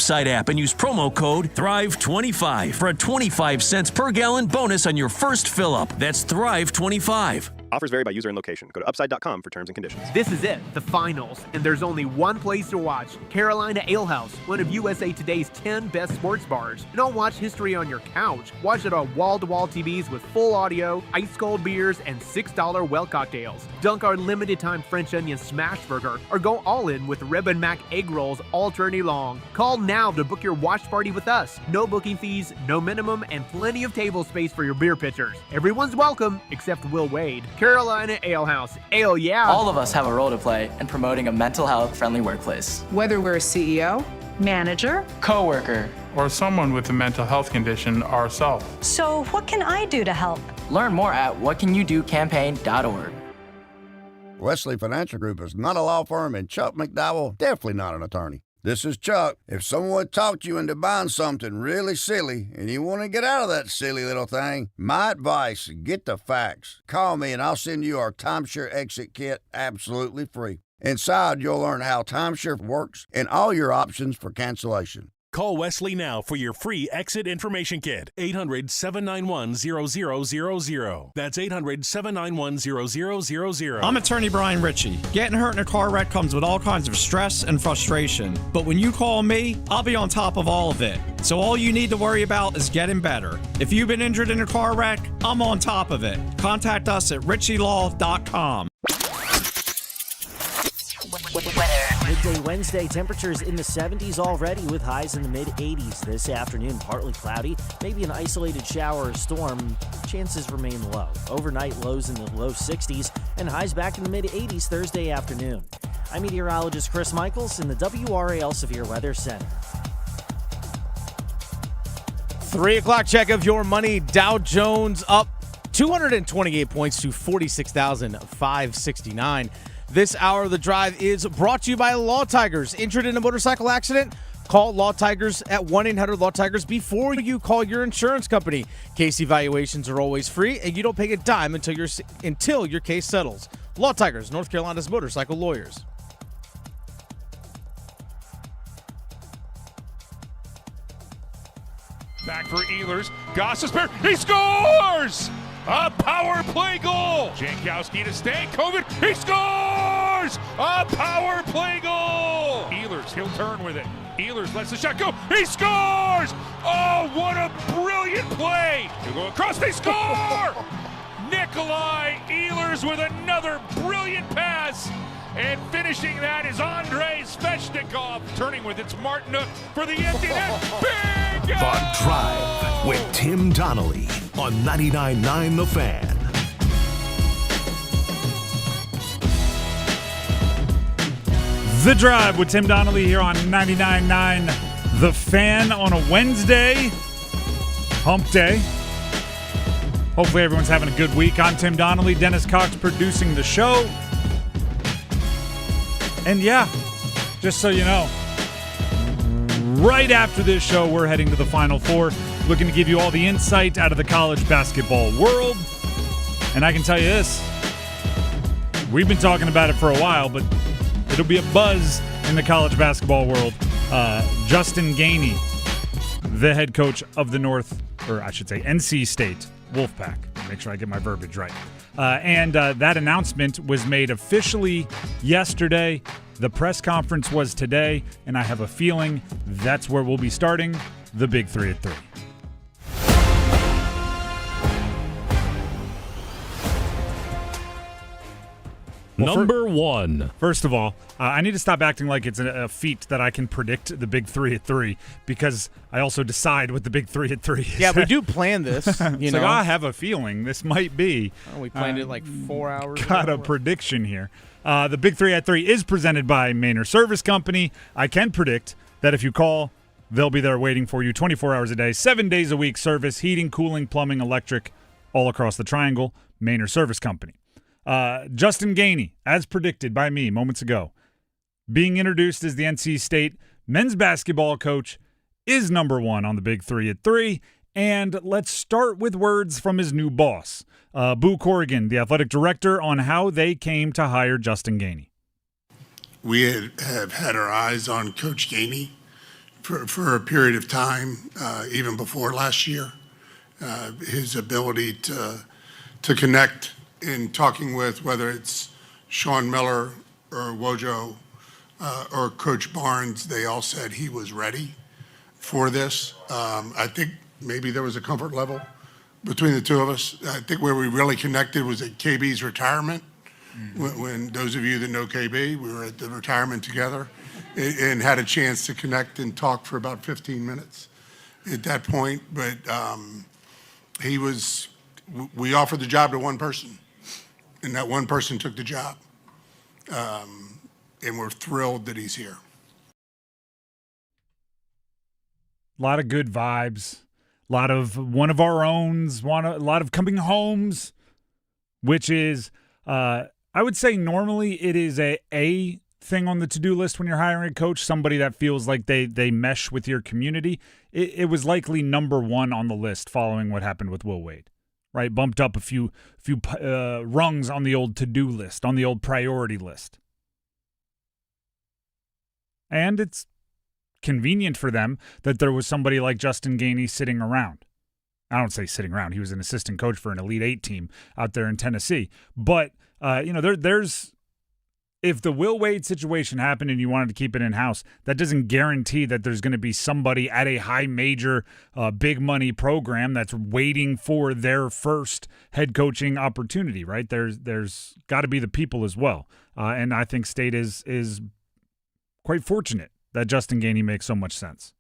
Upside app and use promo code THRIVE25 for a 25 cents per gallon bonus on your first fill-up. That's THRIVE25. Offers vary by user and location. Go to upside.com for terms and conditions. This is it, the finals, and there's only one place to watch. Carolina Ale House, one of USA Today's 10 best sports bars. And don't watch history on your couch. Watch it on wall-to-wall TVs with full audio, ice-cold beers, and $6 well cocktails. Dunk our limited-time French onion smash burger, or go all-in with Rib and Mac egg rolls all tourney long. Call now to book your watch party with us. No booking fees, no minimum, and plenty of table space for your beer pitchers. Everyone's welcome, except Will Wade. Carolina Ale House. Ale, yeah. All of us have a role to play in promoting a mental health friendly workplace. Whether we're a CEO, manager, coworker, or someone with a mental health condition ourselves. So what can I do to help? Learn more at whatcanyoudocampaign.org. Wesley Financial Group is not a law firm, and Chuck McDowell definitely not an attorney. This is Chuck. If someone talked you into buying something really silly and you want to get out of that silly little thing, my advice, get the facts. Call me and I'll send you our Timeshare Exit Kit absolutely free. Inside, you'll learn how Timeshare works and all your options for cancellation. Call Wesley now for your free exit information kit. 800-791-0000. That's 800-791-0000. I'm attorney Brian Ritchie. Getting hurt in a car wreck comes with all kinds of stress and frustration. But when you call me, I'll be on top of all of it. So all you need to worry about is getting better. If you've been injured in a car wreck, I'm on top of it. Contact us at ritchielaw.com. Midday Wednesday, temperatures in the 70s already with highs in the mid-80s. This afternoon, partly cloudy, maybe an isolated shower or storm. Chances remain low. Overnight, lows in the low 60s and highs back in the mid-80s Thursday afternoon. I'm meteorologist Chris Michaels in the WRAL Severe Weather Center. 3 o'clock check of your money. Dow Jones up 228 points to 46,569. This hour of the drive is brought to you by Law Tigers. Injured in a motorcycle accident? Call Law Tigers at 1-800-LAW-TIGERS before you call your insurance company. Case evaluations are always free, and you don't pay a dime until your case settles. Law Tigers, North Carolina's motorcycle lawyers. Back for Ehlers. Goss is paired. He scores! A power play goal. Jankowski to stay. Kogut. He scores! A power play goal. Ehlers, he'll turn with it. Ehlers lets the shot go. He scores! Oh, what a brilliant play. He'll go across. They score! Nikolai Ehlers with another brilliant pass. And finishing that is Andrei Svechnikov. Turning with its Martinuk for the empty net. Big goal! The Drive with Tim Donnelly on 99.9 The Fan. The Drive with Tim Donnelly here on 99.9 The Fan on a Wednesday. Hump day. Hopefully everyone's having a good week. I'm Tim Donnelly. Dennis Cox producing the show. And yeah, just so you know, right after this show, we're heading to the Final Four, looking to give you all the insight out of the college basketball world. And I can tell you this, we've been talking about it for a while, but it'll be a buzz in the college basketball world. Justin Gainey, the head coach of the NC State Wolfpack. Make sure I get my verbiage right. And that announcement was made officially yesterday. The press conference was today, and I have a feeling that's where we'll be starting the Big 3 at 3. Number one. First of all, I need to stop acting like it's a feat that I can predict the Big 3 at 3, because I also decide what the Big 3 at 3 is. Yeah, we do plan this. Like, I have a feeling this might be. Oh, we planned it like 4 hours Got a prediction here. The Big 3 at 3 is presented by Manor Service Company. I can predict that if you call, they'll be there waiting for you 24 hours a day, 7 days a week service, heating, cooling, plumbing, electric, all across the triangle. Manor Service Company. Justin Gainey, as predicted by me moments ago, being introduced as the NC State men's basketball coach, is number one on the Big 3 at 3. And let's start with words from his new boss, Boo Corrigan, the athletic director, on how they came to hire Justin Gainey. We have had our eyes on Coach Gainey for a period of time, even before last year. His ability to connect in talking with, whether it's Sean Miller or Wojo or Coach Barnes, they all said he was ready for this. I think maybe there was a comfort level between the two of us. I think where we really connected was at KB's retirement. When those of you that know KB, we were at the retirement together and had a chance to connect and talk for about 15 minutes at that point. But we offered the job to one person, and that one person took the job. And we're thrilled that he's here. A lot of good vibes, a lot of one of our owns, a lot of coming homes, which is, I would say normally it is a thing on the to-do list when you're hiring a coach, somebody that feels like they mesh with your community. It was likely number one on the list following what happened with Will Wade, right? Bumped up a few rungs on the old to-do list, on the old priority list. And it's convenient for them that there was somebody like Justin Gainey sitting around. I don't say sitting around. He was an assistant coach for an Elite Eight team out there in Tennessee. But, there's if the Will Wade situation happened and you wanted to keep it in-house, that doesn't guarantee that there's going to be somebody at a high major, big money program that's waiting for their first head coaching opportunity, right? There's got to be the people as well. And I think State is quite fortunate that Justin Gainey makes so much sense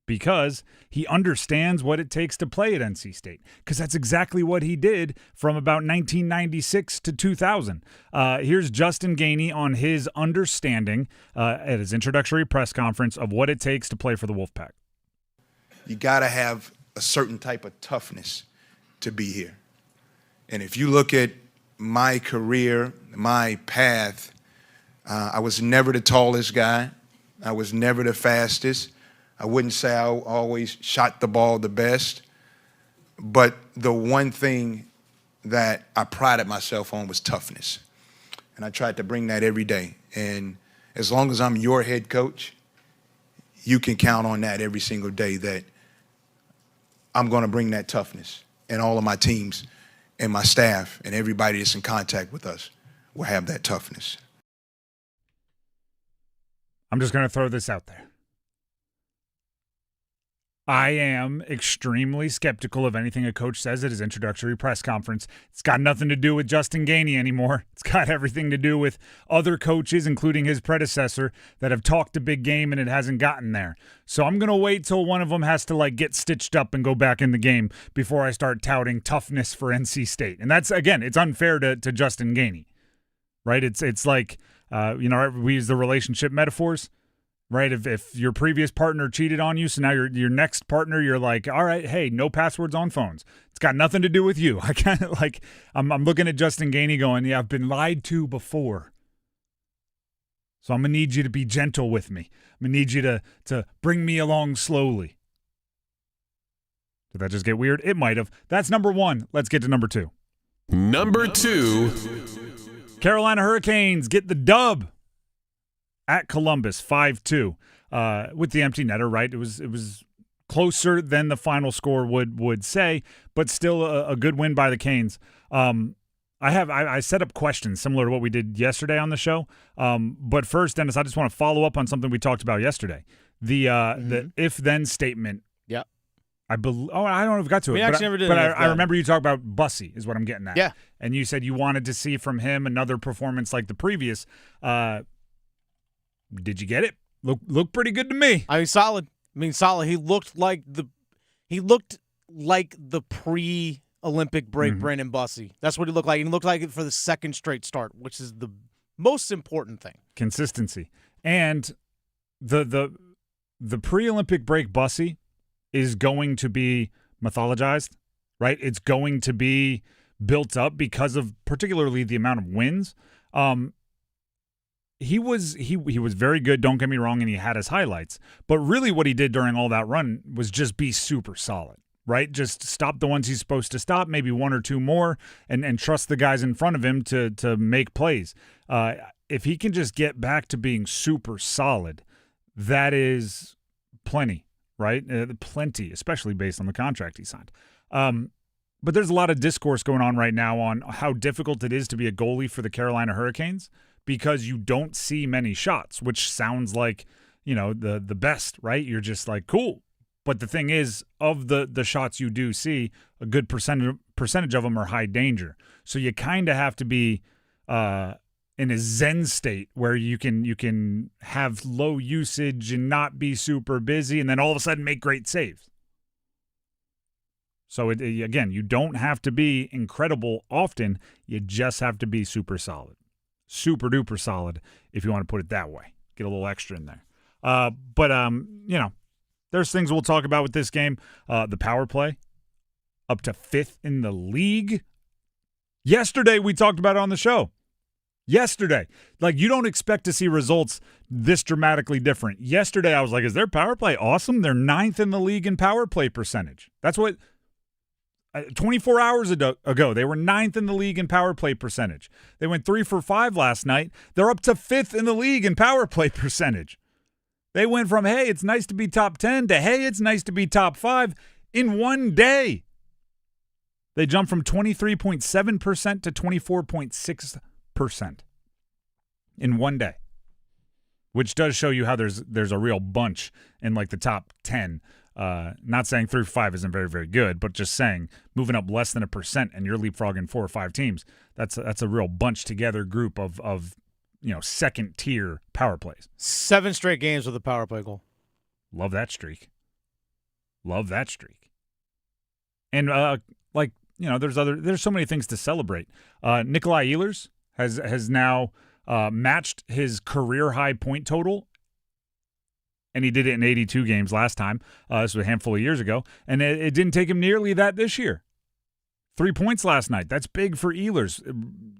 because he understands what it takes to play at NC State, because that's exactly what he did from about 1996 to 2000. Here's Justin Gainey on his understanding at his introductory press conference of what it takes to play for the Wolfpack. You got to have a certain type of toughness to be here. And if you look at my career, my path, I was never the tallest guy. I was never the fastest. I wouldn't say I always shot the ball the best. But the one thing that I prided myself on was toughness. And I tried to bring that every day. And as long as I'm your head coach, you can count on that every single day, that I'm going to bring that toughness. And all of my teams and my staff and everybody that's in contact with us will have that toughness. I'm just going to throw this out there. I am extremely skeptical of anything a coach says at his introductory press conference. It's got nothing to do with Justin Gainey anymore. It's got everything to do with other coaches, including his predecessor, that have talked a big game and it hasn't gotten there. So I'm going to wait till one of them has to get stitched up and go back in the game before I start touting toughness for NC State. And that's, again, it's unfair to Justin Gainey, right? It's like, we use the relationship metaphors. Right, if your previous partner cheated on you, so now your next partner, you're like, all right, hey, no passwords on phones. It's got nothing to do with you. I kind of I'm looking at Justin Gainey going, yeah, I've been lied to before. So I'm gonna need you to be gentle with me. I'm gonna need you to bring me along slowly. Did that just get weird? It might have. That's number one. Let's get to number two. Number two. Carolina Hurricanes get the dub at Columbus, 5-2, with the empty netter, right? It was closer than the final score would say, but still a good win by the Canes. I set up questions similar to what we did yesterday on the show. But first, Dennis, I just want to follow up on something we talked about yesterday. The if-then statement. Yeah. I don't know if we got to it. We actually never did. But I remember you talked about Bussy is what I'm getting at. Yeah. And you said you wanted to see from him another performance like the previous. Did you get it? Look pretty good to me. Solid. He looked like the pre-Olympic break Brandon Bussy. That's what he looked like. He looked like it for the second straight start, which is the most important thing. Consistency. And the pre-Olympic break Bussy is going to be mythologized, right? It's going to be built up because of particularly the amount of wins. He was very good, don't get me wrong, and he had his highlights. But really what he did during all that run was just be super solid, right? Just stop the ones he's supposed to stop, maybe one or two more, and trust the guys in front of him to make plays. If he can just get back to being super solid, that is plenty, right? Plenty, especially based on the contract he signed. But there's a lot of discourse going on right now on how difficult it is to be a goalie for the Carolina Hurricanes because you don't see many shots, which sounds like, the best, right? You're just like, cool. But the thing is, of the shots you do see, a good percentage of them are high danger. So you kind of have to be in a zen state where you can have low usage and not be super busy, and then all of a sudden make great saves. So again, you don't have to be incredible often. You just have to be super solid, super duper solid, if you want to put it that way. Get a little extra in there. There's things we'll talk about with this game. The power play, up to 5th in the league. Yesterday, we talked about it on the show. Yesterday. Like, you don't expect to see results this dramatically different. Yesterday, I was like, is their power play awesome? They're 9th in the league in power play percentage. That's what 24 hours ago, they were 9th in the league in power play percentage. They went 3 for 5 last night. They're up to 5th in the league in power play percentage. They went from, hey, it's nice to be top 10 to, hey, it's nice to be top 5 in one day. They jumped from 23.7% to 24.6% in one day, which does show you how there's a real bunch in like the top 10. Not saying 3 for 5 isn't very, very good, but just saying moving up less than 1% and you're leapfrogging 4 or 5 teams. That's a real bunch together group of second tier power plays. 7 straight games with a power play goal. Love that streak. And there's so many things to celebrate. Nikolai Ehlers has now matched his career high point total, and he did it in 82 games last time. This was a handful of years ago, and it didn't take him nearly that this year. 3 points last night. That's big for Ehlers,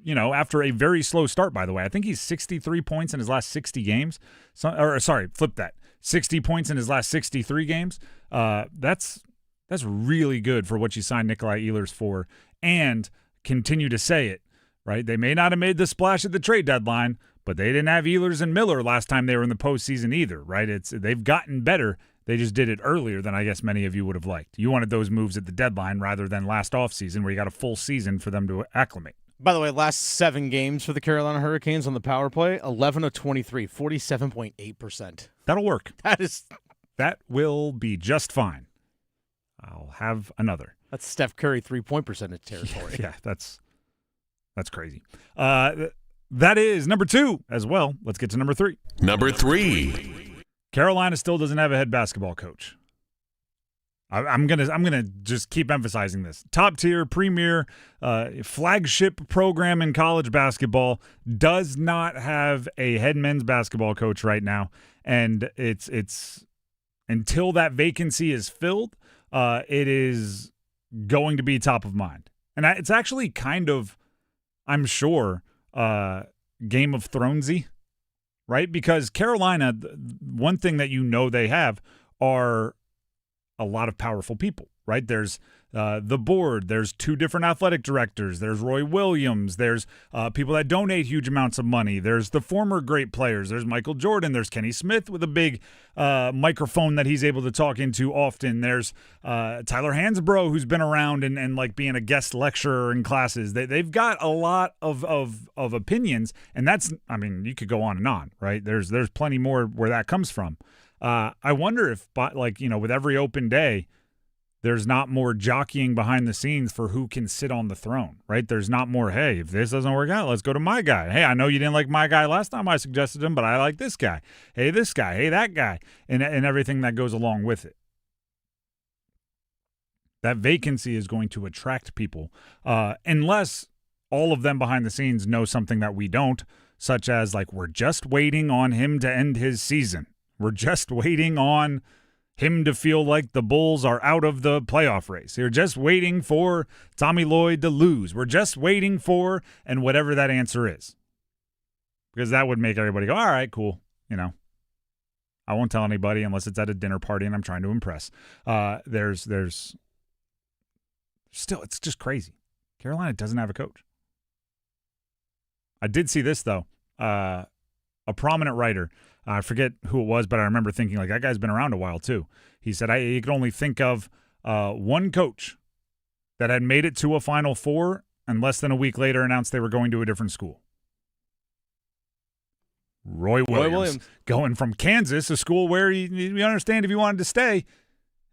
after a very slow start, by the way. I think he's 63 points in his last 60 games. Flip that. 60 points in his last 63 games. That's really good for what you signed Nikolai Ehlers for, and continue to say it, right? They may not have made the splash at the trade deadline, but they didn't have Ehlers and Miller last time they were in the postseason either, right? They've gotten better. They just did it earlier than I guess many of you would have liked. You wanted those moves at the deadline rather than last offseason where you got a full season for them to acclimate. By the way, last 7 games for the Carolina Hurricanes on the power play, 11 of 23, 47.8%. That'll work. That will be just fine. I'll have another. That's Steph Curry 3-point percentage territory. Yeah, that's crazy. That is number 2 as well. Let's get to number 3. Number 3. Carolina still doesn't have a head basketball coach. I'm gonna just keep emphasizing this. Top tier, premier, flagship program in college basketball does not have a head men's basketball coach right now, and it's until that vacancy is filled, it is going to be top of mind. And it's actually kind of, I'm sure, Game of Thronesy. Right? Because Carolina, one thing that they have are a lot of powerful people, right? There's the board. There's 2 different athletic directors. There's Roy Williams. There's people that donate huge amounts of money. There's the former great players. There's Michael Jordan. There's Kenny Smith with a big microphone that he's able to talk into often. There's Tyler Hansbrough, who's been around and like being a guest lecturer in classes. They've got a lot of opinions, and you could go on and on, right? There's plenty more where that comes from. I wonder if, with every open day, there's not more jockeying behind the scenes for who can sit on the throne, right? There's not more, hey, if this doesn't work out, let's go to my guy. Hey, I know you didn't like my guy last time I suggested him, but I like this guy. Hey, this guy. Hey, that guy. And everything that goes along with it. That vacancy is going to attract people unless all of them behind the scenes know something that we don't, such as, we're just waiting on him to end his season. We're just waiting on him to feel like the Bulls are out of the playoff race. You're just waiting for Tommy Lloyd to lose. We're just waiting for, and whatever that answer is. Because that would make everybody go, all right, cool. I won't tell anybody unless it's at a dinner party and I'm trying to impress. There's still, it's just crazy. Carolina doesn't have a coach. I did see this, though. a prominent writer. I forget who it was, but I remember thinking, like, that guy's been around a while too. He said he could only think of one coach that had made it to a Final Four and less than a week later announced they were going to a different school. Roy Williams. Going from Kansas, a school where you understand if you wanted to stay,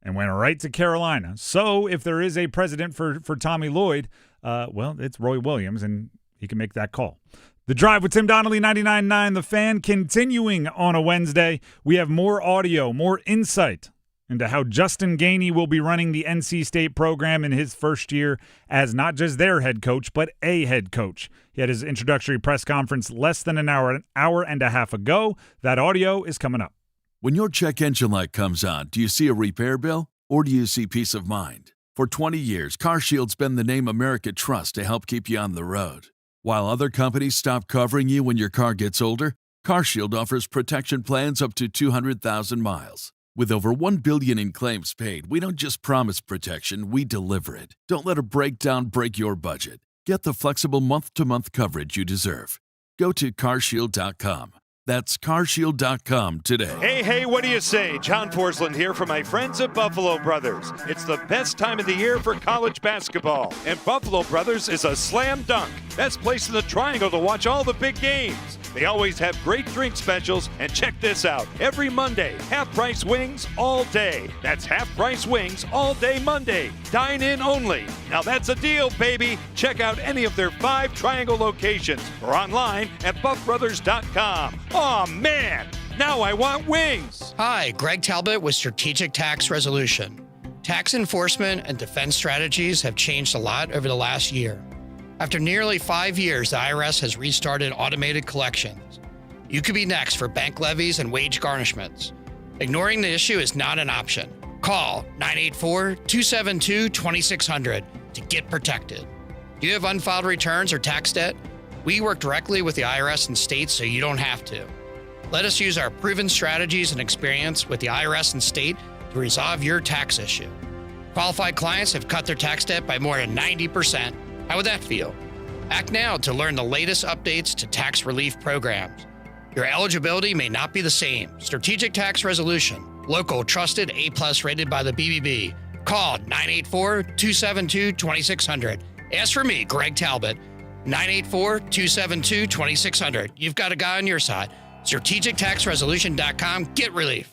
and went right to Carolina. So if there is a precedent for Tommy Lloyd, well, it's Roy Williams, and he can make that call. The Drive with Tim Donnelly, 99.9 The Fan, continuing on a Wednesday. We have more audio, more insight into how Justin Gainey will be running the NC State program in his first year as not just their head coach, but a head coach. He had his introductory press conference less than an hour and a half ago. That audio is coming up. When your check engine light comes on, do you see a repair bill or do you see peace of mind? For 20 years, CarShield's been the name America trusts to help keep you on the road. While other companies stop covering you when your car gets older, CarShield offers protection plans up to 200,000 miles. With over $1 billion in claims paid, we don't just promise protection, we deliver it. Don't let a breakdown break your budget. Get the flexible month-to-month coverage you deserve. Go to carshield.com. That's carshield.com today. Hey, what do you say? John Forsland here from my friends at Buffalo Brothers. It's the best time of the year for college basketball, and Buffalo Brothers is a slam dunk. Best place in the Triangle to watch all the big games. They always have great drink specials, and check this out. Every Monday, half-price wings all day. That's half-price wings all day Monday. Dine in only. Now that's a deal, baby. Check out any of their 5 Triangle locations or online at buffbrothers.com. Aw, man, now I want wings. Hi, Greg Talbot with Strategic Tax Resolution. Tax enforcement and defense strategies have changed a lot over the last year. After nearly 5 years, the IRS has restarted automated collections. You could be next for bank levies and wage garnishments. Ignoring the issue is not an option. Call 984-272-2600 to get protected. Do you have unfiled returns or tax debt? We work directly with the IRS and states so you don't have to. Let us use our proven strategies and experience with the IRS and state to resolve your tax issue. Qualified clients have cut their tax debt by more than 90%. How would that feel? Act now to learn the latest updates to tax relief programs. Your eligibility may not be the same. Strategic Tax Resolution. Local, trusted, A+ rated by the BBB. Call 984-272-2600. Ask for me, Greg Talbot. 984-272-2600. You've got a guy on your side. StrategicTaxResolution.com. Get relief.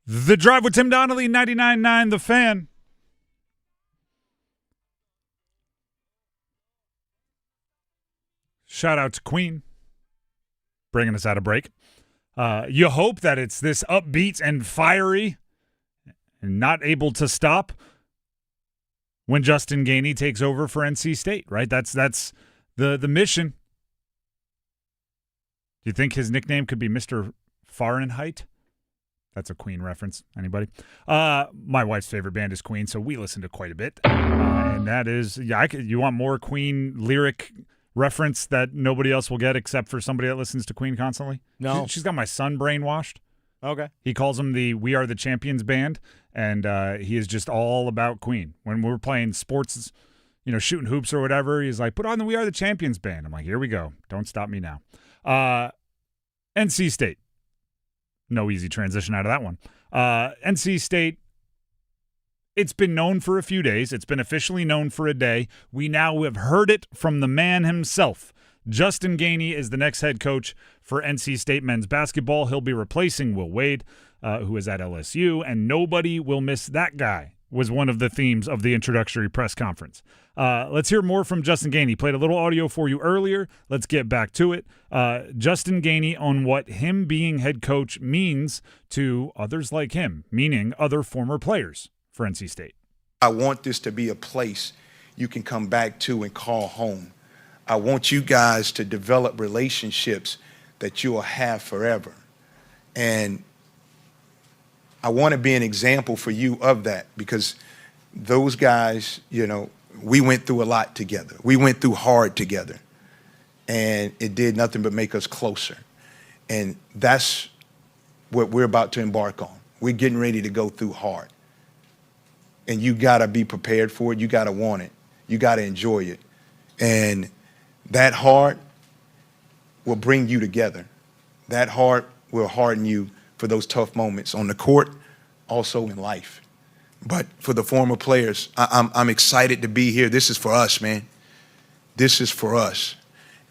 The Drive with Tim Donnelly, 99.9 The Fan. Shout out to Queen, bringing us out of break. You hope that it's this upbeat and fiery and not able to stop when Justin Gainey takes over for NC State, right? That's the mission. Do you think his nickname could be Mr. Fahrenheit? That's a Queen reference. Anybody? My wife's favorite band is Queen, so we listen to quite a bit. And that is, you want more Queen lyric reference that nobody else will get except for somebody that listens to Queen constantly? No. She's got my son brainwashed. Okay. He calls them the We Are the Champions band, and he is just all about Queen. When we're playing sports, shooting hoops or whatever, he's like, put on the We Are the Champions band. I'm like, here we go. Don't stop me now. NC State. No easy transition out of that one. NC State, it's been known for a few days. It's been officially known for a day. We now have heard it from the man himself. Justin Gainey is the next head coach for NC State men's basketball. He'll be replacing Will Wade, who is at LSU, and nobody will miss that guy, was one of the themes of the introductory press conference. Let's hear more from Justin Gainey. Played a little audio for you earlier. Let's get back to it. Justin Gainey on what him being head coach means to others like him, meaning other former players for NC State. I want this to be a place you can come back to and call home. I want you guys to develop relationships that you will have forever. And I want to be an example for you of that, because those guys, we went through a lot together. We went through hard together, and it did nothing but make us closer. And that's what we're about to embark on. We're getting ready to go through hard. And you got to be prepared for it. You got to want it. You got to enjoy it. And that hard will bring you together. That hard will harden you for those tough moments on the court, also in life. But for the former players, I'm excited to be here. This is for us, man. This is for us.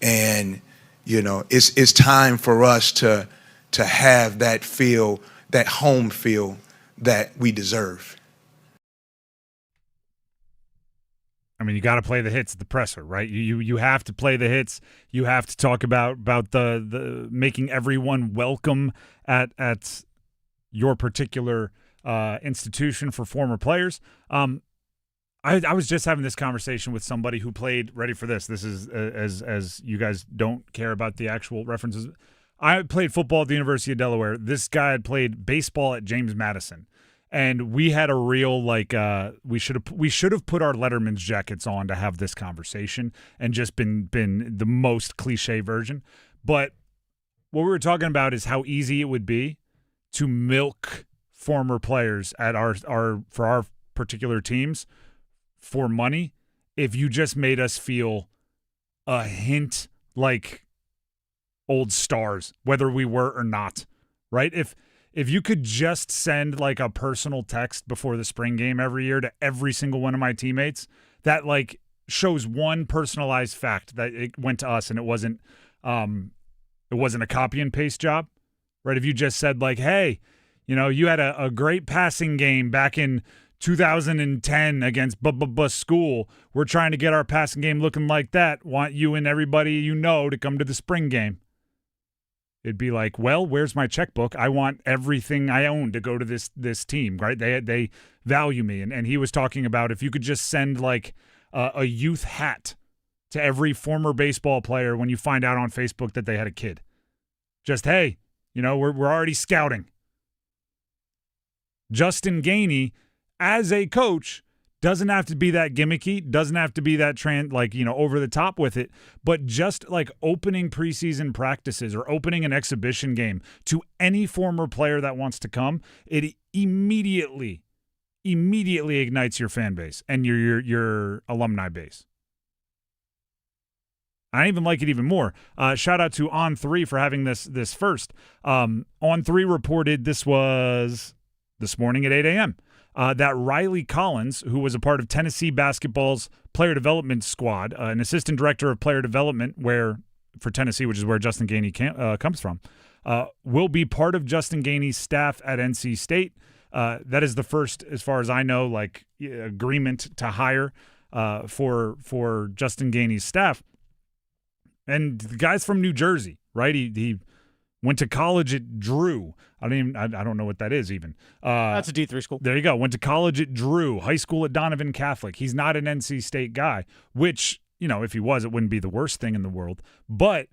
And, you know, it's time for us to have that feel, that home feel that we deserve. I mean, you got to play the hits at the presser, right? You have to play the hits. You have to talk about the making everyone welcome at your particular institution for former players. I was just having this conversation with somebody who played. Ready for this? This is as you guys don't care about the actual references. I played football at the University of Delaware. This guy had played baseball at James Madison. And we had a real we should have put our Letterman's jackets on to have this conversation and just been the most cliche version. But what we were talking about is how easy it would be to milk former players at for our particular teams for money if you just made us feel a hint like old stars, whether we were or not, right? If you could just send like a personal text before the spring game every year to every single one of my teammates that like shows one personalized fact that it went to us and it wasn't a copy and paste job, right? If you just said like, hey, you know, you had a great passing game back in 2010 against school. We're trying to get our passing game looking like that. Want you and everybody you know to come to the spring game. It'd be like, well, where's my checkbook? I want everything I own to go to this team, right? They value me. And he was talking about if you could just send like a youth hat to every former baseball player when you find out on Facebook that they had a kid. Just, hey, you know, we're already scouting. Justin Gainey, as a coach, doesn't have to be that gimmicky, doesn't have to be that over the top with it, but just like opening preseason practices or opening an exhibition game to any former player that wants to come, it immediately ignites your fan base and your alumni base. I even like it even more. Shout out to On3 for having this first. On3 reported this was this morning at 8 a.m. That Riley Collins, who was a part of Tennessee basketball's player development squad, an assistant director of player development for Tennessee, which is where Justin Gainey comes from, will be part of Justin Gainey's staff at NC State. That is the first, as far as I know, like agreement to hire for Justin Gainey's staff. And the guy's from New Jersey, right? He went to college at Drew. I don't know what that is even. That's a D3 school. There you go. Went to college at Drew, high school at Donovan Catholic. He's not an NC State guy, which, you know, if he was, it wouldn't be the worst thing in the world. But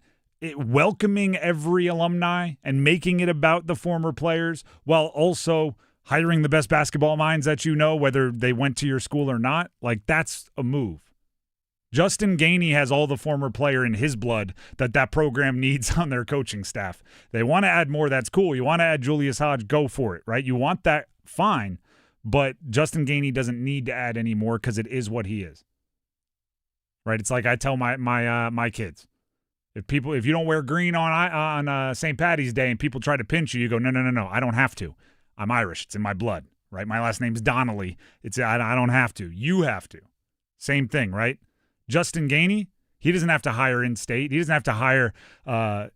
welcoming every alumni and making it about the former players while also hiring the best basketball minds that you know, whether they went to your school or not, like that's a move. Justin Gainey has all the former player in his blood that program needs on their coaching staff. They want to add more, that's cool. You want to add Julius Hodge, go for it, right? You want that, fine. But Justin Gainey doesn't need to add any more because it is what he is. Right? It's like I tell my kids. If you don't wear green on St. Patty's Day and people try to pinch you, you go, no, I don't have to. I'm Irish. It's in my blood, right? My last name's Donnelly. I don't have to. You have to. Same thing, right? Justin Gainey, he doesn't have to hire in-state. He doesn't have to hire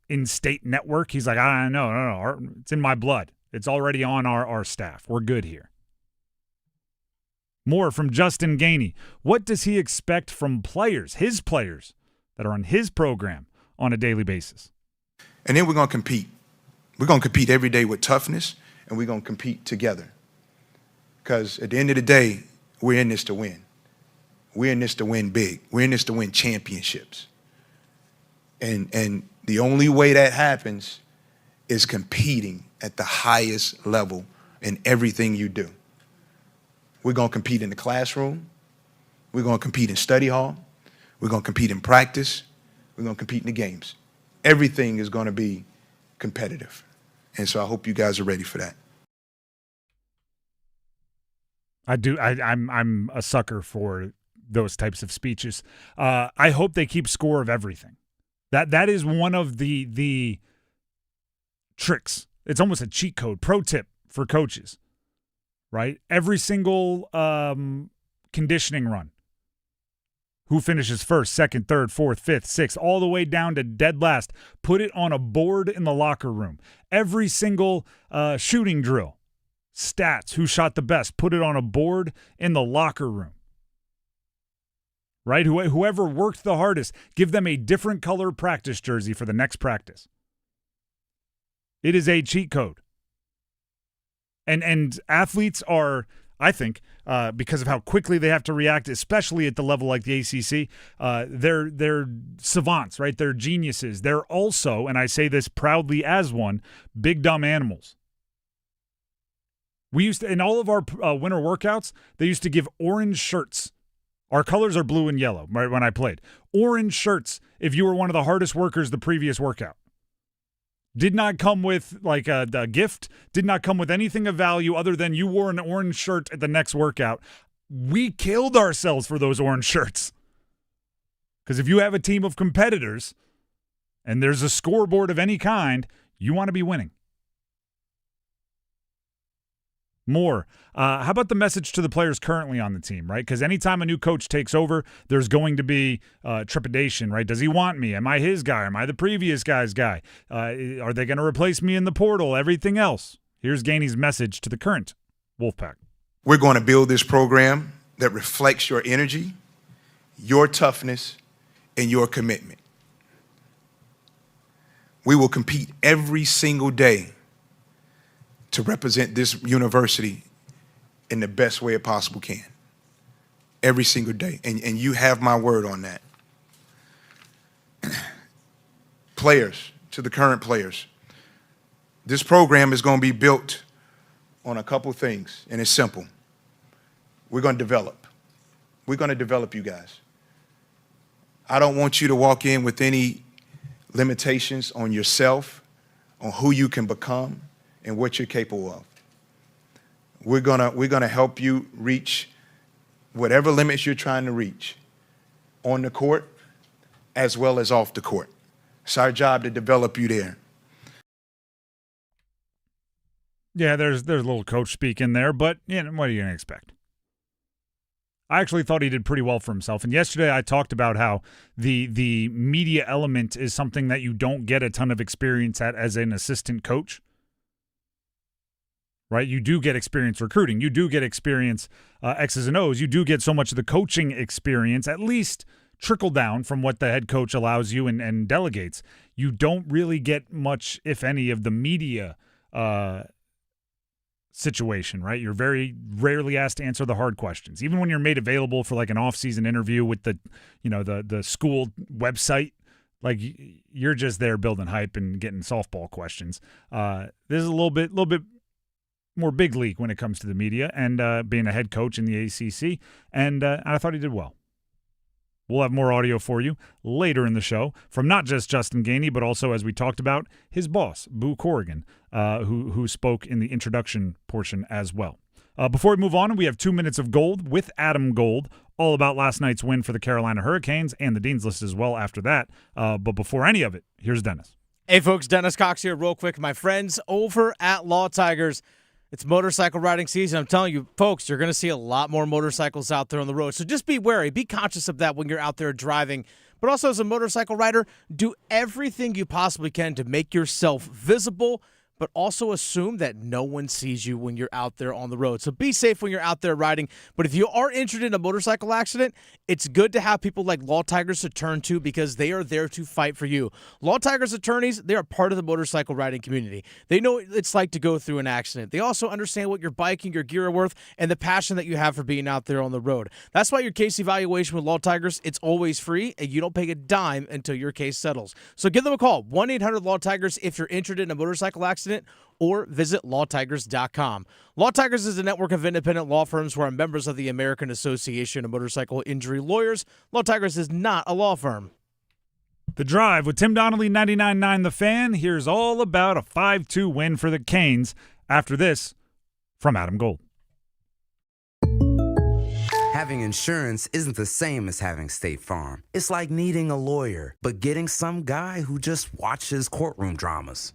in-state network. He's like, no. It's in my blood. It's already on our staff. We're good here. More from Justin Gainey. What does he expect from players, his players, that are on his program on a daily basis? And then we're going to compete. We're going to compete every day with toughness, and we're going to compete together. Because at the end of the day, we're in this to win. We're in this to win big. We're in this to win championships. And the only way that happens is competing at the highest level in everything you do. We're going to compete in the classroom. We're going to compete in study hall. We're going to compete in practice. We're going to compete in the games. Everything is going to be competitive. And so I hope you guys are ready for that. I do. I'm a sucker for those types of speeches. I hope they keep score of everything. That is one of the tricks. It's almost a cheat code. Pro tip for coaches, right? Every single conditioning run. Who finishes first, second, third, fourth, fifth, sixth, all the way down to dead last. Put it on a board in the locker room. Every single shooting drill. Stats, who shot the best. Put it on a board in the locker room. Right? Whoever worked the hardest, give them a different color practice jersey for the next practice. It is a cheat code. And athletes are, I think, because of how quickly they have to react, especially at the level like the ACC, they're savants, right? They're geniuses. They're also, and I say this proudly as one, big dumb animals. We used to, in all of our winter workouts, they used to give orange shirts. Our colors are blue and yellow, right, when I played. Orange shirts if you were one of the hardest workers the previous workout. Did not come with like a gift, did not come with anything of value other than you wore an orange shirt at the next workout. We killed ourselves for those orange shirts. Because if you have a team of competitors and there's a scoreboard of any kind, you want to be winning. More. How about the message to the players currently on the team, right? Because anytime a new coach takes over, there's going to be trepidation, right? Does he want me? Am I his guy? Am I the previous guy's guy? Are they going to replace me in the portal? Everything else. Here's Gainey's message to the current Wolfpack. We're going to build this program that reflects your energy, your toughness, and your commitment. We will compete every single day to represent this university in the best way it possible can. Every single day. And you have my word on that. Players, to the current players, this program is going to be built on a couple things, and it's simple. We're going to develop. We're going to develop you guys. I don't want you to walk in with any limitations on yourself, on who you can become, and what you're capable of. We're gonna help you reach whatever limits you're trying to reach on the court as well as off the court. It's our job to develop you there. Yeah, there's a little coach speak in there, but you know, what are you gonna expect? I actually thought he did pretty well for himself. And yesterday I talked about how the media element is something that you don't get a ton of experience at as an assistant coach. Right? You do get experience recruiting. You do get experience X's and O's. You do get so much of the coaching experience, at least trickle down from what the head coach allows you and delegates. You don't really get much, if any, of the media situation, right? You're very rarely asked to answer the hard questions. Even when you're made available for like an off-season interview with the school website, like you're just there building hype and getting softball questions. This is a little bit more big league when it comes to the media and being a head coach in the ACC, and I thought he did well. We'll have more audio for you later in the show from not just Justin Gainey, but also, as we talked about, his boss, Boo Corrigan, who spoke in the introduction portion as well. Before we move on, we have 2 minutes of gold with Adam Gold, all about last night's win for the Carolina Hurricanes and the Dean's List as well after that. But before any of it, here's Dennis. Hey, folks, Dennis Cox here real quick. My friends over at Law Tigers. It's motorcycle riding season. I'm telling you, folks, you're going to see a lot more motorcycles out there on the road. So just be wary. Be conscious of that when you're out there driving. But also as a motorcycle rider, do everything you possibly can to make yourself visible, but also assume that no one sees you when you're out there on the road. So be safe when you're out there riding. But if you are injured in a motorcycle accident, it's good to have people like Law Tigers to turn to because they are there to fight for you. Law Tigers attorneys, they are part of the motorcycle riding community. They know what it's like to go through an accident. They also understand what your bike and your gear are worth and the passion that you have for being out there on the road. That's why your case evaluation with Law Tigers, it's always free, and you don't pay a dime until your case settles. So give them a call, 1-800-LAW-TIGERS, if you're injured in a motorcycle accident, or visit lawtigers.com. Law Tigers is a network of independent law firms who are members of the American Association of Motorcycle Injury Lawyers. Law Tigers is not a law firm. The Drive with Tim Donnelly, 99.9 The Fan. Here's all about a 5-2 win for the Canes after this from Adam Gold. Having insurance isn't the same as having State Farm. It's like needing a lawyer, but getting some guy who just watches courtroom dramas.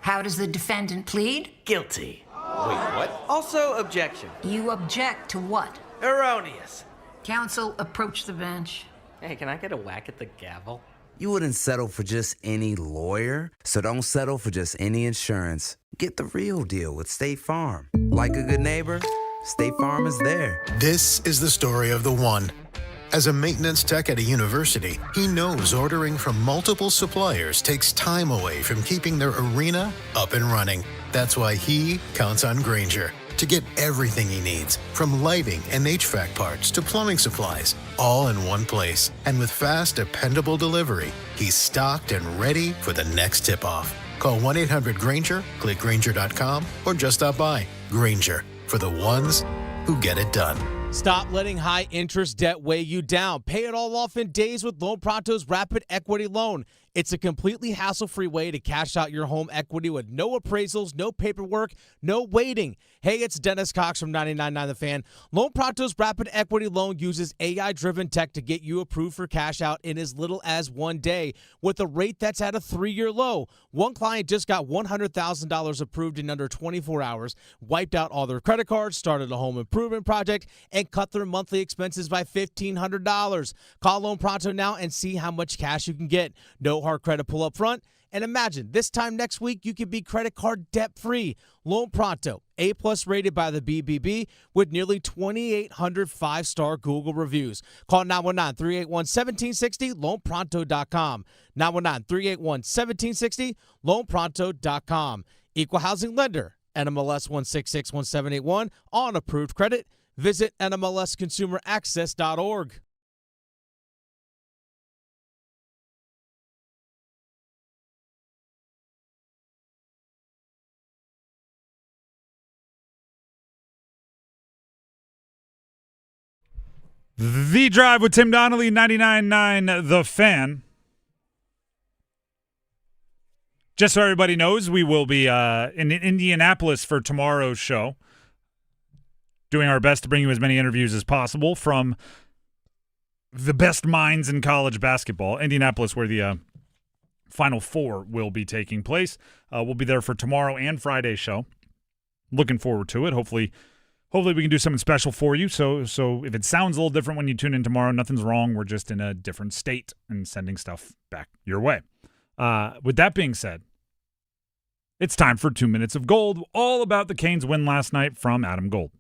How does the defendant plead? Guilty. Wait, what? Also, objection. You object to what? Erroneous. Counsel, approach the bench. Hey, can I get a whack at the gavel? You wouldn't settle for just any lawyer, so don't settle for just any insurance. Get the real deal with State Farm. Like a good neighbor, State Farm is there. This is the story of the one. As a maintenance tech at a university, he knows ordering from multiple suppliers takes time away from keeping their arena up and running. That's why he counts on Grainger to get everything he needs, from lighting and HVAC parts to plumbing supplies, all in one place. And with fast, dependable delivery, he's stocked and ready for the next tip-off. Call 1-800-GRAINGER, click Grainger.com, or just stop by. Grainger, for the ones who get it done. Stop letting high-interest debt weigh you down. Pay it all off in days with Loan Pronto's Rapid Equity Loan. It's a completely hassle-free way to cash out your home equity with no appraisals, no paperwork, no waiting. Hey, it's Dennis Cox from 99.9 The Fan. Loan Pronto's Rapid Equity Loan uses AI-driven tech to get you approved for cash out in as little as 1 day with a rate that's at a 3-year low. One client just got $100,000 approved in under 24 hours, wiped out all their credit cards, started a home improvement project, and cut their monthly expenses by $1,500. Call Loan Pronto now and see how much cash you can get. No hard credit pull up front. And imagine this time next week you could be credit card debt free. Loan Pronto, A+ rated by the BBB with nearly 2,800 5-star Google reviews. Call 919-381-1760, loanpronto.com. 919-381-1760, loanpronto.com. Equal housing lender, NMLS 1661781 on approved credit. Visit NMLSconsumeraccess.org. The Drive with Tim Donnelly, 99.9 The Fan. Just so everybody knows, we will be in Indianapolis for tomorrow's show, doing our best to bring you as many interviews as possible from the best minds in college basketball. Indianapolis, where the Final Four will be taking place. We'll be there for tomorrow and Friday's show. Looking forward to it. Hopefully we can do something special for you. So if it sounds a little different when you tune in tomorrow, nothing's wrong. We're just in a different state and sending stuff back your way. With that being said, it's time for 2 Minutes of Gold, all about the Canes' win last night from Adam Gold.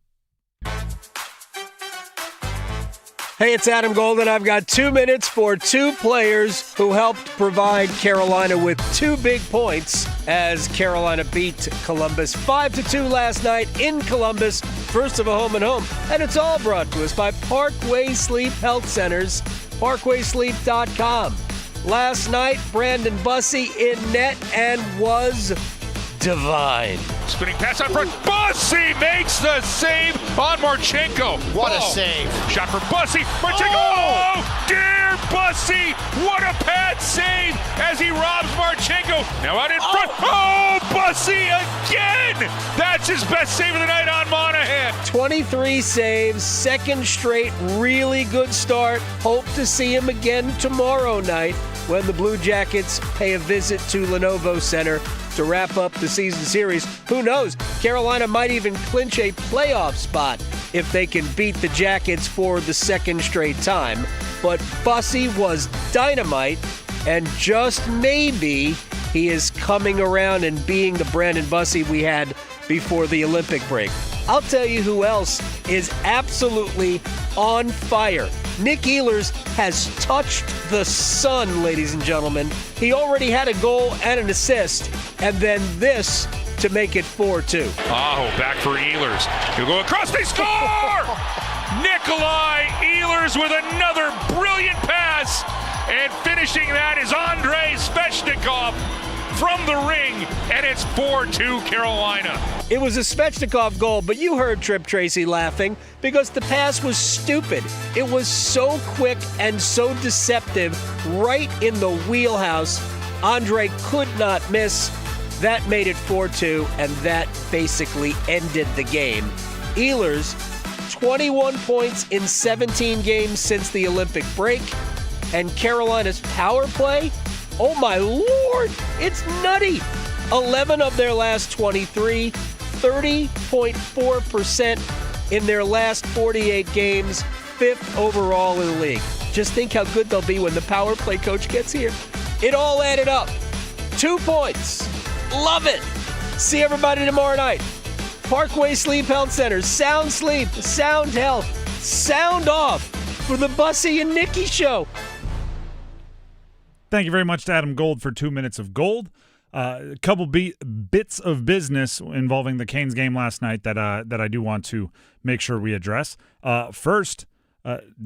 Hey, it's Adam Gold, and I've got 2 minutes for two players who helped provide Carolina with 2 big points as Carolina beat Columbus 5-2 last night in Columbus, first of a home and home. And it's all brought to us by Parkway Sleep Health Centers, parkwaysleep.com. Last night, Brandon Bussey in net and was divine. Spinning pass out front. Bussey makes the save on Marchenko. What a save. Shot for Bussey. Marchenko. Oh, dear Bussey. What a pad save as he robs Marchenko. Now out in front. Oh, Bussey again. That's his best save of the night on Monahan. 23 saves, second straight, really good start. Hope to see him again tomorrow night when the Blue Jackets pay a visit to Lenovo Center to wrap up the season series. Who knows? Carolina might even clinch a playoff spot if they can beat the Jackets for the second straight time. But Bussey was dynamite, and just maybe he is coming around and being the Brandon Bussey we had before the Olympic break. I'll tell you who else is absolutely on fire. Nick Ehlers has touched the sun, ladies and gentlemen. He already had a goal and an assist, and then this to make it 4-2. Aho back for Ehlers. He'll go across, they score! Nikolai Ehlers with another brilliant pass, and finishing that is Andrei Svechnikov from the ring, and it's 4-2 Carolina. It was a Svechnikov goal, but you heard Trip Tracy laughing because the pass was stupid. It was so quick and so deceptive, right in the wheelhouse. Andre could not miss. That made it 4-2, and that basically ended the game. Ehlers 21 points in 17 games since the Olympic break. And Carolina's power play, oh my Lord, it's nutty. 11 of their last 23, 30.4% in their last 48 games, 5th overall in the league. Just think how good they'll be when the power play coach gets here. It all added up. 2 points. Love it. See everybody tomorrow night. Parkway Sleep Health Center. Sound sleep, sound health, sound off for the Bussy and Nikki show. Thank you very much to Adam Gold for 2 minutes of gold. A couple bits of business involving the Canes game last night that I do want to make sure we address. First,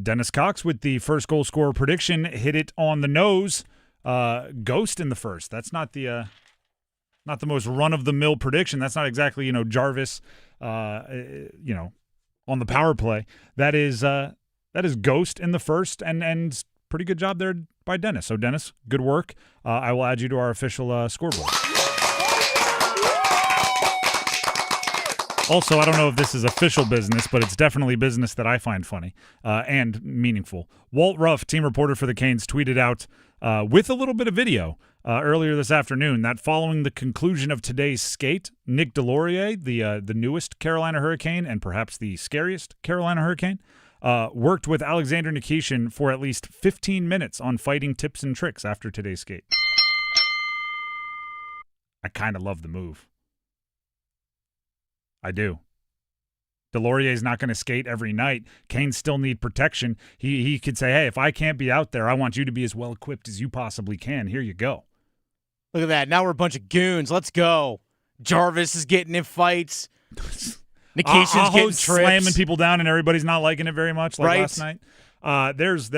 Dennis Cox with the first goal scorer prediction hit it on the nose. Ghost in the first. That's not the most run-of-the-mill prediction. That's not exactly Jarvis, on the power play. That is Ghost in the first, and pretty good job there by Dennis. So Dennis, good work. I will add you to our official scoreboard. Also, I don't know if this is official business, but it's definitely business that I find funny and meaningful. Walt Ruff, team reporter for the Canes, tweeted out with a little bit of video earlier this afternoon that following the conclusion of today's skate, Nick Delorier, the newest Carolina Hurricane and perhaps the scariest Carolina Hurricane, worked with Alexander Nikishin for at least 15 minutes on fighting tips and tricks after today's skate. I kind of love the move. I do. Delorier's not going to skate every night. Canes still need protection. He could say, hey, if I can't be out there, I want you to be as well equipped as you possibly can. Here you go. Look at that. Now we're a bunch of goons. Let's go. Jarvis is getting in fights. Nikishin's getting trips. Slamming people down, and everybody's not liking it very much like right. last night. There's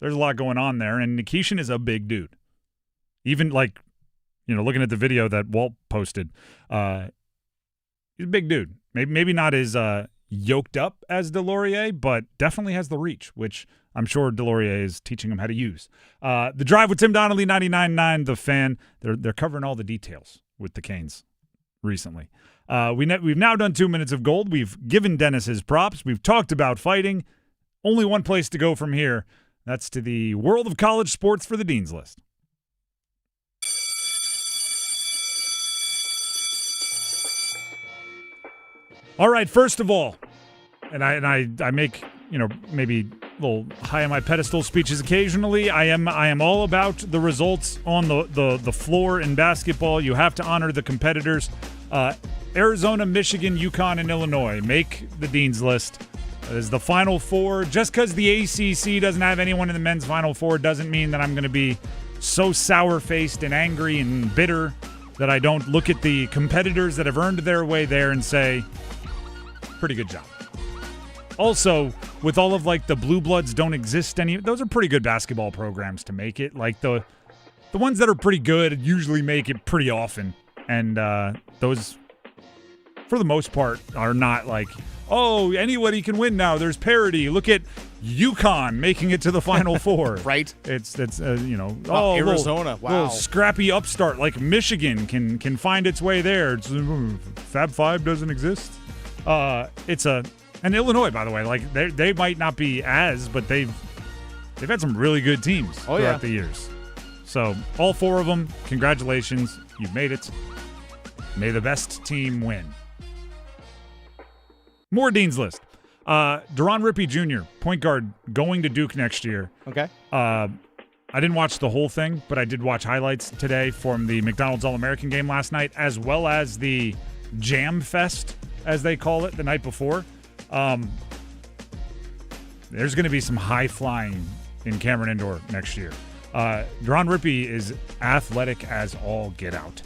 a lot going on there, and Nikishin is a big dude. Even looking at the video that Walt posted, he's a big dude. Maybe not as yoked up as Delorier, but definitely has the reach, which I'm sure Delorier is teaching him how to use. The Drive with Tim Donnelly, 99.9 The Fan. They're covering all the details with the Canes recently. We've now done 2 minutes of gold. We've given Dennis his props. We've talked about fighting. Only one place to go from here. That's to the world of college sports for the Dean's List. All right, first of all, and I make, maybe a little high on my pedestal speeches occasionally. I am all about the results on the floor in basketball. You have to honor the competitors. Arizona, Michigan, UConn, and Illinois make the Dean's List. That is the Final Four. Just because the ACC doesn't have anyone in the men's Final Four doesn't mean that I'm going to be so sour-faced and angry and bitter that I don't look at the competitors that have earned their way there and say, pretty good job. Also, with all of the Blue Bloods don't exist those are pretty good basketball programs to make it. The ones that are pretty good usually make it pretty often. And those, for the most part, are not oh, anybody can win now. There's parity. Look at UConn making it to the Final Four. Right. It's Arizona. Wow. Little scrappy upstart like Michigan can find its way there. Fab Five doesn't exist. And Illinois, by the way, they might not be but they've had some really good teams throughout the years. So all four of them, congratulations, you've made it. May the best team win. More Dean's List. Duron Rippey Jr., point guard, going to Duke next year. Okay. I didn't watch the whole thing, but I did watch highlights today from the McDonald's All-American game last night, as well as the Jam Fest, as they call it, the night before. There's going to be some high flying in Cameron Indoor next year. Duron Rippey is athletic as all get out.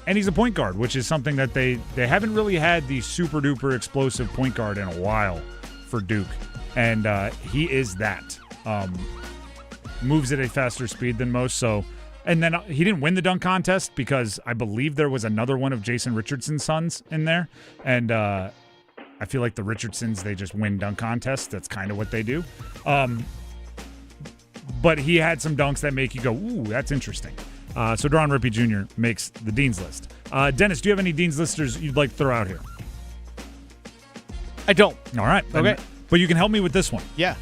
And he's a point guard, which is something that they haven't really had the super duper explosive point guard in a while for Duke. And he is that. Moves at a faster speed than most. So, and then he didn't win the dunk contest because I believe there was another one of Jason Richardson's sons in there. And I feel like the Richardsons, they just win dunk contests. That's kind of what they do. But he had some dunks that make you go, ooh, that's interesting. So Duron Rippey Jr. makes the Dean's List. Dennis, do you have any Dean's Listers you'd like to throw out here? I don't. All right. Okay. But you can help me with this one. Yeah.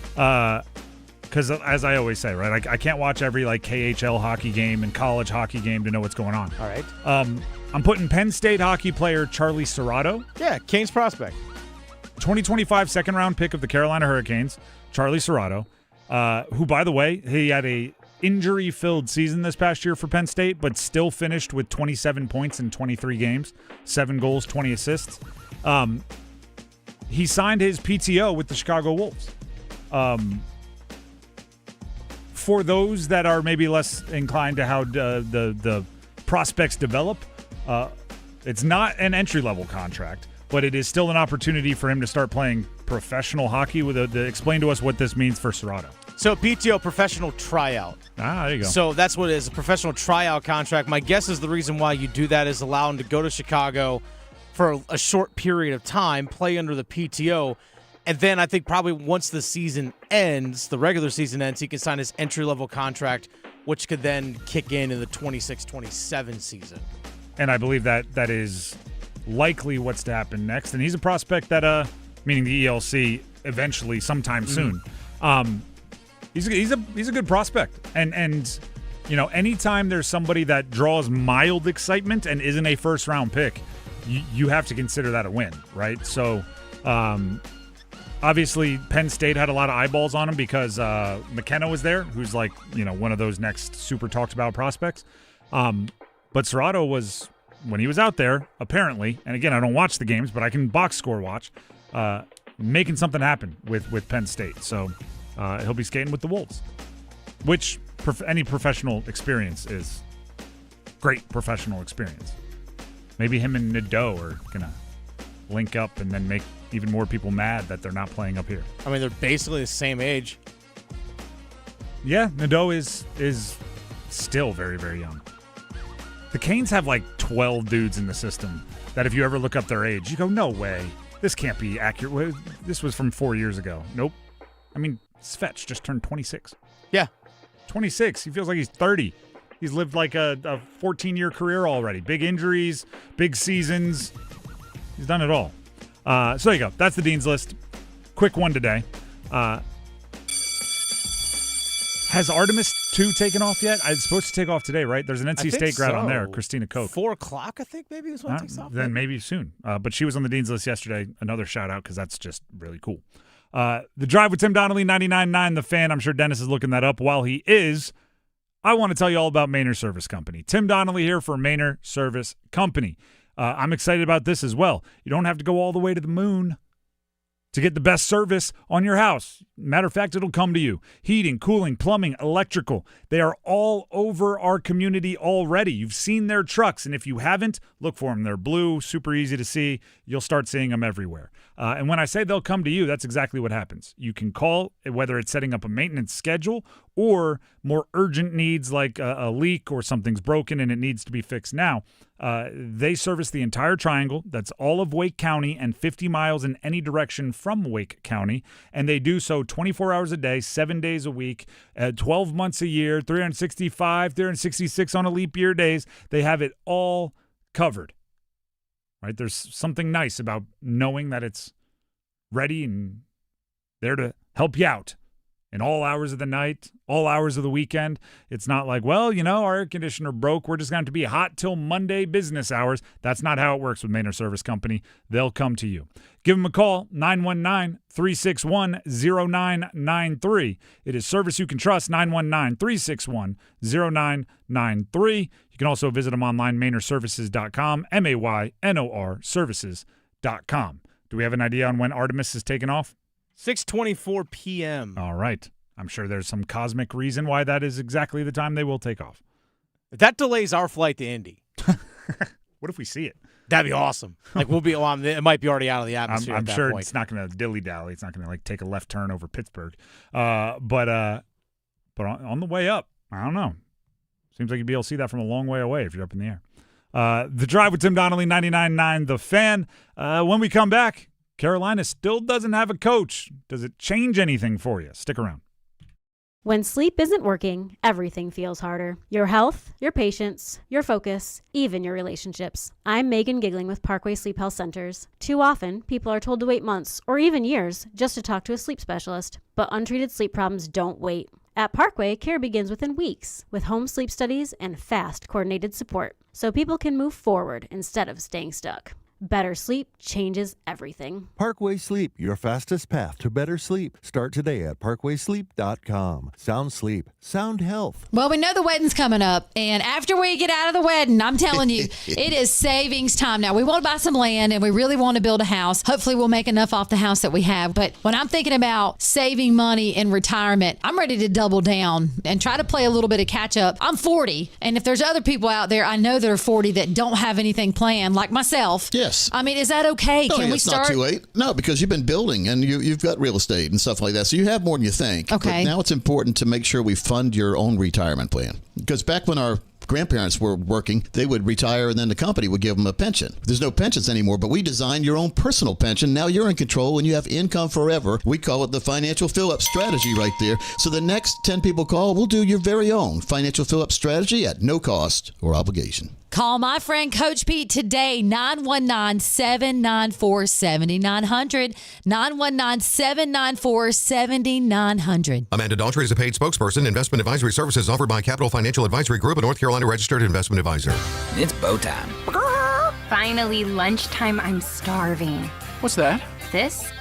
Because as I always say, right, I can't watch every KHL hockey game and college hockey game to know what's going on. All right. I'm putting Penn State hockey player Charlie Serrato. Yeah, Canes prospect. 2025 second-round pick of the Carolina Hurricanes, Charlie Serrato, who, by the way, he had a injury-filled season this past year for Penn State, but still finished with 27 points in 23 games, 7 goals, 20 assists. He signed his PTO with the Chicago Wolves. For those that are maybe less inclined to how the prospects develop, it's not an entry-level contract, but it is still an opportunity for him to start playing professional hockey. Explain to us what this means for Serrato. So PTO, professional tryout. There you go. So that's what it is, a professional tryout contract. My guess is the reason why you do that is allow him to go to Chicago for a short period of time, play under the PTO, and then I think probably once the season ends, the regular season ends, he can sign his entry-level contract, which could then kick in the 26-27 season. And I believe that is likely what's to happen next. And he's a prospect that, meaning the ELC, eventually, sometime soon. He's a good prospect. And anytime there's somebody that draws mild excitement and isn't a first-round pick, you have to consider that a win, right? So, obviously, Penn State had a lot of eyeballs on him because McKenna was there, who's one of those next super talked about prospects. But Serrato was, when he was out there, apparently, and again, I don't watch the games, but I can box score watch, making something happen with Penn State. So he'll be skating with the Wolves, which any professional experience is great professional experience. Maybe him and Nadeau are going to link up and then make even more people mad that they're not playing up here. I mean, they're basically the same age. Yeah, Nadeau is still very, very young. The Canes have 12 dudes in the system that if you ever look up their age, you go, no way. This can't be accurate. This was from 4 years ago. Nope. I mean, Svetch just turned 26. Yeah. 26. He feels like he's 30. He's lived a 14-year career already. Big injuries, big seasons. He's done it all. So there you go. That's the Dean's List. Quick one today. Has Artemis 2 taken off yet? It's supposed to take off today, right? There's an NC State grad on there, Christina Koch. 4 o'clock, I think, maybe is when it takes off. Then maybe soon. But she was on the Dean's List yesterday. Another shout-out because that's just really cool. The Drive with Tim Donnelly, 99.9 The Fan. I'm sure Dennis is looking that up. While he is, I want to tell you all about Mainer Service Company. Tim Donnelly here for Mainer Service Company. I'm excited about this as well. You don't have to go all the way to the moon to get the best service on your house. Matter of fact, it'll come to you. Heating, cooling, plumbing, electrical. They are all over our community already. You've seen their trucks, and if you haven't, look for them. They're blue, super easy to see. You'll start seeing them everywhere. And when I say they'll come to you, that's exactly what happens. You can call, whether it's setting up a maintenance schedule or more urgent needs like a leak or something's broken and it needs to be fixed now. They service the entire triangle. That's all of Wake County and 50 miles in any direction from Wake County. And they do so 24 hours a day, 7 days a week, 12 months a year, 365, 366 on a leap year days. They have it all covered. Right? There's something nice about knowing that it's ready and there to help you out in all hours of the night, all hours of the weekend. It's not like, well, our air conditioner broke. We're just going to be hot till Monday business hours. That's not how it works with Mainer Service Company. They'll come to you. Give them a call, 919-361-0993. It is service you can trust, 919-361-0993. You can also visit them online, MainerServices.com, MAYNOR Services.com. Do we have an idea on when Artemis is taking off? 6:24 p.m. All right. I'm sure there's some cosmic reason why that is exactly the time they will take off. That delays our flight to Indy. What if we see it? That'd be awesome. We'll be. it might be already out of the atmosphere. I'm at that sure point. It's not going to dilly-dally. It's not going to take a left turn over Pittsburgh. But on the way up, I don't know. Seems like you'd be able to see that from a long way away if you're up in the air. The Drive with Tim Donnelly, 99.9 The Fan. When we come back, Carolina still doesn't have a coach. Does it change anything for you? Stick around. When sleep isn't working, everything feels harder. Your health, your patience, your focus, even your relationships. I'm Megan Giggling with Parkway Sleep Health Centers. Too often, people are told to wait months or even years just to talk to a sleep specialist. But untreated sleep problems don't wait. At Parkway, care begins within weeks with home sleep studies and fast, coordinated support so people can move forward instead of staying stuck. Better sleep changes everything. Parkway Sleep, your fastest path to better sleep. Start today at parkwaysleep.com. Sound sleep, sound health. Well, we know the wedding's coming up, and after we get out of the wedding, I'm telling you, it is savings time now. We want to buy some land, and we really want to build a house. Hopefully, we'll make enough off the house that we have. But when I'm thinking about saving money in retirement, I'm ready to double down and try to play a little bit of catch up. I'm 40, and if there's other people out there I know that are 40 that don't have anything planned, like myself. Yes. I mean, is that okay? No, Can we it's start? not too late. No, because you've been building and you've got real estate and stuff like that. So you have more than you think. Okay. But now it's important to make sure we fund your own retirement plan. Because back when our grandparents were working, they would retire and then the company would give them a pension. There's no pensions anymore, but we designed your own personal pension. Now you're in control and you have income forever. We call it the financial fill-up strategy right there. So the next 10 people call, we'll do your very own financial fill-up strategy at no cost or obligation. Call my friend Coach Pete today, 919-794-7900, 919-794-7900. Amanda Daughtry is a paid spokesperson. Investment advisory services offered by Capital Financial Advisory Group, a North Carolina registered investment advisor. It's bow time. Finally, lunchtime. I'm starving. What's that? This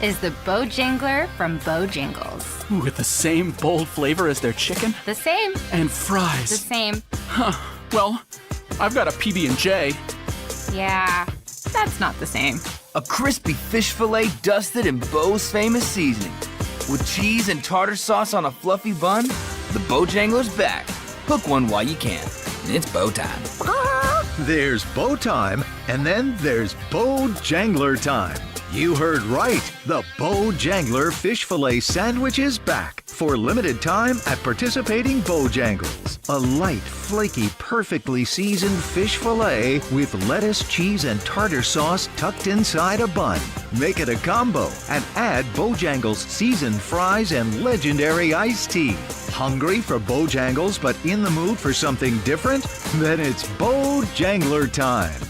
is the Bojangler from Bojangles. Ooh, with the same bold flavor as their chicken? The same. And fries. The same. Huh. Well, I've got a PB&J. Yeah, that's not the same. A crispy fish fillet dusted in Bo's famous seasoning. With cheese and tartar sauce on a fluffy bun, the Bojangler's back. Hook one while you can. It's bow time. There's bow time, and then there's Bojangler time. You heard right. The Bojangler fish fillet sandwich is back for limited time at participating Bojangles. A light, flaky, perfectly seasoned fish fillet with lettuce, cheese, and tartar sauce tucked inside a bun. Make it a combo and add Bojangles seasoned fries and legendary iced tea. Hungry for Bojangles but in the mood for something different? Then it's Bojangler time.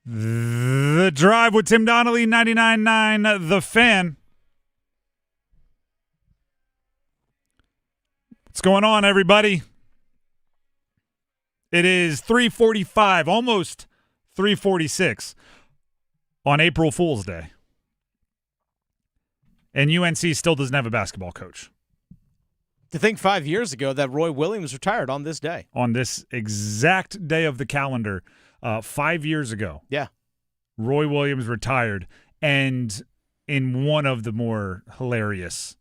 The Drive with Tim Donnelly, 99.9 The Fan. What's going on, everybody? It is 3:45, almost 3:46 on April Fool's Day. And UNC still doesn't have a basketball coach. To think 5 years ago that Roy Williams retired on this day. On this exact day of the calendar, 5 years ago. Yeah. Roy Williams retired, and in one of the more hilarious,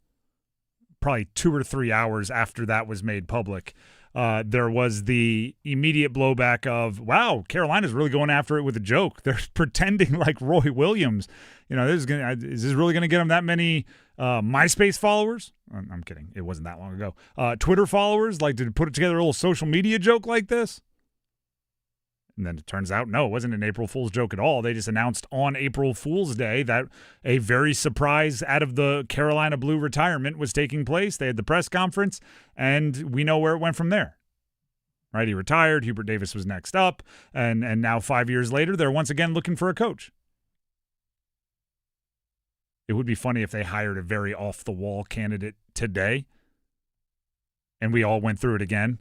probably 2 or 3 hours after that was made public, there was the immediate blowback of, wow, Carolina's really going after it with a joke. They're pretending like Roy Williams. You know, is this really going to get them that many MySpace followers? I'm kidding. It wasn't that long ago. Twitter followers, like, to put together a little social media joke like this? And then it turns out, no, it wasn't an April Fool's joke at all. They just announced on April Fool's Day that a very surprise out of the Carolina Blue retirement was taking place. They had the press conference, and we know where it went from there. Right? He retired. Hubert Davis was next up. And now 5 years later, they're once again looking for a coach. It would be funny if they hired a very off-the-wall candidate today, and we all went through it again.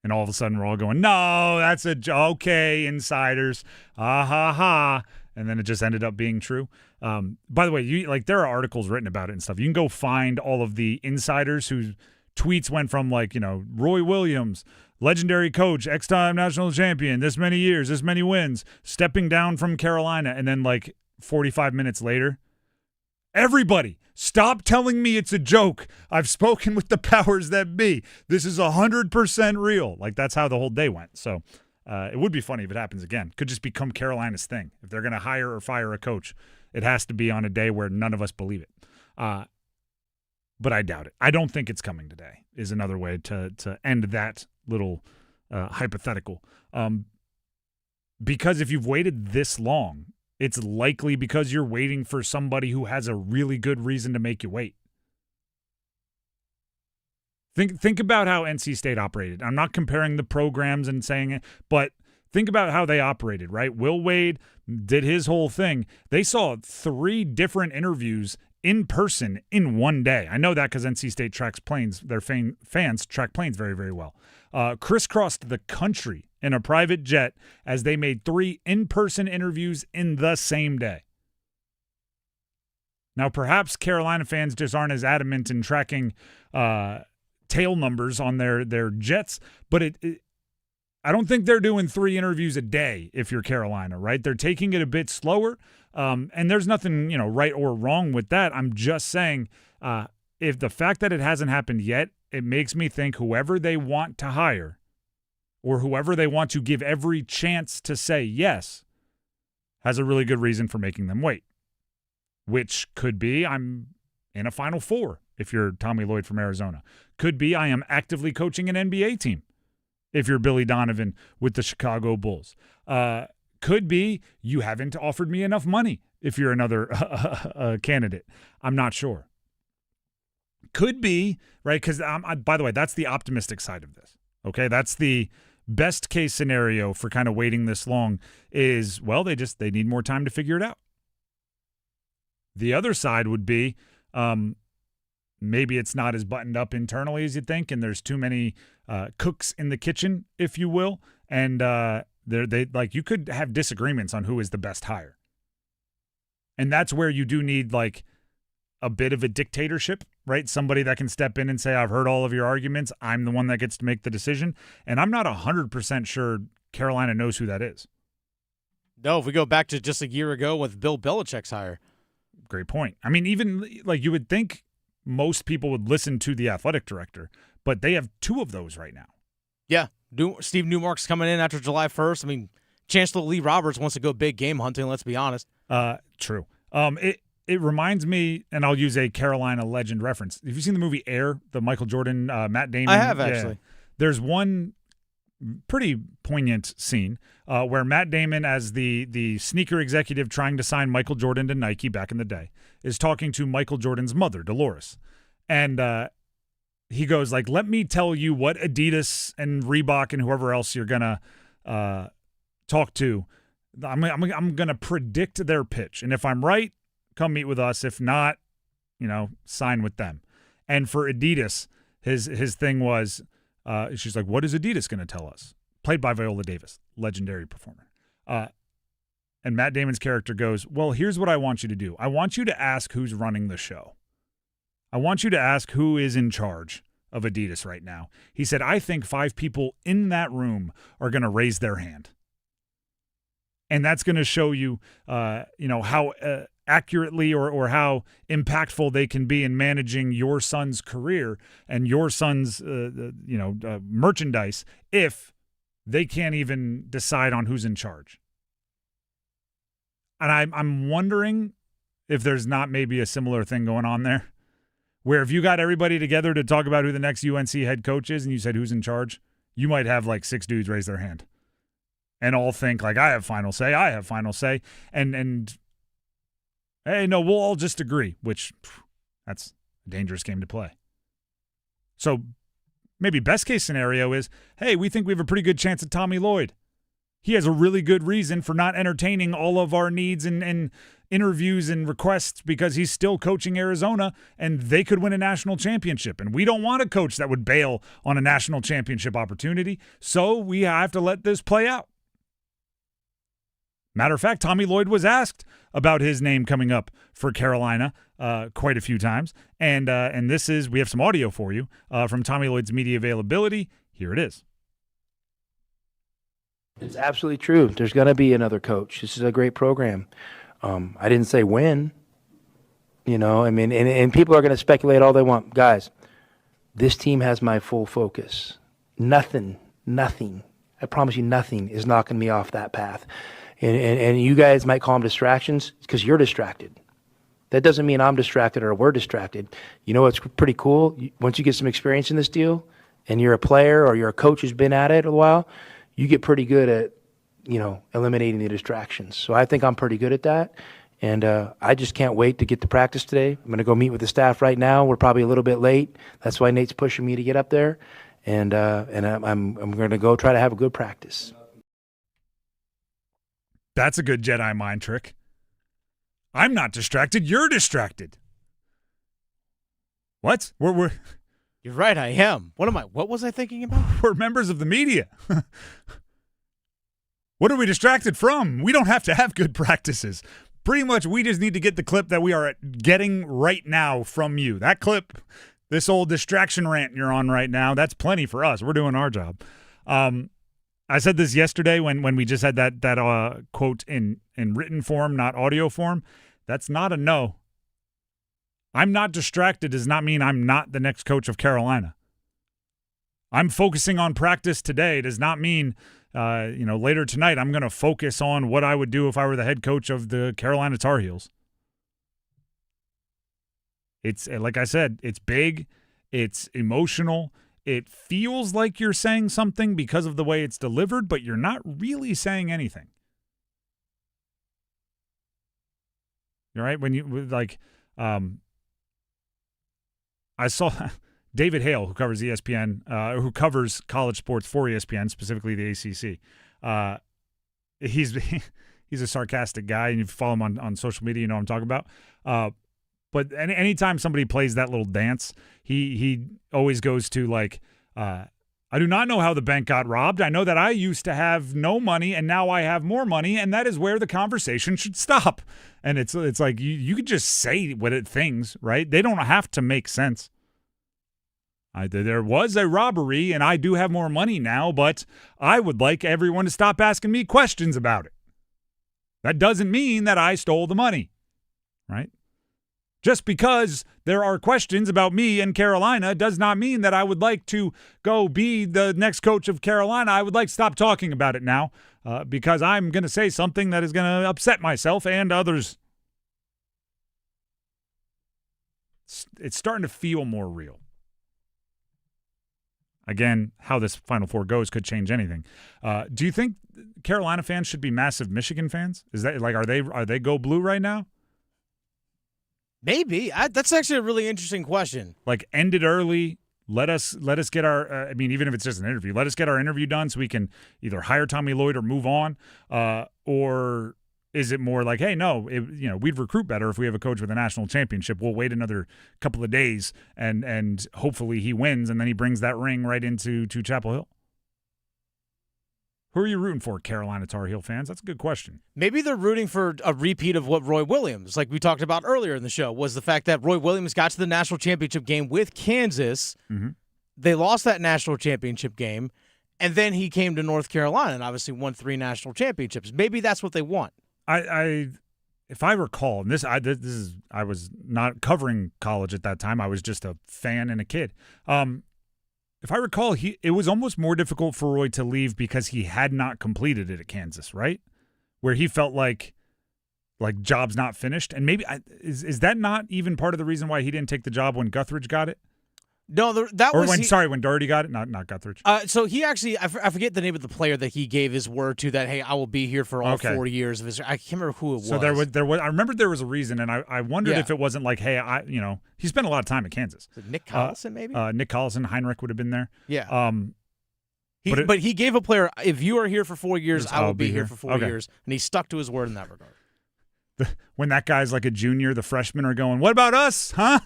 And all of a sudden, we're all going, no, that's okay, insiders, ha, ha, ha. And then it just ended up being true. By the way, there are articles written about it and stuff. You can go find all of the insiders whose tweets went from, Roy Williams, legendary coach, X-time national champion, this many years, this many wins, stepping down from Carolina. And then, 45 minutes later, everybody, stop telling me it's a joke. I've spoken with the powers that be. This is 100% real. That's how the whole day went. So it would be funny if it happens again. Could just become Carolina's thing. If they're going to hire or fire a coach, it has to be on a day where none of us believe it. But I doubt it. I don't think it's coming today. is another way to end that little hypothetical. Because if you've waited this long, it's likely because you're waiting for somebody who has a really good reason to make you wait. Think about how NC State operated. I'm not comparing the programs and saying it, but think about how they operated, right? Will Wade did his whole thing. They saw 3 different interviews in person in one day. I know that because NC State tracks planes. Their fans track planes very, very well. Crisscrossed the country in a private jet as they made 3 in-person interviews in the same day. Now, perhaps Carolina fans just aren't as adamant in tracking tail numbers on their jets, but I don't think they're doing 3 interviews a day if you're Carolina, right? They're taking it a bit slower, and there's nothing, right or wrong with that. I'm just saying if the fact that it hasn't happened yet, it makes me think whoever they want to hire or whoever they want to give every chance to say yes has a really good reason for making them wait, which could be I'm in a Final Four if you're Tommy Lloyd from Arizona. Could be I am actively coaching an NBA team if you're Billy Donovan with the Chicago Bulls. Could be you haven't offered me enough money if you're another candidate. I'm not sure. Could be, right, because by the way, that's the optimistic side of this, okay? That's the best case scenario for kind of waiting this long is, well, they need more time to figure it out. The other side would be maybe it's not as buttoned up internally as you think, and there's too many cooks in the kitchen, if you will, and you could have disagreements on who is the best hire. And that's where you do need like a bit of a dictatorship, right? Somebody that can step in and say, I've heard all of your arguments. I'm the one that gets to make the decision. And I'm not 100% sure Carolina knows who that is. No, if we go back to just a year ago with Bill Belichick's hire. Great point. I mean, even like you would think most people would listen to the athletic director, but they have 2 of those right now. Yeah. Steve Newmark's coming in after July 1st. I mean, Chancellor Lee Roberts wants to go big game hunting, let's be honest. True. It reminds me, and I'll use a Carolina legend reference. Have you seen the movie Air, the Michael Jordan, Matt Damon? I have, actually. Yeah. There's one pretty poignant scene where Matt Damon, as the sneaker executive trying to sign Michael Jordan to Nike back in the day, is talking to Michael Jordan's mother, Dolores. And he goes, like, let me tell you what Adidas and Reebok and whoever else you're going to talk to. I'm going to predict their pitch. And if I'm right, come meet with us. If not, sign with them. And for Adidas, his thing was, she's like, what is Adidas going to tell us? Played by Viola Davis, legendary performer. And Matt Damon's character goes, well, here's what I want you to do. I want you to ask who's running the show. I want you to ask who is in charge of Adidas right now. He said, I think 5 people in that room are going to raise their hand. And that's going to show you, how accurately or how impactful they can be in managing your son's career and your son's, merchandise if they can't even decide on who's in charge. And I'm wondering if there's not maybe a similar thing going on there, where if you got everybody together to talk about who the next UNC head coach is and you said who's in charge, you might have like 6 dudes raise their hand and all think like, I have final say, and hey, no, we'll all just agree, which that's a dangerous game to play. So maybe best case scenario is, hey, we think we have a pretty good chance at Tommy Lloyd. He has a really good reason for not entertaining all of our needs and interviews and requests because he's still coaching Arizona and they could win a national championship. And we don't want a coach that would bail on a national championship opportunity. So we have to let this play out. Matter of fact, Tommy Lloyd was asked about his name coming up for Carolina quite a few times. And we have some audio for you from Tommy Lloyd's media availability. Here it is. It's absolutely true. There's going to be another coach. This is a great program. I didn't say when. And people are going to speculate all they want. Guys, this team has my full focus. Nothing, I promise you nothing is knocking me off that path. And you guys might call them distractions because you're distracted. That doesn't mean I'm distracted or we're distracted. You know what's pretty cool? Once you get some experience in this deal and you're a player or you're a coach who's been at it a while, you get pretty good at, eliminating the distractions. So I think I'm pretty good at that. And I just can't wait to get to practice today. I'm going to go meet with the staff right now. We're probably a little bit late. That's why Nate's pushing me to get up there. And I'm going to go try to have a good practice. That's a good Jedi mind trick. I'm not distracted. You're distracted. What? We're You're right, I am. What was I thinking about? We're members of the media. What are we distracted from? We don't have to have good practices. Pretty much, we just need to get the clip that we are getting right now from you. That clip, this old distraction rant you're on right now, that's plenty for us. We're doing our job. I said this yesterday when we just had that quote in written form, not audio form. That's not a no. I'm not distracted does not mean I'm not the next coach of Carolina. I'm focusing on practice today does not mean, later tonight I'm going to focus on what I would do if I were the head coach of the Carolina Tar Heels. It's, like I said, it's big, it's emotional. It feels like you're saying something because of the way it's delivered, but you're not really saying anything. You're right? When you, I saw David Hale, who covers ESPN, who covers college sports for ESPN, specifically the ACC. He's a sarcastic guy, and if you follow him on social media, you know what I'm talking about. But anytime somebody plays that little dance, he always goes to I do not know how the bank got robbed. I know that I used to have no money and now I have more money, and that is where the conversation should stop. And it's like you could just say things, right? They don't have to make sense. There was a robbery and I do have more money now, but I would like everyone to stop asking me questions about it. That doesn't mean that I stole the money, right? Just because there are questions about me and Carolina does not mean that I would like to go be the next coach of Carolina. I would like to stop talking about it now because I'm going to say something that is going to upset myself and others. It's starting to feel more real. Again, how this Final Four goes could change anything. Do you think Carolina fans should be massive Michigan fans? Is that are they go blue right now? Maybe. That's actually a really interesting question. End it early. Let us get our even if it's just an interview, let us get our interview done so we can either hire Tommy Lloyd or move on. Or is it more like, hey, no, we'd recruit better if we have a coach with a national championship. We'll wait another couple of days and hopefully he wins and then he brings that ring right into Chapel Hill. Who are you rooting for, Carolina Tar Heel fans? That's a good question. Maybe they're rooting for a repeat of what Roy Williams, like we talked about earlier in the show, was the fact that Roy Williams got to the national championship game with Kansas. Mm-hmm. They lost that national championship game, and then he came to North Carolina and obviously won 3 national championships. Maybe that's what they want. If I recall, and I was not covering college at that time. I was just a fan and a kid. If I recall, it was almost more difficult for Roy to leave because he had not completed it at Kansas, right? Where he felt like job's not finished. And maybe is that not even part of the reason why he didn't take the job when Guthridge got it? No, when Doherty got it, not Guthridge. So he actually, I forget the name of the player that he gave his word to that, hey, I will be here for all 4 years of his. I can't remember who it was. So there was. I remember there was a reason, and I wondered if it wasn't like, hey, he spent a lot of time at Kansas. Nick Collison, maybe. Nick Collison, Heinrich would have been there. Yeah. But he gave a player, if you are here for 4 years, I will be here for 4 years, and he stuck to his word in that regard. When that guy's like a junior, the freshmen are going, what about us, huh?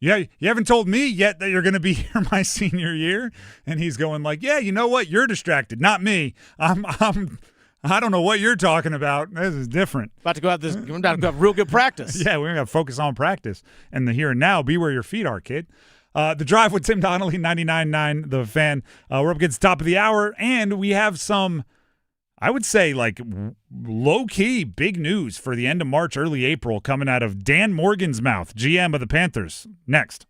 Yeah, you haven't told me yet that you're going to be here my senior year, and he's going like, yeah, you know what? You're distracted, not me. I don't know what you're talking about. This is different. We're about to go have real good practice. Yeah, we're going to focus on practice and the here and now. Be where your feet are, kid. The Drive with Tim Donnelly, 99.9 The Fan. We're up against the top of the hour, and we have some, I would say, low-key big news for the end of March, early April coming out of Dan Morgan's mouth, GM of the Panthers. Next.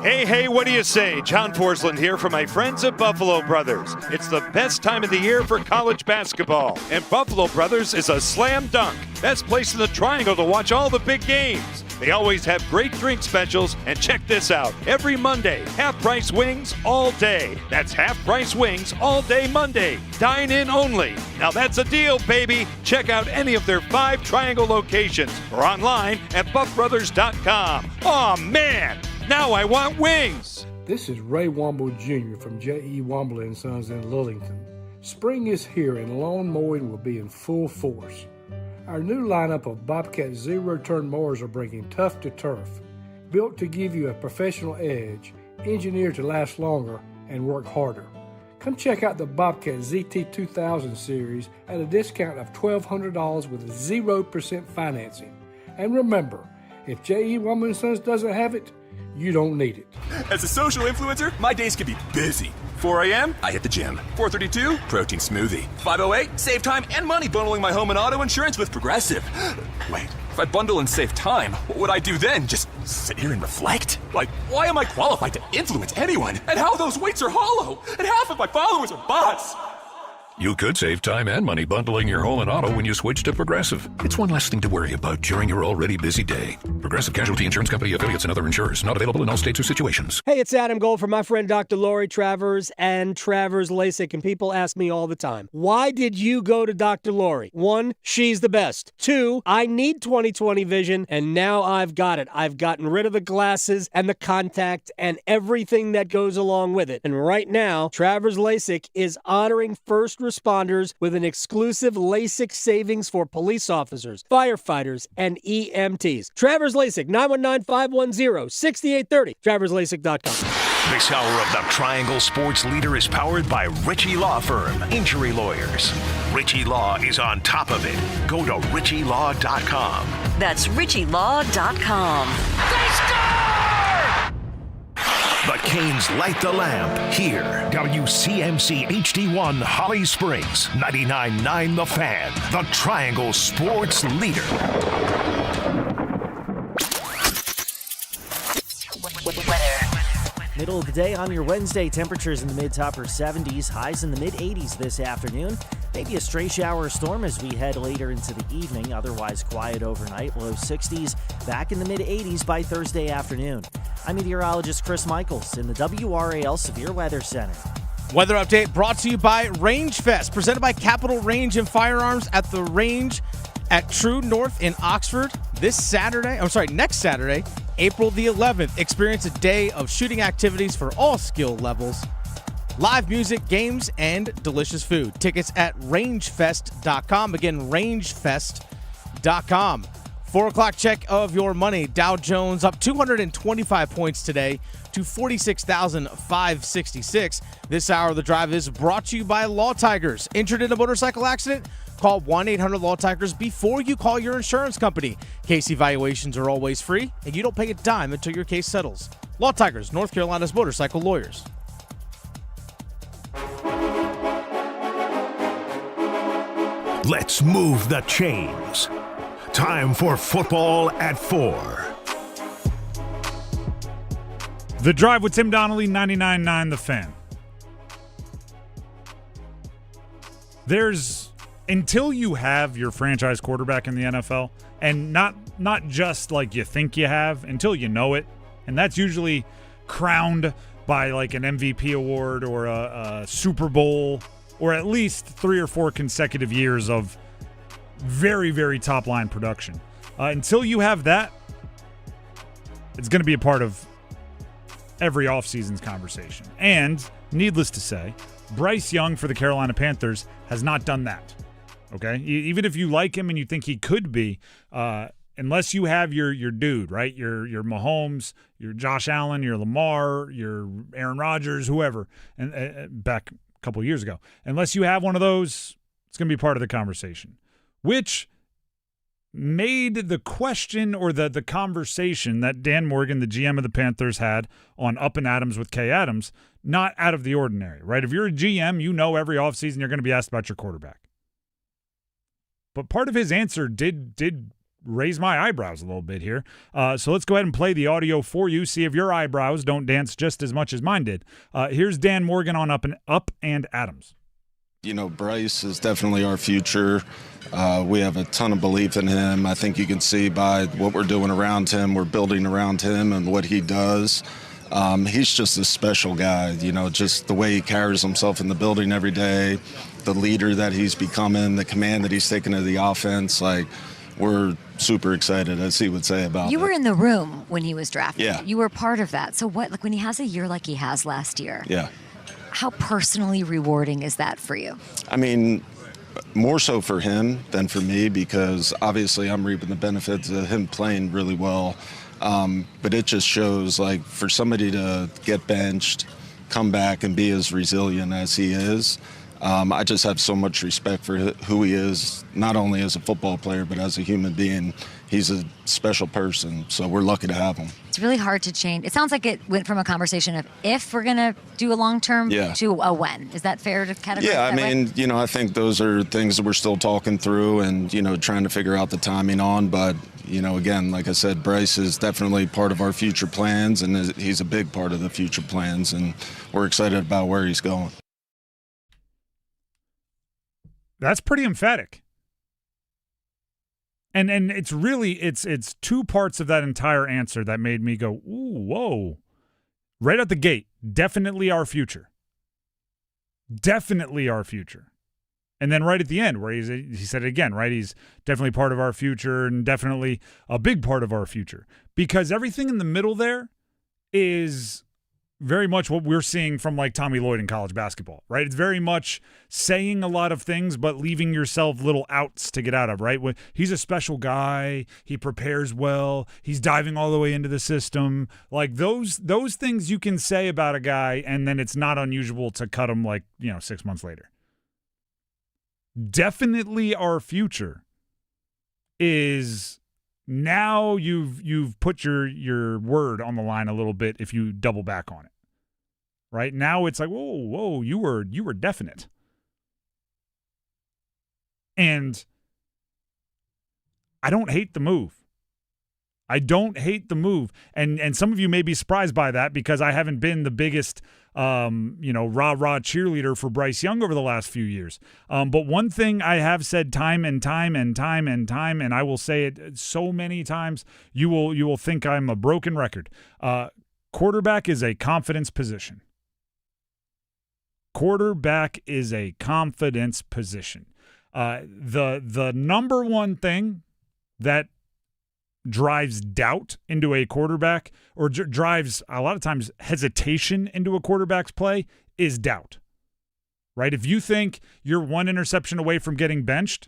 Hey, what do you say? John Forsland here from my friends at Buffalo Brothers. It's the best time of the year for college basketball, and Buffalo Brothers is a slam dunk. Best place in the Triangle to watch all the big games. They always have great drink specials, and check this out. Every Monday, half-price wings all day. That's half-price wings all day Monday. Dine in only. Now that's a deal, baby. Check out any of their 5 Triangle locations or online at buffbrothers.com. Aw, man! Now I want wings! This is Ray Womble Jr. from J.E. Womble & Sons in Lillington. Spring is here and lawn mowing will be in full force. Our new lineup of Bobcat zero-turn mowers are bringing tough to turf. Built to give you a professional edge, engineered to last longer and work harder. Come check out the Bobcat ZT2000 series at a discount of $1,200 with 0% financing. And remember, if J.E. Womble & Sons doesn't have it, you don't need it. As a social influencer, my days can be busy. 4 a.m., I hit the gym. 4:32, protein smoothie. 5:08, save time and money bundling my home and auto insurance with Progressive. Wait, if I bundle and save time, what would I do then? Just sit here and reflect? Like, why am I qualified to influence anyone? And how those weights are hollow? And half of my followers are bots? You could save time and money bundling your home and auto when you switch to Progressive. It's one less thing to worry about during your already busy day. Progressive Casualty Insurance Company, affiliates, and other insurers. Not available in all states or situations. Hey, it's Adam Gold from my friend Dr. Lori Travers and Travers LASIK, and people ask me all the time, why did you go to Dr. Lori? 1, she's the best. 2, I need 20/20 vision, and now I've got it. I've gotten rid of the glasses and the contact and everything that goes along with it. And right now, Travers LASIK is honoring first responders with an exclusive LASIK savings for police officers, firefighters, and EMTs. Travers LASIK, 919-510-6830. TraversLASIK.com. This hour of the Triangle Sports Leader is powered by Ritchie Law Firm, Injury Lawyers. Ritchie Law is on top of it. Go to RitchieLaw.com. That's RitchieLaw.com. They score! The Canes light the lamp here. WCMC HD1 Holly Springs, 99.9 The Fan, the Triangle Sports Leader. Middle of the day on your Wednesday, temperatures in the mid-to-upper 70s, highs in the mid-80s this afternoon. Maybe a stray shower or storm as we head later into the evening, otherwise quiet overnight, low 60s, back in the mid-80s by Thursday afternoon. I'm meteorologist Chris Michaels in the WRAL Severe Weather Center. Weather update brought to you by Range Fest, presented by Capital Range and Firearms at the Range at True North in Oxford next Saturday, April the 11th. Experience a day of shooting activities for all skill levels, live music, games, and delicious food. Tickets at rangefest.com. Again, rangefest.com. 4 o'clock check of your money. Dow Jones up 225 points today to 46,566. This hour of the drive is brought to you by Law Tigers. Injured in a motorcycle accident? Call 1-800-LAW-TIGERS before you call your insurance company. Case evaluations are always free, and you don't pay a dime until your case settles. Law Tigers, North Carolina's motorcycle lawyers. Let's move the chains. Time for football at 4. The Drive with Tim Donnelly, 99.9 The Fan. Until you have your franchise quarterback in the NFL, and not just like you think you have, until you know it, and that's usually crowned by like an MVP award or a Super Bowl, or at least 3 or 4 consecutive years of very, very top-line production. Until you have that, it's going to be a part of every offseason's conversation. And, needless to say, Bryce Young for the Carolina Panthers has not done that. Okay? Even if you like him and you think he could be, unless you have your dude, right? Your Mahomes, your Josh Allen, your Lamar, your Aaron Rodgers, whoever, and back a couple years ago. Unless you have one of those, it's going to be part of the conversation. Which made the question or the conversation that Dan Morgan, the GM of the Panthers, had on Up and Adams with Kay Adams not out of the ordinary, right? If you're a GM, you know every offseason you're going to be asked about your quarterback. But part of his answer did raise my eyebrows a little bit here. So let's go ahead and play the audio for you, see if your eyebrows don't dance just as much as mine did. Here's Dan Morgan on Up and Adams. You know, Bryce is definitely our future. We have a ton of belief in him. I think you can see by what we're doing around him. We're building around him and what he does. He's just a special guy, you know, just the way he carries himself in the building every day, the leader that he's becoming, the command that he's taking to the offense. Like, we're super excited, as he would say, about You were in the room when he was drafted. Yeah. You were part of that. So what, like when he has a year like he has last year, Yeah. how personally rewarding is that for you? I mean, more so for him than for me, because obviously I'm reaping the benefits of him playing really well. But it just shows, like, for somebody to get benched, come back and be as resilient as he is, I just have so much respect for who he is, not only as a football player, but as a human being. He's a special person, so we're lucky to have him. It's really hard to change. It sounds like it went from a conversation of if we're going to do a long-term to a when. Is that fair to categorize? Yeah, I that way? mean, you know, I think those are things that we're still talking through and, you know, trying to figure out the timing on. But, you know, again, like I said, Bryce is definitely part of our future plans, and he's a big part of the future plans, and we're excited about where he's going. That's pretty emphatic. And it's really it's two parts of that entire answer that made me go, ooh, whoa. Right out the gate, definitely our future. Definitely our future. And then right at the end where he said it again, right? He's definitely part of our future and definitely a big part of our future. Because everything in the middle there is very much what we're seeing from like Tommy Lloyd in college basketball, right? It's very much saying a lot of things, but leaving yourself little outs to get out of, right? When he's a special guy, he prepares well, he's diving all the way into the system. Like those things you can say about a guy, and then it's not unusual to cut him like, 6 months later. Definitely our future is now you've put your word on the line a little bit if you double back on it. Right? Now it's like, whoa, you were definite. And I don't hate the move. I don't hate the move. And some of you may be surprised by that because I haven't been the biggest rah-rah cheerleader for Bryce Young over the last few years. But one thing I have said time and time, and I will say it so many times, you will think I'm a broken record. Quarterback is a confidence position. Quarterback is a confidence position. The number one thing that drives doubt into a quarterback or drives a lot of times hesitation into a quarterback's play is doubt, right? If you think you're one interception away from getting benched,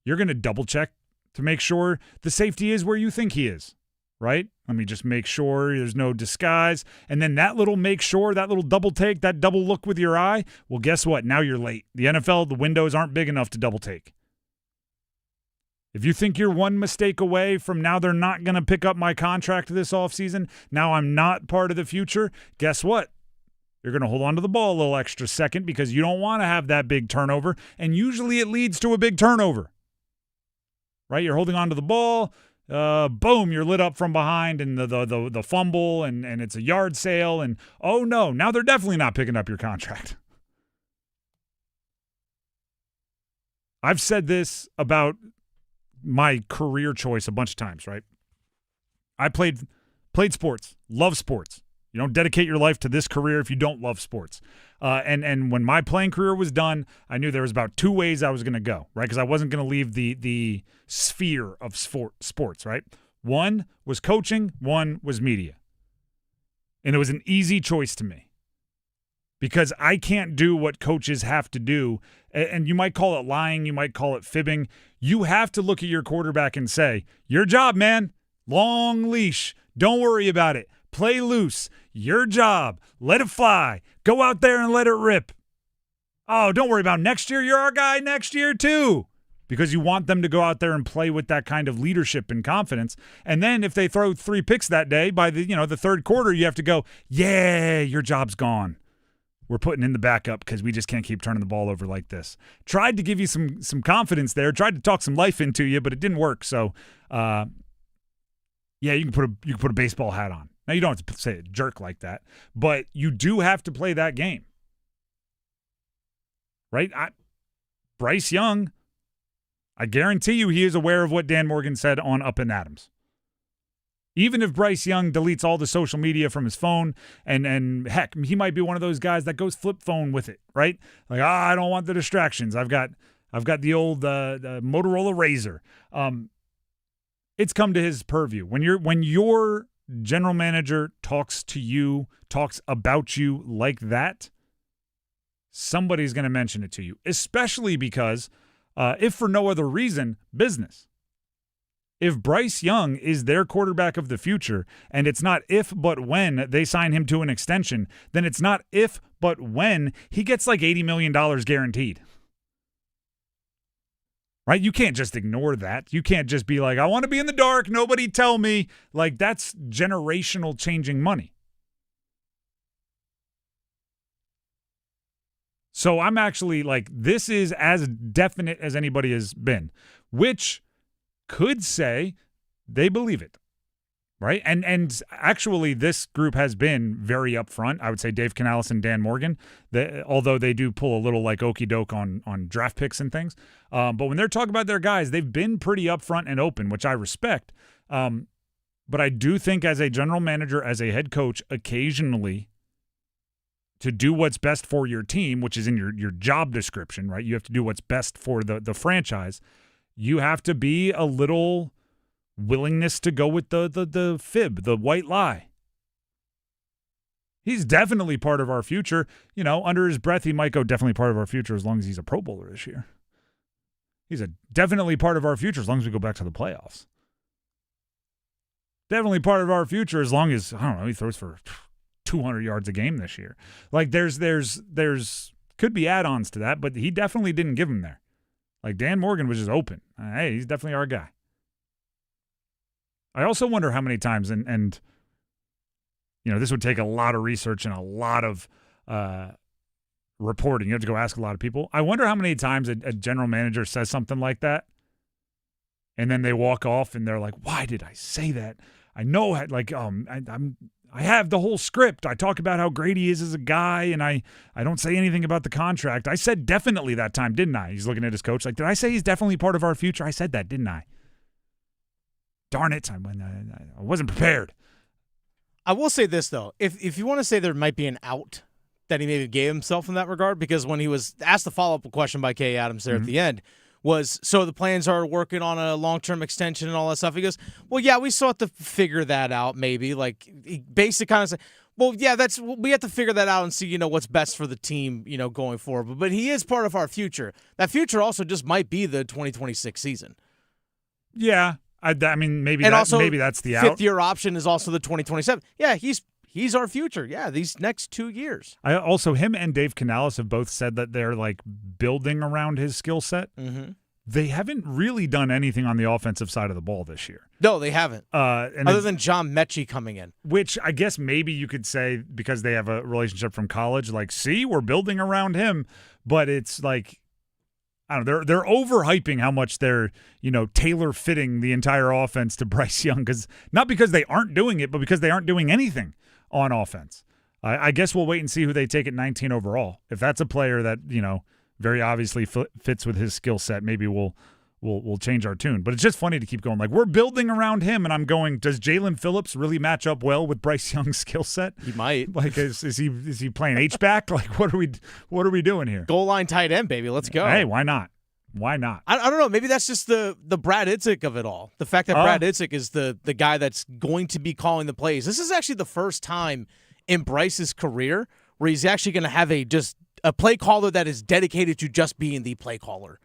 you're going to double check to make sure the safety is where you think he is, right? Let me just make sure there's no disguise. And then that little make sure, that little double take, that double look with your eye, well, guess what? Now you're late. The NFL, the windows aren't big enough to double take. If you think you're one mistake away from now they're not going to pick up my contract this offseason, now I'm not part of the future, guess what? You're going to hold on to the ball a little extra second because you don't want to have that big turnover, and usually it leads to a big turnover. Right? You're holding on to the ball, boom, you're lit up from behind, and the fumble, and it's a yard sale, and oh no, now they're definitely not picking up your contract. I've said this about my career choice a bunch of times, right? I played sports, love sports. You don't dedicate your life to this career if you don't love sports. And when my playing career was done, I knew there was about two ways I was going to go, right? Because I wasn't going to leave the sphere of sports, right? One was coaching, one was media. And it was an easy choice to me because I can't do what coaches have to do. And you might call it lying, you might call it fibbing. You have to look at your quarterback and say, your job, man, long leash. Don't worry about it. Play loose. Your job. Let it fly. Go out there and let it rip. Oh, don't worry about next year. You're our guy next year too. Because you want them to go out there and play with that kind of leadership and confidence. And then if they throw 3 picks that day, by the third quarter, you have to go, yeah, your job's gone. we're putting in the backup because we just can't keep turning the ball over like this. Tried to give you some confidence there. Tried to talk some life into you, but it didn't work. So, yeah, you can put a baseball hat on. Now you don't have to say a jerk like that, but you do have to play that game, right? Bryce Young, I guarantee you, he is aware of what Dan Morgan said on Up and Adams. Even if Bryce Young deletes all the social media from his phone, and heck, he might be one of those guys that goes flip phone with it, right? Like, I don't want the distractions. I've got the old the Motorola Razr. It's come to his purview. When your general manager talks about you like that, somebody's going to mention it to you, especially because, if for no other reason, business. If Bryce Young is their quarterback of the future, and it's not if but when they sign him to an extension, then it's not if but when he gets like $80 million guaranteed. Right? You can't just ignore that. You can't just be like, I want to be in the dark, nobody tell me. Like, that's generational changing money. So I'm actually like, this is as definite as anybody has been, which could say they believe it, right? And actually, this group has been very upfront. I would say Dave Canales and Dan Morgan, although they do pull a little like okey doke on draft picks and things. But when they're talking about their guys, they've been pretty upfront and open, which I respect. But I do think as a general manager, as a head coach, occasionally to do what's best for your team, which is in your job description, right? You have to do what's best for the franchise. You have to be a little willingness to go with the fib, the white lie. He's definitely part of our future. You know, under his breath, he might go definitely part of our future as long as he's a Pro Bowler this year. He's definitely part of our future as long as we go back to the playoffs. Definitely part of our future as long as, I don't know, he throws for 200 yards a game this year. Like there's could be add-ons to that, but he definitely didn't give him there. Like Dan Morgan was just open. Hey, he's definitely our guy. I also wonder how many times, and you know, this would take a lot of research and a lot of reporting. You have to go ask a lot of people. I wonder how many times a general manager says something like that, and then they walk off and they're like, "Why did I say that? I know, like, I have the whole script. I talk about how great he is as a guy, and I don't say anything about the contract. I said definitely that time, didn't I?" He's looking at his coach like, "Did I say he's definitely part of our future? I said that, didn't I? Darn it, I wasn't prepared." I will say this, though. If you want to say there might be an out that he maybe gave himself in that regard, because when he was asked the follow-up question by Kay Adams there at the end, was, so the plans are working on a long-term extension and all that stuff. He goes, well, yeah, we still have to figure that out maybe. Like, he basically kind of said, well, yeah, we have to figure that out and see, you know, what's best for the team, you know, going forward. But he is part of our future. That future also just might be the 2026 season. Yeah. I mean, maybe that's the out. Fifth-year option is also the 2027. Yeah, he's our future. Yeah, these next 2 years. Also, him and Dave Canales have both said that they're like building around his skill set. Mm-hmm. They haven't really done anything on the offensive side of the ball this year. No, they haven't. Other than John Mechie coming in. Which I guess maybe you could say because they have a relationship from college, like, see, we're building around him. But it's like, I don't know, they're overhyping how much they're, you know, tailor-fitting the entire offense to Bryce Young. Not because they aren't doing it, but because they aren't doing anything on offense. I guess we'll wait and see who they take at 19 overall. If that's a player that, you know, very obviously fits with his skill set, maybe we'll change our tune. But it's just funny to keep going. Like, we're building around him, and I'm going, does Jalen Phillips really match up well with Bryce Young's skill set? He might. Like, is he playing H-back? Like, what are we doing here? Goal line tight end, baby. Let's go. Hey, why not? Why not? I don't know. Maybe that's just the Brad Idzik of it all. The fact that Brad Idzik is the guy that's going to be calling the plays. This is actually the first time in Bryce's career where he's actually going to have a play caller that is dedicated to just being the play caller.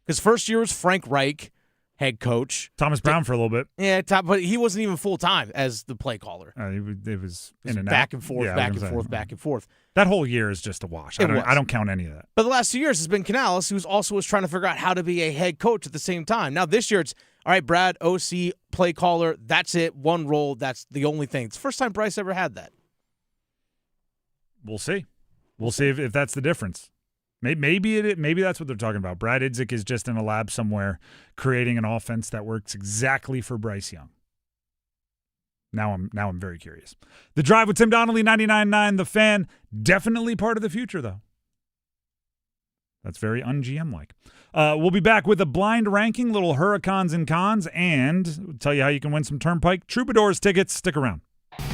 Because first year was Frank Reich, head coach. Thomas Brown for a little bit. Yeah, but he wasn't even full-time as the play caller. It was in and back out. And forth, Yeah, back and forth. That whole year is just a wash. I don't count any of that. But the last 2 years has been Canales, who's also was trying to figure out how to be a head coach at the same time. Now this year it's, all right, Brad, OC, play caller, that's it, one role, that's the only thing. It's the first time Bryce ever had that. We'll see. We'll see if that's the difference. Maybe that's what they're talking about. Brad Idzik is just in a lab somewhere creating an offense that works exactly for Bryce Young. Now I'm very curious. The Drive with Tim Donnelly, 99.9 The Fan. Definitely part of the future, though. That's very un-GM-like. We'll be back with a blind ranking, little Hurri-Cons and Cons, and we'll tell you how you can win some Turnpike Troubadours tickets. Stick around.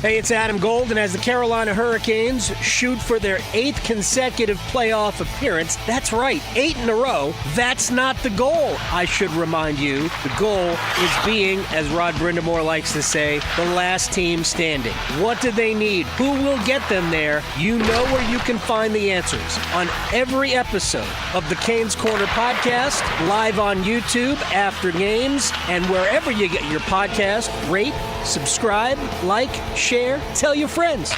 Hey, it's Adam Golden as the Carolina Hurricanes shoot for their 8th consecutive playoff appearance. That's right, 8 in a row. That's not the goal, I should remind you. The goal is being, as Rod Brindamore likes to say, the last team standing. What do they need? Who will get them there? You know where you can find the answers on every episode of the Canes Corner podcast, live on YouTube after games, and wherever you get your podcast. Rate, subscribe, like, share, tell your friends.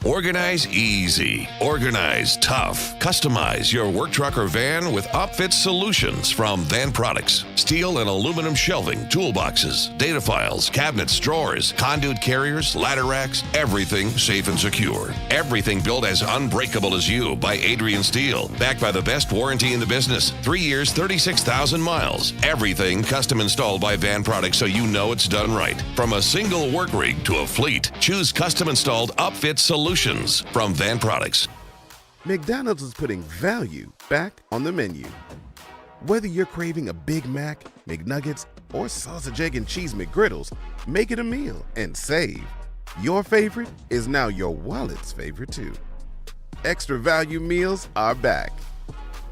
Organize easy. Organize tough. Customize your work truck or van with Upfit Solutions from Van Products. Steel and aluminum shelving, toolboxes, data files, cabinets, drawers, conduit carriers, ladder racks, everything safe and secure. Everything built as unbreakable as you by Adrian Steel. Backed by the best warranty in the business. 3 years, 36,000 miles. Everything custom installed by Van Products so you know it's done right. From a single work rig to a fleet, choose custom installed Upfit Solutions from Van Products. McDonald's is putting value back on the menu. Whether you're craving a Big Mac, McNuggets, or sausage, egg, and cheese McGriddles, make it a meal and save. Your favorite is now your wallet's favorite too. Extra value meals are back.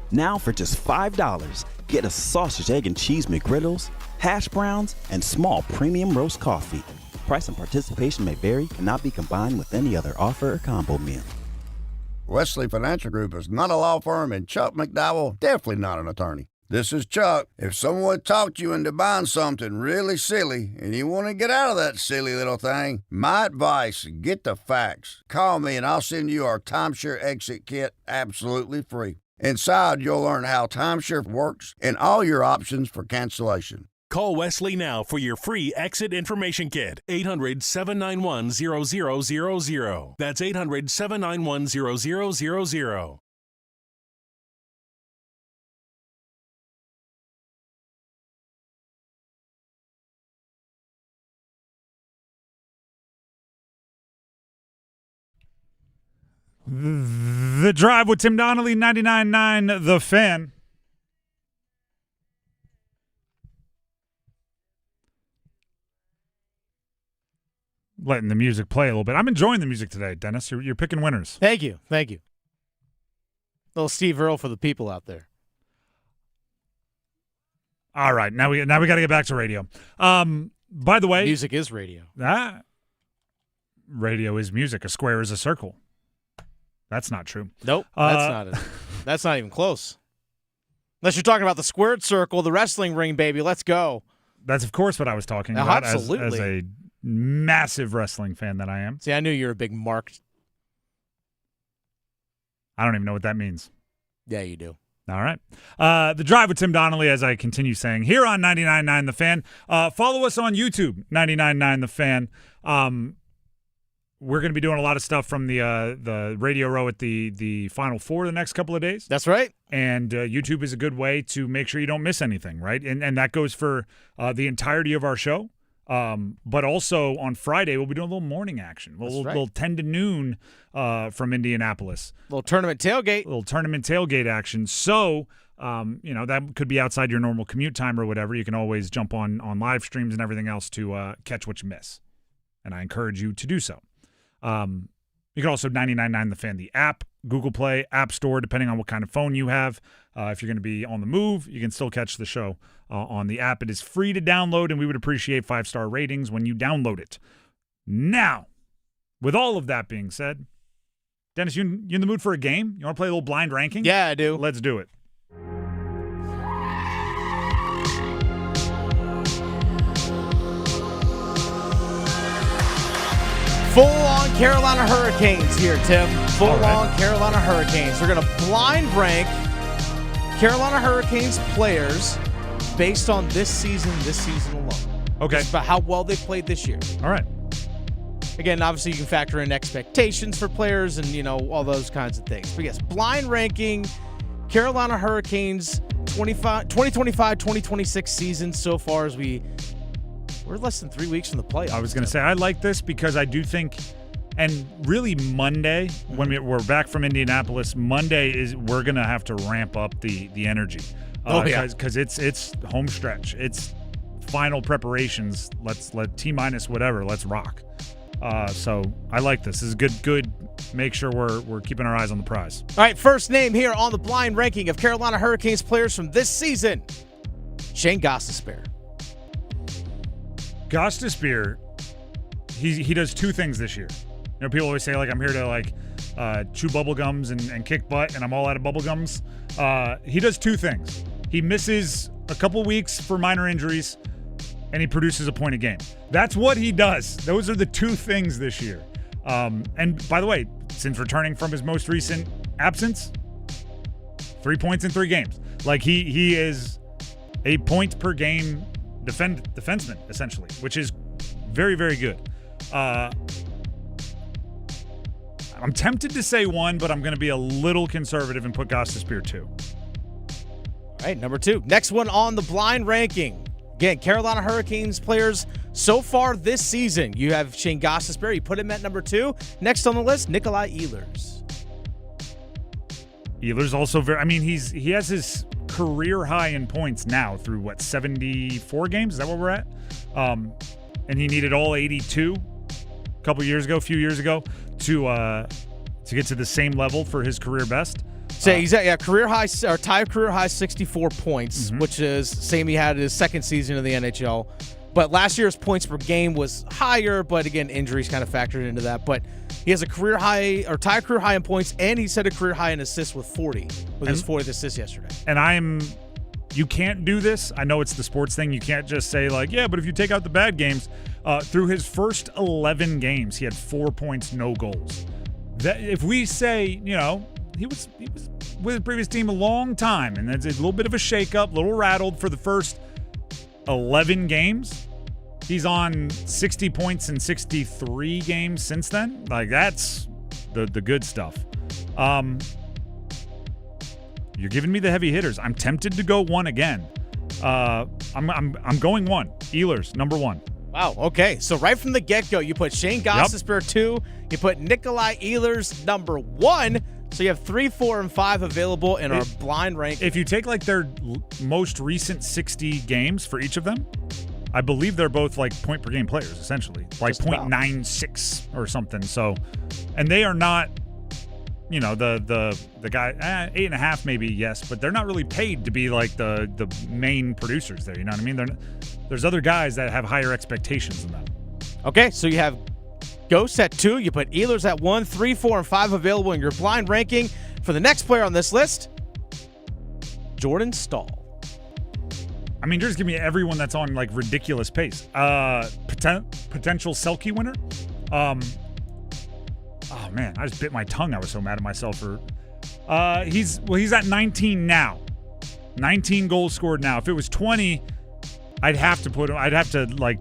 Now for just $5, get a sausage, egg, and cheese McGriddles, hash browns, and small premium roast coffee. Price and participation may vary and not be combined with any other offer or combo meal. Wesley Financial Group is not a law firm, and Chuck McDowell definitely not an attorney. This is Chuck. If someone talked you into buying something really silly and you want to get out of that silly little thing, my advice, get the facts. Call me and I'll send you our Timeshare Exit Kit absolutely free. Inside, you'll learn how Timeshare works and all your options for cancellation. Call Wesley now for your free exit information kit. 800-791-0000. That's 800-791-0000. The Drive with Tim Donnelly, 99.9 The Fan. Letting the music play a little bit. I'm enjoying the music today, Dennis. You're picking winners. Thank you. Little Steve Earle for the people out there. All right, now we got to get back to radio. By the way, music is radio. Radio is music. A square is a circle. That's not true. Nope, that's not even close. Unless you're talking about the squared circle, the wrestling ring, baby. Let's go. That's of course what I was talking about. Absolutely. As a massive wrestling fan that I am. See, I knew you were a big Mark. I don't even know what that means. Yeah, you do. All right. The Drive with Tim Donnelly, as I continue saying, here on 99.9 The Fan. Follow us on YouTube, 99.9 The Fan. We're going to be doing a lot of stuff from the radio row at the Final Four the next couple of days. That's right. And YouTube is a good way to make sure you don't miss anything, right? And that goes for the entirety of our show. But also on Friday, we'll be doing a little morning action. Little 10 to noon from Indianapolis. Little tournament tailgate action. So, that could be outside your normal commute time or whatever. You can always jump on live streams and everything else to catch what you miss. And I encourage you to do so. You can also 99.9 The Fan, the app, Google Play, App Store, depending on what kind of phone you have. If you're going to be on the move, you can still catch the show on the app. It is free to download, and we would appreciate 5-star ratings when you download it. Now, with all of that being said, Dennis, you in the mood for a game? You want to play a little blind ranking? Yeah, I do. Let's do it. Full-on Carolina Hurricanes here, Tim. Full-on Carolina Hurricanes. They're going to blind rank Carolina Hurricanes players based on this season alone. Okay. Just about how well they played this year. All right. Again, obviously you can factor in expectations for players and, all those kinds of things. But yes, blind ranking, Carolina Hurricanes 2025-2026 season so far as we're less than 3 weeks from the playoffs. I was going to say, I like this because I do think, and really Monday, when we're back from Indianapolis, Monday we're going to have to ramp up the energy. Because it's home stretch. It's final preparations. Let's let T-minus whatever. Let's rock. So I like this. This is good. Make sure we're keeping our eyes on the prize. All right, first name here on the blind ranking of Carolina Hurricanes players from this season, Shane Gostisbehere. Gostisbehere, he does two things this year. People always say, I'm here to, chew bubble gums and kick butt, and I'm all out of bubble gums. He does two things. He misses a couple weeks for minor injuries, and he produces a point a game. That's what he does. Those are the two things this year. And by the way, since returning from his most recent absence, 3 points in 3 games. He is a point per game defenseman, essentially, which is very, very good. I'm tempted to say 1, but I'm going to be a little conservative and put Gostisbehere 2. All right, number 2. Next one on the blind ranking. Again, Carolina Hurricanes players so far this season. You have Shane Gostisbehere. You put him at number 2. Next on the list, Nikolai Ehlers. Ehlers also he has his career high in points now through 74 games? Is that where we're at? And he needed all 82 a few years ago to get to the same level for his career best. So he's at career high or tied career high 64 points, which is same he had in his second season in the NHL. But last year's points per game was higher, but again, injuries kind of factored into that. But he has a career high or tied career high in points, and he set a career high in assists with 40 with his 40th assist yesterday. And you can't do this. I know it's the sports thing. You can't just say but if you take out the bad games, through his first 11 games, he had 4 points, no goals. That if we say, he was with his previous team a long time, and it's a little bit of a shakeup, a little rattled for the first 11 games. He's on 60 points in 63 games since then. That's the good stuff. You're giving me the heavy hitters. I'm tempted to go 1 again. I'm going 1. Ehlers, number 1. Wow, okay. So right from the get-go, you put Shane Gostisbehere 2, you put Nikolai Ehlers number 1, so you have 3, 4, and 5 available in our blind ranking. If you take their most recent 60 games for each of them, I believe they're both point per game players, essentially. 0.96 or something. So, and they are not, the guy, 8.5 maybe, yes, but they're not really paid to be the main producers there. You know what I mean? There's other guys that have higher expectations than them. Okay, so you have Ghost at 2. You put Ehlers at 1, 3, 4, and 5 available in your blind ranking. For the next player on this list, Jordan Staal. Just give me everyone that's on ridiculous pace. Potential Selke winner. Oh man, I just bit my tongue. I was so mad at myself for. He's at 19 now. 19 goals scored now. If it was 20, I'd have to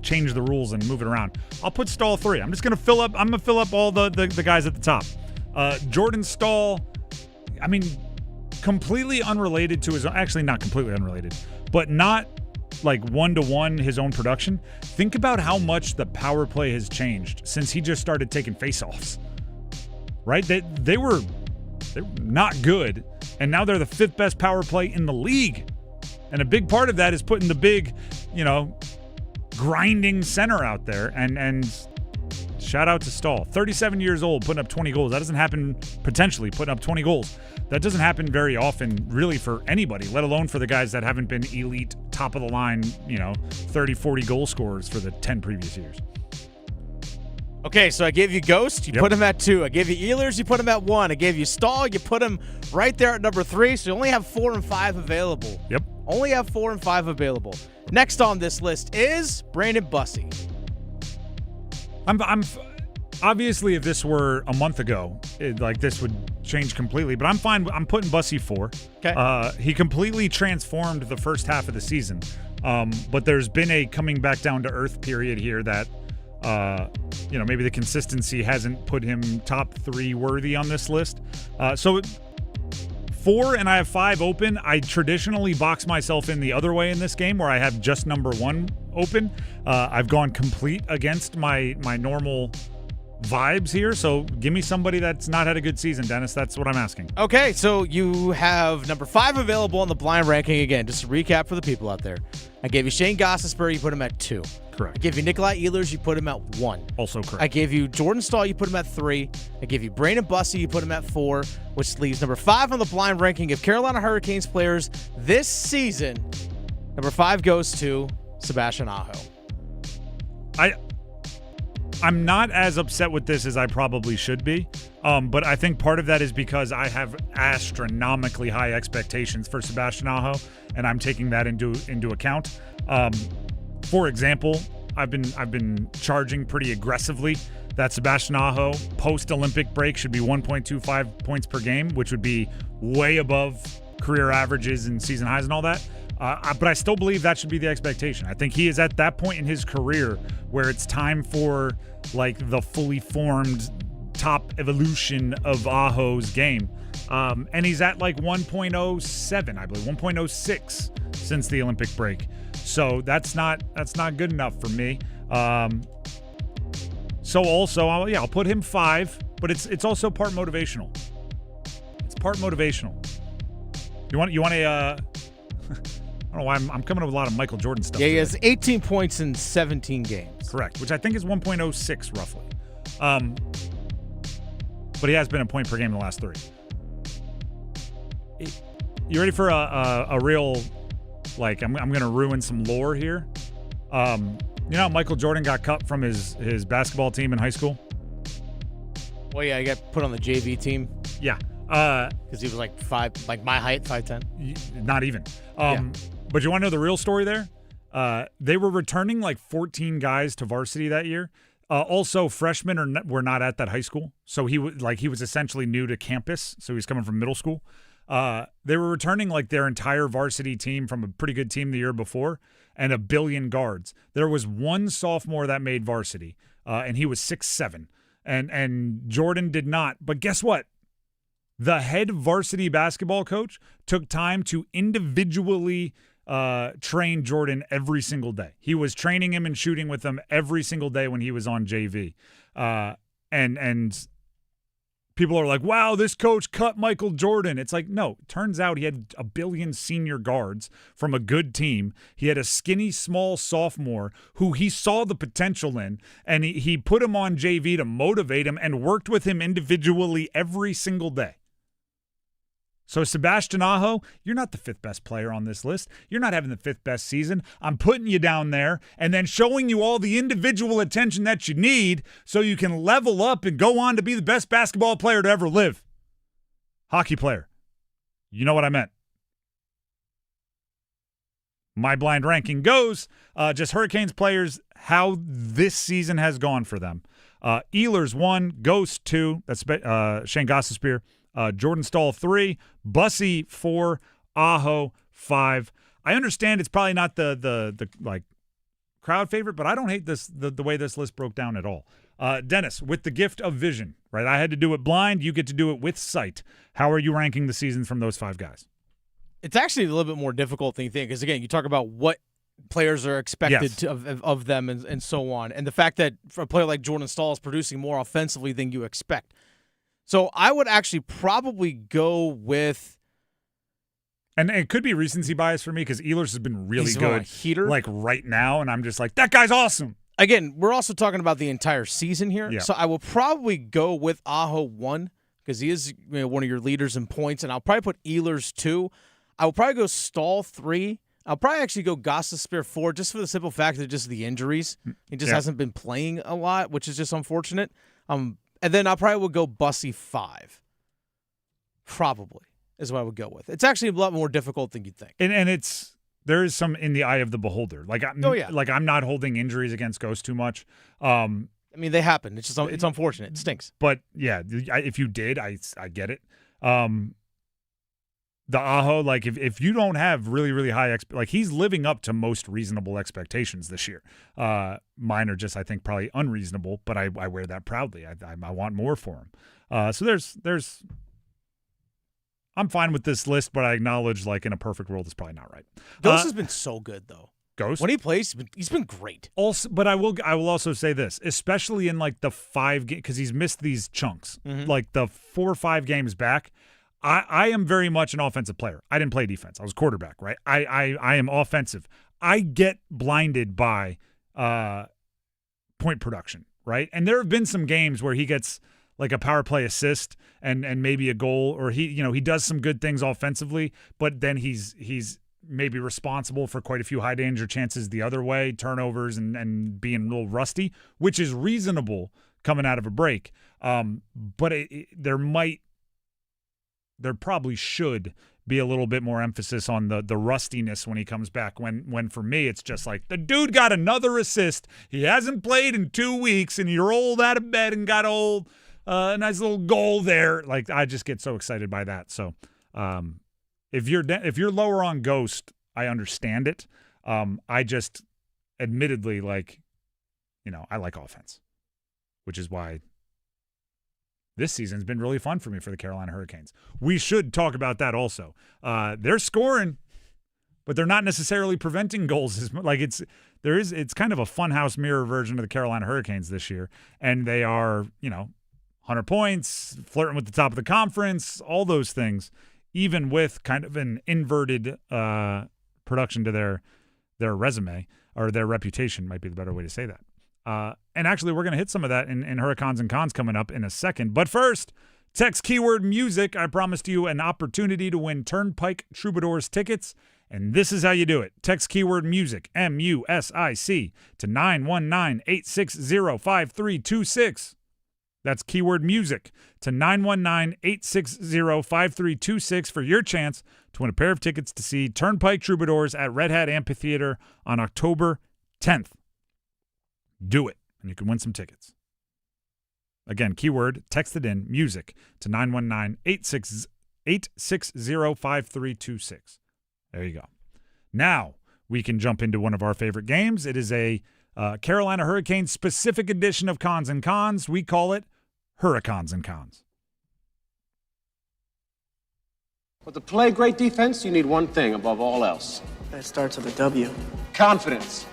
change the rules and move it around. I'll put Staal 3. I'm gonna fill up all the guys at the top. Jordan Staal, completely unrelated to his, actually not completely unrelated, but not 1-to-1 his own production. Think about how much the power play has changed since he just started taking faceoffs. Right? They were not good, and now they're the 5th best power play in the league. And a big part of that is putting the big, grinding center out there. And shout out to Staal. 37 years old, putting up 20 goals. That doesn't happen, potentially, putting up 20 goals. That doesn't happen very often, really, for anybody, let alone for the guys that haven't been elite, top of the line, 30, 40 goal scorers for the 10 previous years. Okay, so I gave you Ghost, you put him at 2. I gave you Ehlers, you put him at 1. I gave you Staal, you put him right there at number 3. So you only have 4 and 5 available. Yep. Only have 4 and 5 available. Next on this list is Brandon Bussey. I'm obviously, if this were a month ago, this would change completely. But I'm fine. I'm putting Bussey 4. Okay. He completely transformed the first half of the season. But there's been a coming back down to earth period here that, maybe the consistency hasn't put him top 3 worthy on this list. So 4 and I have 5 open. I traditionally box myself in the other way in this game where I have just number 1 open. I've gone complete against my normal vibes here, so give me somebody that's not had a good season, Dennis. That's what I'm asking. Okay, so you have number 5 available on the blind ranking again. Just to recap for the people out there. I gave you Shane Gostisbehere, you put him at 2. Correct. I gave you Nikolai Ehlers, you put him at 1. Also correct. I gave you Jordan Staal, you put him at 3. I gave you Brandon Bussey, you put him at 4, which leaves number 5 on the blind ranking of Carolina Hurricanes players this season. Number 5 goes to Sebastian Aho. I'm not as upset with this as I probably should be, but I think part of that is because I have astronomically high expectations for Sebastian Aho, and I'm taking that into account. For example, I've been charging pretty aggressively that Sebastian Aho post-Olympic break should be 1.25 points per game, which would be way above career averages and season highs and all that. But I still believe that should be the expectation. I think he is at that point in his career where it's time for like the fully formed top evolution of Aho's game. And he's at like 1.07, I believe, 1.06 since the Olympic break. So that's not good enough for me. So also, I'll put him 5, but it's also part motivational. It's part motivational. You want a I don't know why I'm coming up with a lot of Michael Jordan stuff. Yeah, he has 18 points in 17 games. Correct, which I think is 1.06 roughly. But he has been a point per game in the last 3. You ready for a real, like, I'm going to ruin some lore here. You know how Michael Jordan got cut from his basketball team in high school? Well, yeah, he got put on the JV team. Yeah. Because he was like 5, like my height, 5'10". Not even. Yeah. But you want to know the real story there? They were returning like 14 guys to varsity that year. Also, freshmen were not at that high school, so he was essentially new to campus. So he was coming from middle school. They were returning like their entire varsity team from a pretty good team the year before, and 1 billion guards. There was one sophomore that made varsity, and he was 6'7", and Jordan did not. But guess what? The head varsity basketball coach took time to individually train Jordan every single day. He was training him and shooting with him every single day when he was on JV. And people are like, wow, this coach cut Michael Jordan. It's like, no, turns out he had 1 billion senior guards from a good team. He had a skinny, small sophomore who he saw the potential in, and he put him on JV to motivate him and worked with him individually every single day. So Sebastian Aho, you're not the 5th best player on this list. You're not having the 5th best season. I'm putting you down there and then showing you all the individual attention that you need so you can level up and go on to be the best basketball player to ever live. Hockey player. You know what I meant. My blind ranking goes just Hurricanes players, how this season has gone for them. Ehlers 1, Ghost 2, that's Shane Gostisbehere. Jordan Staal 3, Bussey 4, Aho 5. I understand it's probably not the like crowd favorite, but I don't hate this the way this list broke down at all. Dennis, with the gift of vision, right? I had to do it blind. You get to do it with sight. How are you ranking the season from those 5 guys? It's actually a little bit more difficult than you think, because again, you talk about what players are expected of them and so on, and the fact that for a player like Jordan Staal is producing more offensively than you expect. So I would actually probably go with, and it could be recency bias for me because Ehlers has been really good, heater, like right now, and I'm just like, that guy's awesome. Again, we're also talking about the entire season here, so I will probably go with Aho 1 because he is one of your leaders in points, and I'll probably put Ehlers 2. I will probably go Staal 3. I'll probably actually go Gostisbehere 4 just for the simple fact that just the injuries. He just hasn't been playing a lot, which is just unfortunate. And then I probably would go Bussey 5. Probably is what I would go with. It's actually a lot more difficult than you'd think. And there is some in the eye of the beholder. Like I'm not holding injuries against Ghost too much. I mean, they happen. It's just it's unfortunate. It stinks. But yeah, if you did, I get it. the Aho, like if you don't have really, really high like he's living up to most reasonable expectations this year. Mine are just, I think, probably unreasonable, but I wear that proudly. I want more for him. So there's I'm fine with this list, but I acknowledge, like, in a perfect world, it's probably not right. Ghost has been so good, though. Ghost? When he plays, he's been great. Also, but I will also say this, especially in, like, the 5 games, because he's missed these chunks, like the 4 or 5 games back. I am very much an offensive player. I didn't play defense. I was quarterback, right? I am offensive. I get blinded by point production, right? And there have been some games where he gets like a power play assist and maybe a goal, or he does some good things offensively, but then he's maybe responsible for quite a few high danger chances the other way, turnovers and being a little rusty, which is reasonable coming out of a break. But there probably should be a little bit more emphasis on the rustiness when he comes back. When for me, it's just like, the dude got another assist. He hasn't played in 2 weeks, and he rolled out of bed and got a nice little goal there. Like, I just get so excited by that. So if you're lower on Ghost, I understand it. I just admittedly, like, I like offense, which is why this season's been really fun for me for the Carolina Hurricanes. We should talk about that also. They're scoring, but they're not necessarily preventing goals. Like, it's kind of a funhouse mirror version of the Carolina Hurricanes this year, and they are 100 points, flirting with the top of the conference, all those things, even with kind of an inverted production to their resume, or their reputation might be the better way to say that. And actually, we're going to hit some of that in Hurri-Cons and Cons coming up in a second. But first, text keyword music. I promised you an opportunity to win Turnpike Troubadours tickets, and this is how you do it. Text keyword music, MUSIC, to 919-860-5326. That's keyword music to 919-860-5326 for your chance to win a pair of tickets to see Turnpike Troubadours at Red Hat Amphitheater on October 10th. Do it, and you can win some tickets. Again, keyword, text it in, music, to 919-860-5326. There you go. Now we can jump into one of our favorite games. It is a Carolina Hurricanes specific edition of Cons and Cons. We call it Hurri-Cons and Cons. Well, to play great defense, you need one thing above all else. That starts with a W. Confidence.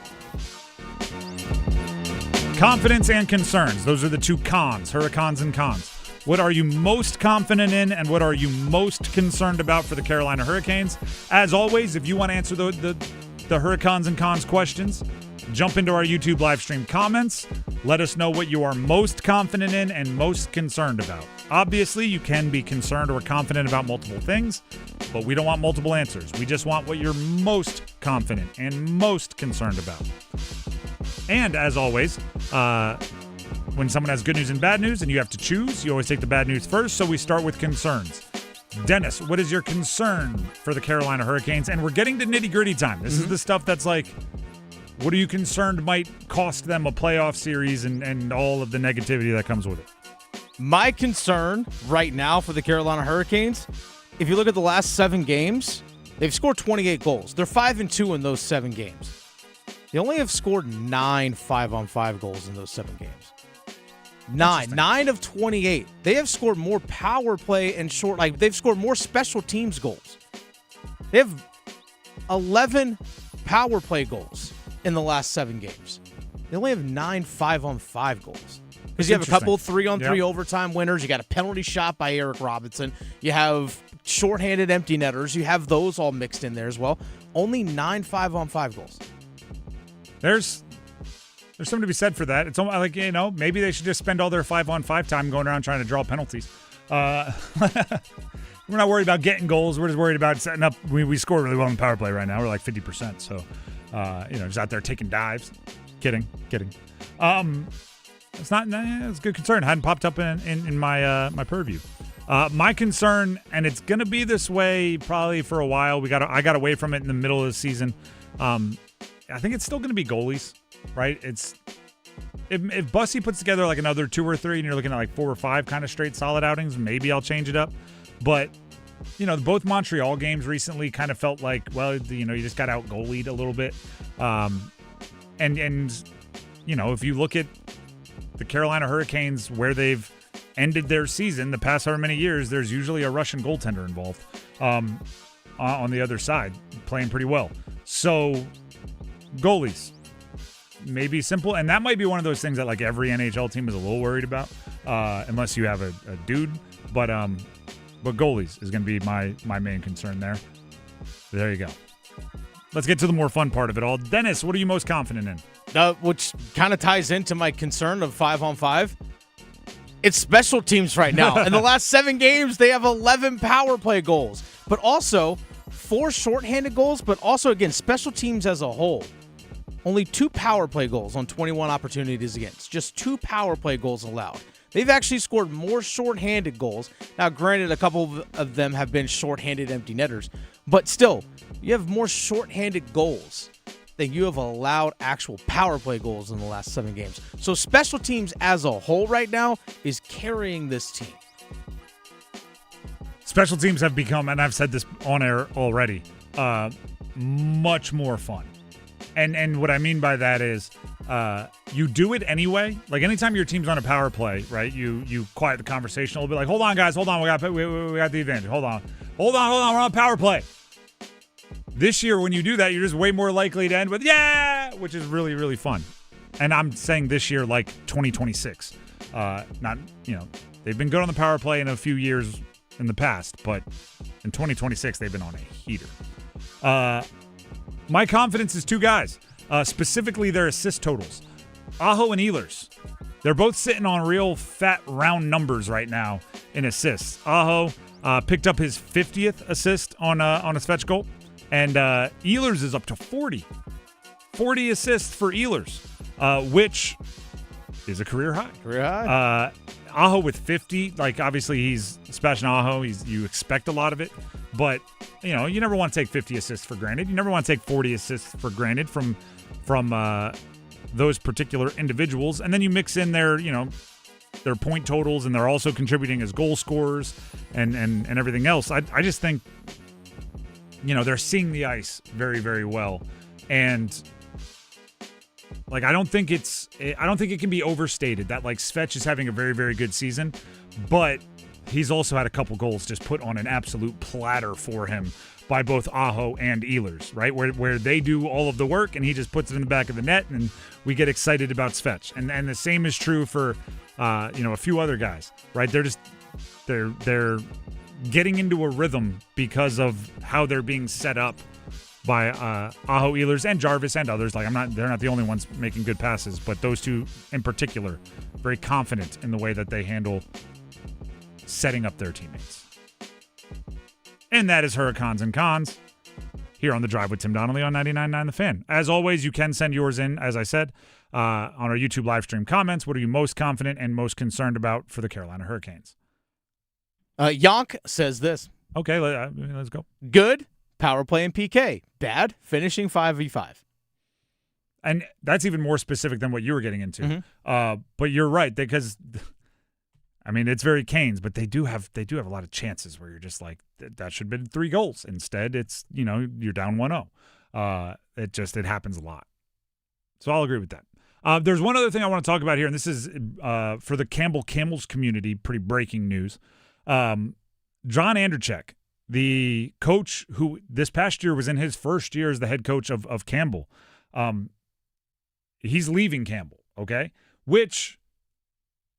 Confidence and concerns. Those are the two cons, Hurri-Cons and Cons. What are you most confident in, and what are you most concerned about for the Carolina Hurricanes? As always, if you want to answer the Hurri-Cons and Cons questions, jump into our YouTube live stream comments. Let us know what you are most confident in and most concerned about. Obviously, you can be concerned or confident about multiple things, but we don't want multiple answers. We just want what you're most confident and most concerned about. And as always, when someone has good news and bad news and you have to choose, you always take the bad news first, so we start with concerns. Dennis, what is your concern for the Carolina Hurricanes? And we're getting to nitty-gritty time. This is the stuff that's like, what are you concerned might cost them a playoff series and all of the negativity that comes with it? My concern right now for the Carolina Hurricanes, if you look at the last 7 games, they've scored 28 goals. They're 5-2 in those 7 games. They only have scored 9 5-on-5 goals in those 7 games. 9 of 28. They have scored more power play and they've scored more special teams goals. They have 11 power play goals in the last 7 games. They only have 9 5-on-5 goals. Because you have a couple 3-on-3 overtime winners. You got a penalty shot by Eric Robinson. You have shorthanded empty netters. You have those all mixed in there as well. Only 9 5-on-5 goals. There's something to be said for that. It's almost like, maybe they should just spend all their 5-on-5 time going around trying to draw penalties. We're not worried about getting goals. We're just worried about setting up. We score really well in power play right now. We're like 50%. So, just out there taking dives. Kidding. It's not. It's a good concern. It hadn't popped up in my my purview. My concern, and it's gonna be this way probably for a while. I got away from it in the middle of the season. I think it's still going to be goalies, right? If Bussy puts together like another 2 or 3 and you're looking at like 4 or 5 kind of straight solid outings, maybe I'll change it up. But both Montreal games recently kind of felt like, well, you just got out goalied a little bit. And if you look at the Carolina Hurricanes, where they've ended their season the past however many years, there's usually a Russian goaltender involved on the other side, playing pretty well. So goalies, maybe simple. And that might be one of those things that like every NHL team is a little worried about, unless you have a dude. But goalies is going to be my main concern there. There you go. Let's get to the more fun part of it all. Dennis, what are you most confident in? Which kind of ties into my concern of 5-on-5. It's special teams right now. In the last 7 games, they have 11 power play goals, but also 4 shorthanded goals, but also, again, special teams as a whole. Only 2 power play goals on 21 opportunities against. Just 2 power play goals allowed. They've actually scored more shorthanded goals. Now, granted, a couple of them have been shorthanded empty netters, but still, you have more shorthanded goals than you have allowed actual power play goals in the last 7 games. So special teams as a whole right now is carrying this team. Special teams have become, and I've said this on air already, much more fun. And what I mean by that is you do it anyway. Like anytime your team's on a power play, right, you quiet the conversation a little bit. Like, hold on, guys, hold on. We got the advantage. Hold on. We're on power play. This year, when you do that, you're just way more likely to end with, yeah, which is really, really fun. And I'm saying this year like 2026. They've been good on the power play in a few years in the past, but in 2026, they've been on a heater. My confidence is 2 guys, specifically their assist totals. Aho and Ehlers. They're both sitting on real fat, round numbers right now in assists. Aho picked up his 50th assist on a Svetch goal. And Ehlers is up to 40. 40 assists for Ehlers, which is a career high. Aho with 50. Like, obviously, he's Sebastian Aho. You expect a lot of it. But, you never want to take 50 assists for granted. You never want to take 40 assists for granted from those particular individuals. And then you mix in their point totals, and they're also contributing as goal scorers and everything else. I just think, they're seeing the ice very, very well. And like, I don't think it can be overstated that like Svetch is having a very, very good season, but he's also had a couple goals just put on an absolute platter for him by both Aho and Ehlers, right? Where they do all of the work and he just puts it in the back of the net, and we get excited about Svetch. And the same is true for a few other guys, right? They're getting into a rhythm because of how they're being set up by Aho, Ehlers, and Jarvis and others. Like, they're not the only ones making good passes, but those 2 in particular, very confident in the way that they handle setting up their teammates. And that is Hurri-Cons Cons here on The Drive with Tim Donnelly on 99.9 The Fan. As always, you can send yours in, as I said, on our YouTube live stream comments. What are you most confident and most concerned about for the Carolina Hurricanes? Yonk says this. Okay, let's go. Good, power play and PK. Bad, finishing 5v5. And that's even more specific than what you were getting into. Mm-hmm. But you're right, because it's very Canes, but they do have a lot of chances where you're just like, that should have been 3 goals. Instead, it's, you're down 1-0. It happens a lot. So I'll agree with that. There's one other thing I want to talk about here, and this is for the Campbell Camels community, pretty breaking news. John Andrzejczyk, the coach who this past year was in his first year as the head coach of Campbell, he's leaving Campbell, okay? Which,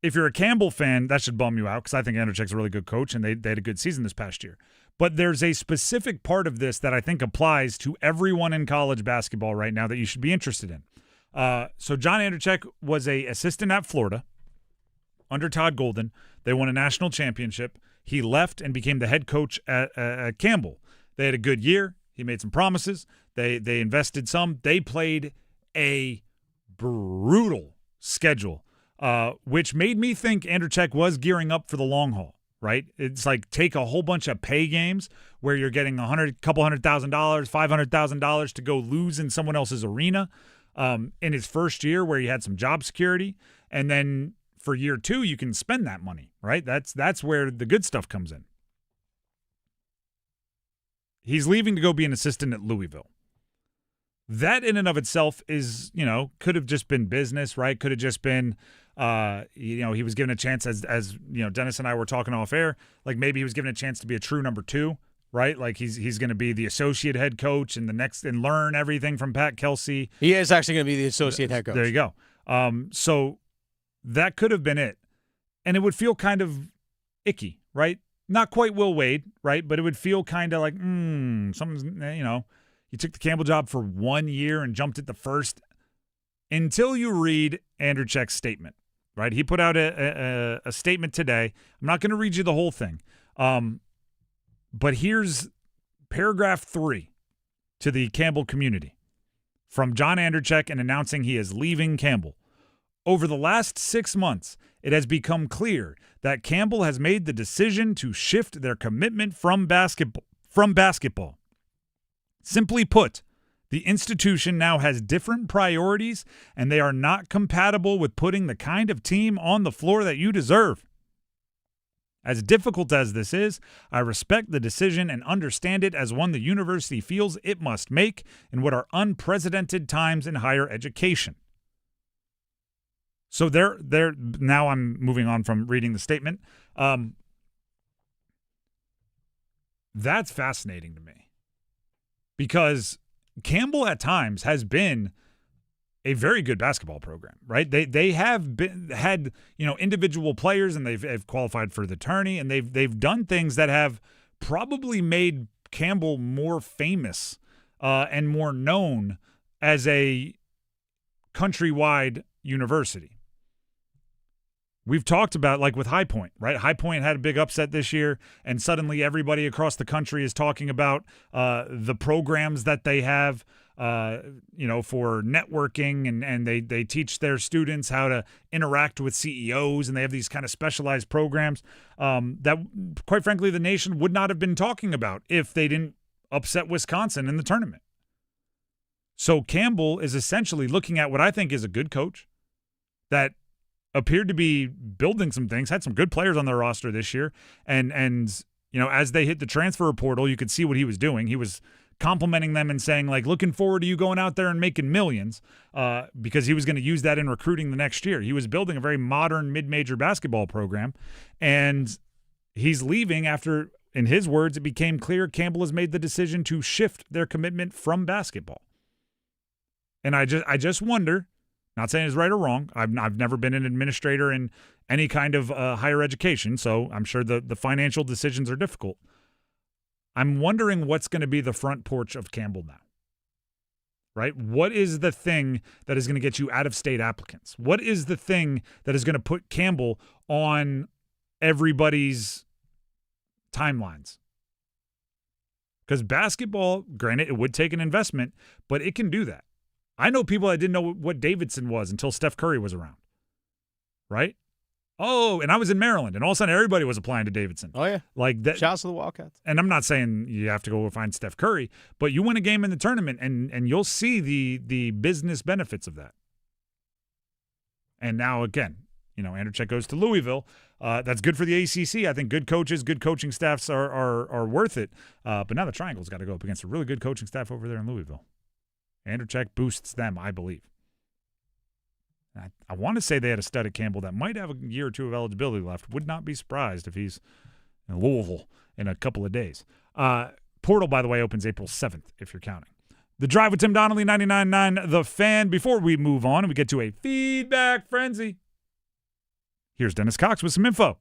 if you're a Campbell fan, that should bum you out, because I think Andrzejczyk's a really good coach, and they had a good season this past year. But there's a specific part of this that I think applies to everyone in college basketball right now that you should be interested in. So John Andrzejczyk was an assistant at Florida under Todd Golden. They won a national championship. He left and became the head coach at Campbell. They had a good year. He made some promises. They invested some. They played a brutal schedule, which made me think Andrzejczyk was gearing up for the long haul, right? It's like, take a whole bunch of pay games where you're getting couple $100,000, $500,000 to go lose in someone else's arena in his first year where he had some job security, and then for year 2, you can spend that money, right? That's where the good stuff comes in. He's leaving to go be an assistant at Louisville. That in and of itself is, could have just been business, right? Could have just been, he was given a chance as Dennis and I were talking off air. Like maybe he was given a chance to be a true number 2, right? Like he's going to be the associate head coach and learn everything from Pat Kelsey. He is actually going to be the associate head coach. There you go. So that could have been it. And it would feel kind of icky, right? Not quite Will Wade, right? But it would feel kind of like, something's, you took the Campbell job for 1 year and jumped at the first until you read Andrzejczyk's statement, right? He put out a statement today. I'm not going to read you the whole thing. But here's paragraph 3 to the Campbell community from John Andrzejczyk and announcing he is leaving Campbell. Over the last 6 months, it has become clear that Campbell has made the decision to shift their commitment from basketball. Simply put, the institution now has different priorities, and they are not compatible with putting the kind of team on the floor that you deserve. As difficult as this is, I respect the decision and understand it as one the university feels it must make in what are unprecedented times in higher education. So now I'm moving on from reading the statement. That's fascinating to me. Because Campbell at times has been a very good basketball program, right? They have had individual players, and they've qualified for the tourney, and they've done things that have probably made Campbell more famous and more known as a countrywide university. We've talked about, like with High Point, right? High Point had a big upset this year, and suddenly everybody across the country is talking about the programs that they have, for networking, and they teach their students how to interact with CEOs, and they have these kind of specialized programs that, quite frankly, the nation would not have been talking about if they didn't upset Wisconsin in the tournament. So Campbell is essentially looking at what I think is a good coach that appeared to be building some things, had some good players on their roster this year. And as they hit the transfer portal, you could see what he was doing. He was complimenting them and saying, like, looking forward to you going out there and making millions because he was going to use that in recruiting the next year. He was building a very modern mid-major basketball program, and he's leaving after, in his words, it became clear Campbell has made the decision to shift their commitment from basketball. And I just wonder, not saying it's right or wrong. I've never been an administrator in any kind of higher education, so I'm sure the financial decisions are difficult. I'm wondering what's going to be the front porch of Campbell now, right? What is the thing that is going to get you out-of-state applicants? What is the thing that is going to put Campbell on everybody's timelines? Because basketball, granted, it would take an investment, but it can do that. I know people that didn't know what Davidson was until Steph Curry was around, right? Oh, and I was in Maryland, and all of a sudden everybody was applying to Davidson. Oh, yeah. Like that. Shouts to the Wildcats. And I'm not saying you have to go find Steph Curry, but you win a game in the tournament, and you'll see the business benefits of that. And now, again, Andrzejczyk goes to Louisville. That's good for the ACC. I think good coaches, good coaching staffs are worth it. But now the Triangle's got to go up against a really good coaching staff over there in Louisville. Andrzejczyk boosts them, I believe. I want to say they had a stud at Campbell that might have a year or two of eligibility left. Would not be surprised if he's in Louisville in a couple of days. Portal, by the way, opens April 7th, if you're counting. The Drive with Tim Donnelly, 99.9 The Fan. Before we move on and we get to a feedback frenzy, here's Dennis Cox with some info.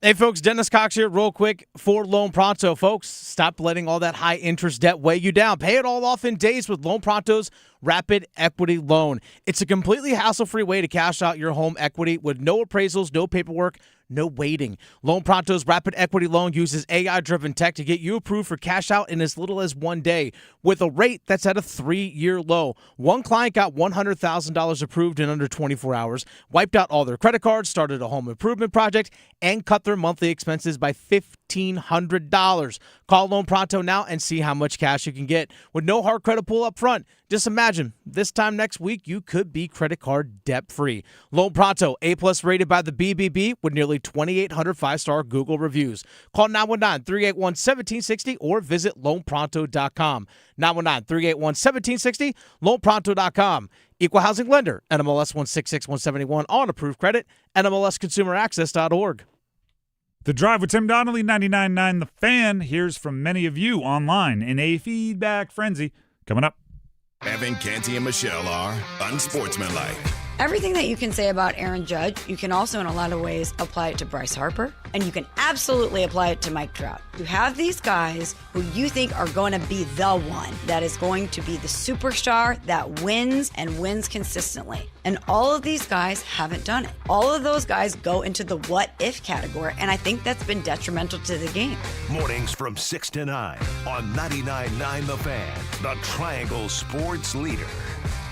Hey, folks, Dennis Cox here real quick for Loan Pronto. Folks, stop letting all that high-interest debt weigh you down. Pay it all off in days with Loan Pronto's Rapid Equity Loan. It's a completely hassle-free way to cash out your home equity with no appraisals, no paperwork, no waiting. Loan Pronto's Rapid Equity Loan uses AI-driven tech to get you approved for cash out in as little as 1 day with a rate that's at a 3-year low. One client got $100,000 approved in under 24 hours, wiped out all their credit cards, started a home improvement project, and cut their monthly expenses by $1,500. Call Loan Pronto now and see how much cash you can get with no hard credit pull up front. Just imagine, this time next week, you could be credit card debt-free. Loan Pronto, A+ rated by the BBB with nearly 2,800 5-star Google reviews. Call 919-381-1760 or visit loanpronto.com. 919-381-1760, loanpronto.com. Equal housing lender, NMLS 166171 on approved credit, NMLSconsumeraccess.org. The Drive with Tim Donnelly, 99.9 The Fan, hears from many of you online in a feedback frenzy. Coming up. Evan, Canty, and Michelle are unsportsmanlike. Everything that you can say about Aaron Judge, you can also in a lot of ways apply it to Bryce Harper, and you can absolutely apply it to Mike Trout. You have these guys who you think are going to be the one that is going to be the superstar that wins and wins consistently. And all of these guys haven't done it. All of those guys go into the what if category, and I think that's been detrimental to the game. Mornings from 6 to 9 on 99.9 The Fan, the Triangle Sports Leader.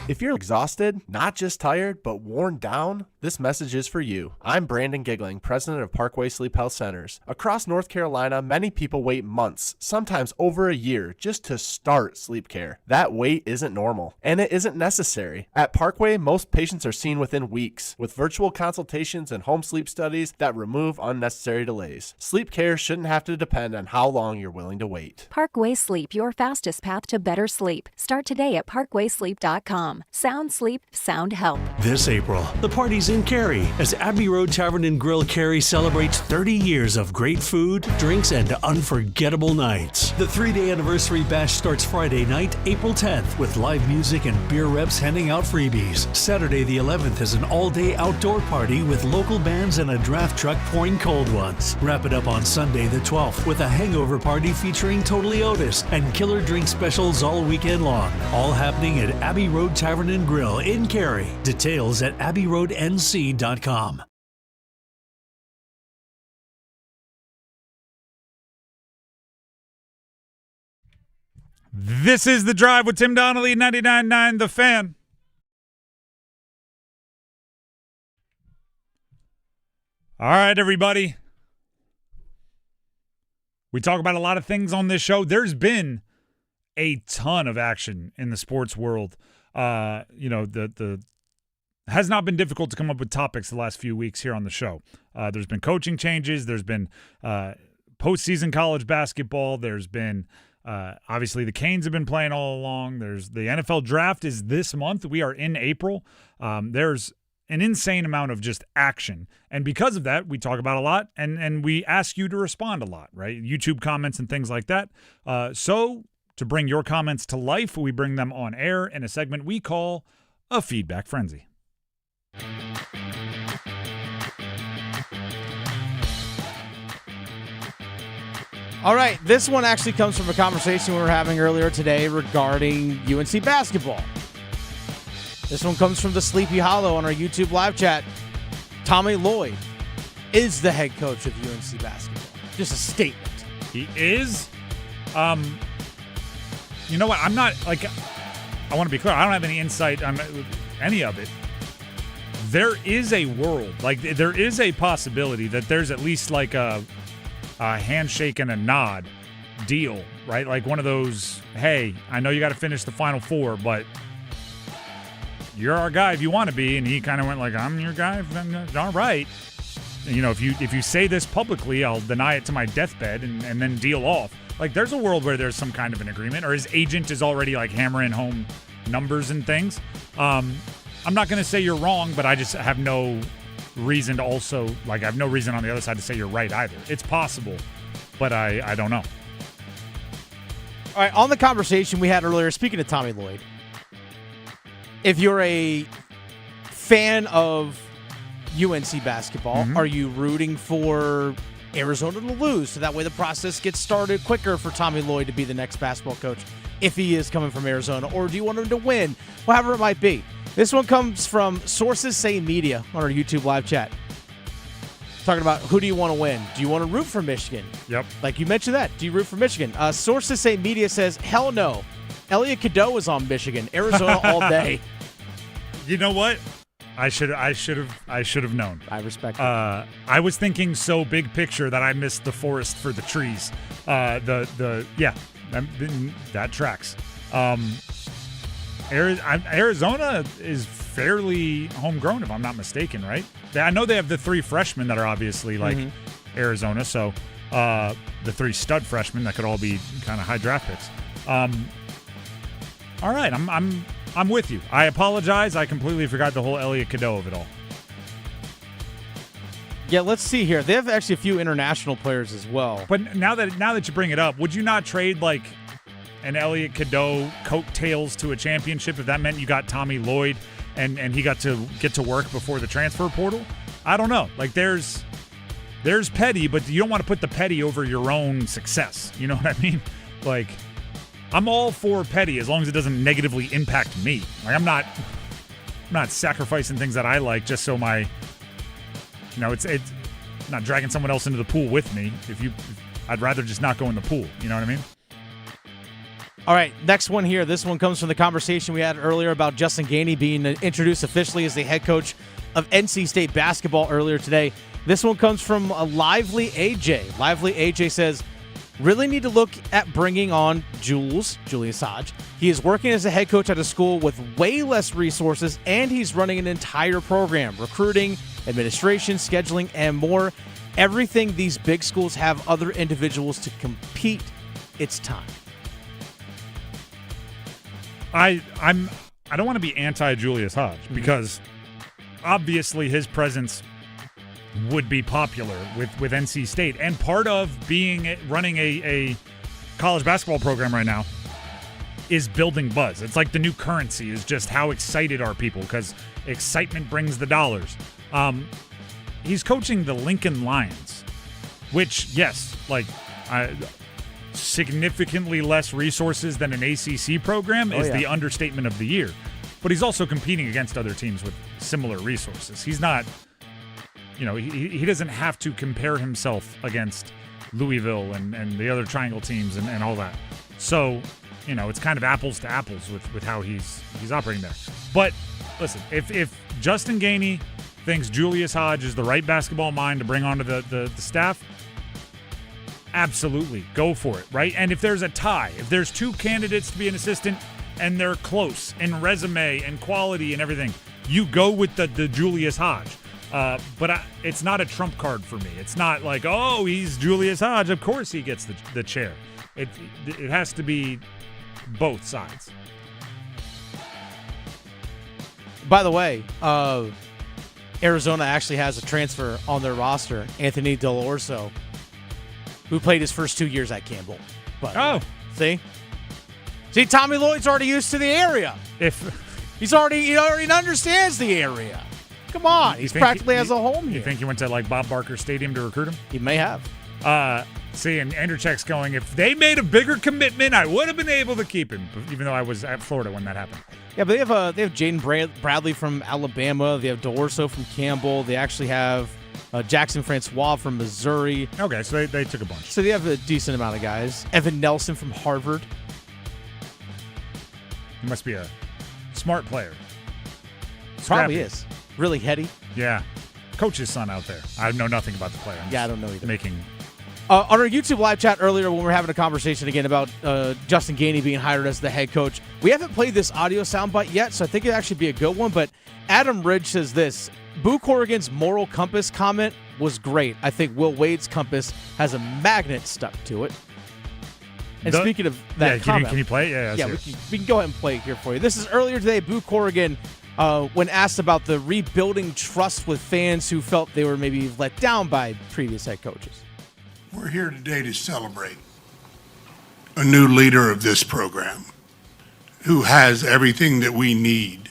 If you're exhausted, not just tired, but worn down, this message is for you. I'm Brandon Giggling, president of Parkway Sleep Health Centers. Across North Carolina, many people wait months, sometimes over a year, just to start sleep care. That wait isn't normal, and it isn't necessary. At Parkway, most patients are seen within weeks, with virtual consultations and home sleep studies that remove unnecessary delays. Sleep care shouldn't have to depend on how long you're willing to wait. Parkway Sleep, your fastest path to better sleep. Start today at parkwaysleep.com. Sound sleep, sound health. This April, the party's in Cary as Abbey Road Tavern and Grill Cary celebrates 30 years of great food, drinks, and unforgettable nights. The 3-day anniversary bash starts Friday night, April 10th, with live music and beer reps handing out freebies. Saturday the 11th is an all-day outdoor party with local bands and a draft truck pouring cold ones. Wrap it up on Sunday the 12th with a hangover party featuring Totally Otis and killer drink specials all weekend long. All happening at Abbey Road Tavern and Grill in Cary. Details at abbeyroadnc.com. This is The Drive with Tim Donnelly, 99.9 The Fan. All right, everybody. We talk about a lot of things on this show. There's been a ton of action in the sports world. The has not been difficult to come up with topics the last few weeks here on the show. There's been coaching changes. There's been postseason college basketball. There's been obviously the Canes have been playing all along. There's the NFL draft is this month. We are in April. There's an insane amount of just action. And because of that, we talk about a lot and we ask you to respond a lot, right? YouTube comments and things like that. So to bring your comments to life, we bring them on air in a segment we call a Feedback Frenzy. All right, this one actually comes from a conversation we were having earlier today regarding UNC basketball. This one comes from the Sleepy Hollow on our YouTube live chat. Tommy Lloyd is the head coach of UNC basketball. Just a statement. He is? You know what? I'm not, like, I want to be clear. I don't have any insight on any of it. There is a world, like, there is a possibility that there's at least, like, a handshake and a nod deal, right? Like one of those, hey, I know you got to finish the Final Four, but you're our guy if you want to be. And he kind of went like, I'm your guy. All right. You know, if you say this publicly, I'll deny it to my deathbed and then deal off. Like, there's a world where there's some kind of an agreement, or his agent is already like hammering home numbers and things. I'm not going to say you're wrong, but I just have no reason to also, like, I have no reason on the other side to say you're right either. It's possible, but I don't know. All right, on the conversation we had earlier, speaking of Tommy Lloyd, if you're a fan of UNC basketball, are you rooting for Arizona to lose so that way the process gets started quicker for Tommy Lloyd to be the next basketball coach if he is coming from Arizona? Or do you want him to win? Whatever it might be. This one comes from Sources Say Media on our YouTube live chat. Talking about who do you want to win? Do you want to root for Michigan? Yep. Like you mentioned that. Do you root for Michigan? Sources Say Media says, hell no. Elliot Cadeau is on Michigan. Arizona all day. You know what? I should have known. I respect it. I was thinking so big picture that I missed the forest for the trees. That tracks. Arizona is fairly homegrown, if I'm not mistaken, right? I know they have the 3 freshmen that are obviously like Arizona, so the 3 stud freshmen that could all be kind of high draft picks. All right, I'm with you. I apologize. I completely forgot the whole Elliot Cadeau of it all. Yeah, let's see here. They have actually a few international players as well. But now that you bring it up, would you not trade like an Elliot Cadeau coattails to a championship if that meant you got Tommy Lloyd and he got to get to work before the transfer portal? I don't know. Like there's petty, but you don't want to put the petty over your own success. You know what I mean? Like I'm all for petty as long as it doesn't negatively impact me. Like I'm not sacrificing things that I like just so my it's not dragging someone else into the pool with me. I'd rather just not go in the pool. You know what I mean? All right, next one here. This one comes from the conversation we had earlier about Justin Gainey being introduced officially as the head coach of NC State basketball earlier today. This one comes from a Lively AJ. Lively AJ says, really need to look at bringing on Julius Hodge. He is working as a head coach at a school with way less resources, and he's running an entire program, recruiting, administration, scheduling, and more. Everything these big schools have other individuals to compete. It's time. I don't want to be anti-Julius Hodge because obviously his presence would be popular with NC State, and part of running a college basketball program right now is building buzz. It's like the new currency is just how excited are people, because excitement brings the dollars. He's coaching the Lincoln Lions, which, yes, significantly less resources than an ACC program is the understatement of the year. But he's also competing against other teams with similar resources. He's not, he doesn't have to compare himself against Louisville and the other triangle teams and all that. So, it's kind of apples to apples with how he's operating there. But listen, if Justin Gainey thinks Julius Hodge is the right basketball mind to bring onto the staff, absolutely go for it, right? And if there's a tie, if there's 2 candidates to be an assistant and they're close in resume and quality and everything, you go with the Julius Hodge. But it's not a trump card for me. It's not like, oh, he's Julius Hodge, of course he gets the chair. It has to be both sides. By the way, Arizona actually has a transfer on their roster, Anthony Delorso, who played his first 2 years at Campbell. But, see, Tommy Lloyd's already used to the area. He already understands the area. Come on, he's practically has a home here. You think he went to Bob Barker Stadium to recruit him? He may have. And Andrew Check's going, if they made a bigger commitment, I would have been able to keep him, even though I was at Florida when that happened. Yeah, but they have Jaden Bradley from Alabama. They have Delorso from Campbell. They actually have Jackson Francois from Missouri. Okay, so they took a bunch. So they have a decent amount of guys. Evan Nelson from Harvard. He must be a smart player. Probably is. Really heady. Yeah. Coach's son out there. I know nothing about the player. I don't know either. Making... on our YouTube live chat earlier when we were having a conversation again about Justin Gainey being hired as the head coach, we haven't played this audio soundbite yet, so I think it'd actually be a good one, but Adam Ridge says this: Boo Corrigan's moral compass comment was great. I think Will Wade's compass has a magnet stuck to it. And speaking of that comment... Can you play it? Yeah, we can go ahead and play it here for you. This is earlier today, Boo Corrigan, when asked about the rebuilding trust with fans who felt they were maybe let down by previous head coaches. We're here today to celebrate a new leader of this program who has everything that we need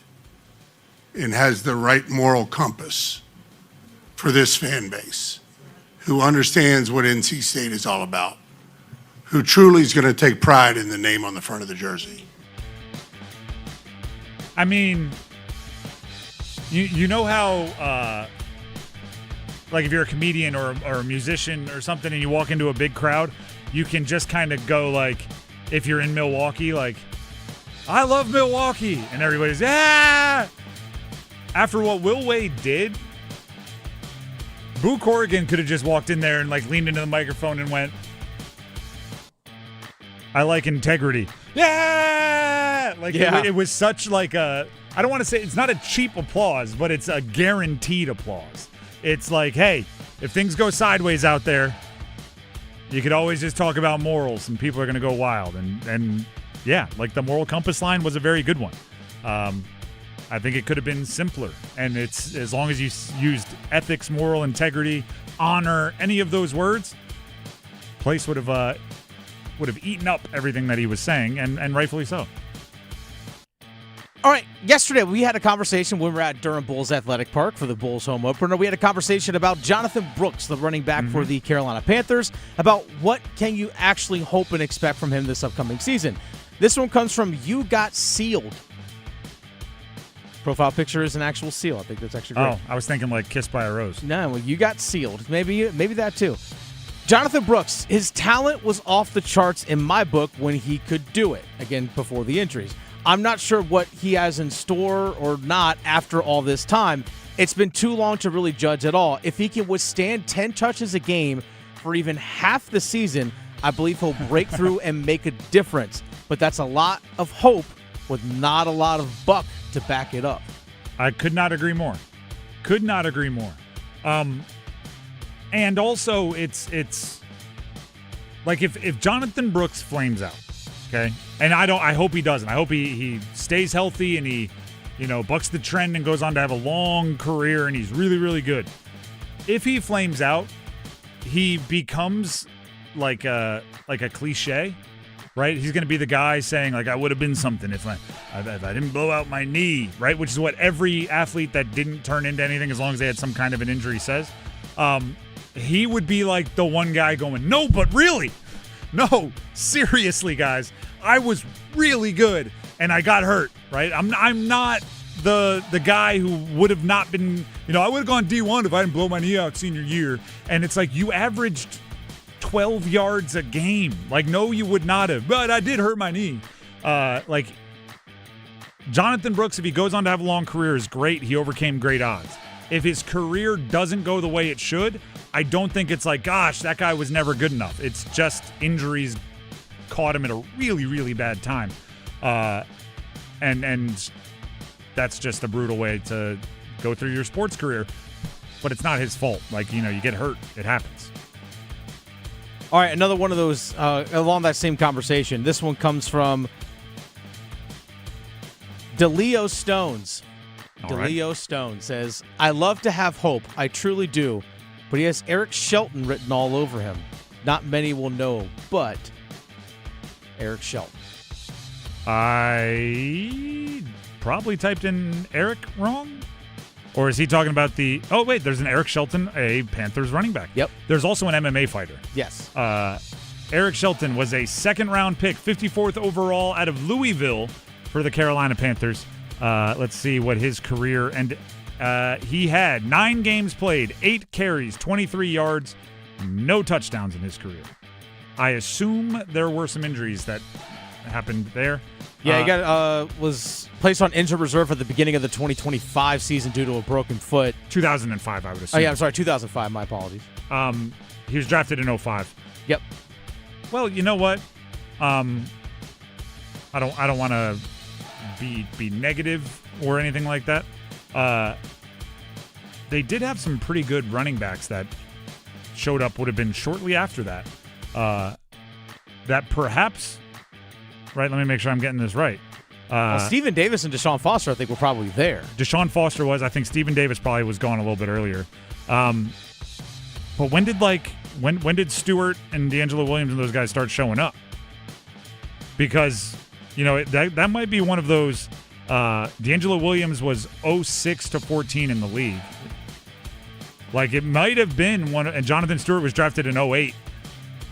and has the right moral compass for this fan base, who understands what NC State is all about, who truly is going to take pride in the name on the front of the jersey. I mean, you know how... if you're a comedian or a musician or something and you walk into a big crowd, you can just kind of go if you're in Milwaukee, I love Milwaukee. And everybody's, ah! After what Will Wade did, Boo Corrigan could have just walked in there and leaned into the microphone and went, I like integrity. Yeah! It was such like a, I don't want to say, it's not a cheap applause, but it's a guaranteed applause. It's like, hey, if things go sideways out there, you could always just talk about morals and people are going to go wild. And yeah, like the moral compass line was a very good one. I think it could have been simpler. And it's as long as you used ethics, moral integrity, honor, any of those words, Place would have eaten up everything that he was saying, and rightfully so. All right, yesterday we had a conversation when we were at Durham Bulls Athletic Park for the Bulls home opener. We had a conversation about Jonathan Brooks, the running back for the Carolina Panthers, about what can you actually hope and expect from him this upcoming season. This one comes from You Got Sealed. Profile picture is an actual seal. I think that's actually great. Oh, I was thinking like Kissed by a Rose. No, well, You Got Sealed. Maybe that too. Jonathan Brooks, his talent was off the charts in my book when he could do it, again, before the injuries. I'm not sure what he has in store or not after all this time. It's been too long to really judge at all. If he can withstand 10 touches a game for even half the season, I believe he'll break through and make a difference. But that's a lot of hope with not a lot of buck to back it up. I could not agree more. Could not agree more. And also, it's like if Jonathan Brooks flames out, okay, and I hope he doesn't. I hope he stays healthy and he, bucks the trend and goes on to have a long career and he's really, really good. If he flames out, he becomes like a cliche, right? He's going to be the guy saying like, I would have been something if I didn't blow out my knee, right? Which is what every athlete that didn't turn into anything as long as they had some kind of an injury says. He would be like the one guy going, no, but really, no, seriously, guys, I was really good and I got hurt, right? I'm not the guy who would have not been, I would have gone D1 if I didn't blow my knee out senior year. And it's like you averaged 12 yards a game. Like, no, you would not have, but I did hurt my knee. Like Jonathan Brooks, if he goes on to have a long career, is great. He overcame great odds. If his career doesn't go the way it should, I don't think it's like, gosh, that guy was never good enough. It's just injuries caught him at a really, really bad time. And that's just a brutal way to go through your sports career. But it's not his fault. Like, you get hurt. It happens. All right, another one of those along that same conversation. This one comes from DeLeo Stones. DeLeo Stone says, I love to have hope. I truly do. But he has Eric Shelton written all over him. Not many will know, but Eric Shelton. I probably typed in Eric wrong. Or is he talking about the... Oh, wait, there's an Eric Shelton, a Panthers running back. Yep. There's also an MMA fighter. Yes. Eric Shelton was a second-round pick, 54th overall out of Louisville for the Carolina Panthers. Let's see what his career... And he had 9 games played, 8 carries, 23 yards, no touchdowns in his career. I assume there were some injuries that happened there. Yeah, he was placed on injured reserve at the beginning of the 2025 season due to a broken foot. 2005, I would assume. Oh, yeah, I'm sorry, 2005. My apologies. He was drafted in 2005. Yep. Well, you know what? I don't want to be negative or anything like that. They did have some pretty good running backs that showed up, would have been shortly after that. That perhaps... Right, let me make sure I'm getting this right. Stephen Davis and Deshaun Foster, I think, were probably there. Deshaun Foster was. I think Stephen Davis probably was gone a little bit earlier. But when did Stewart and D'Angelo Williams and those guys start showing up? Because, that might be one of those. D'Angelo Williams was 06 to 14 in the league. Like, it might have been one, and Jonathan Stewart was drafted in 08.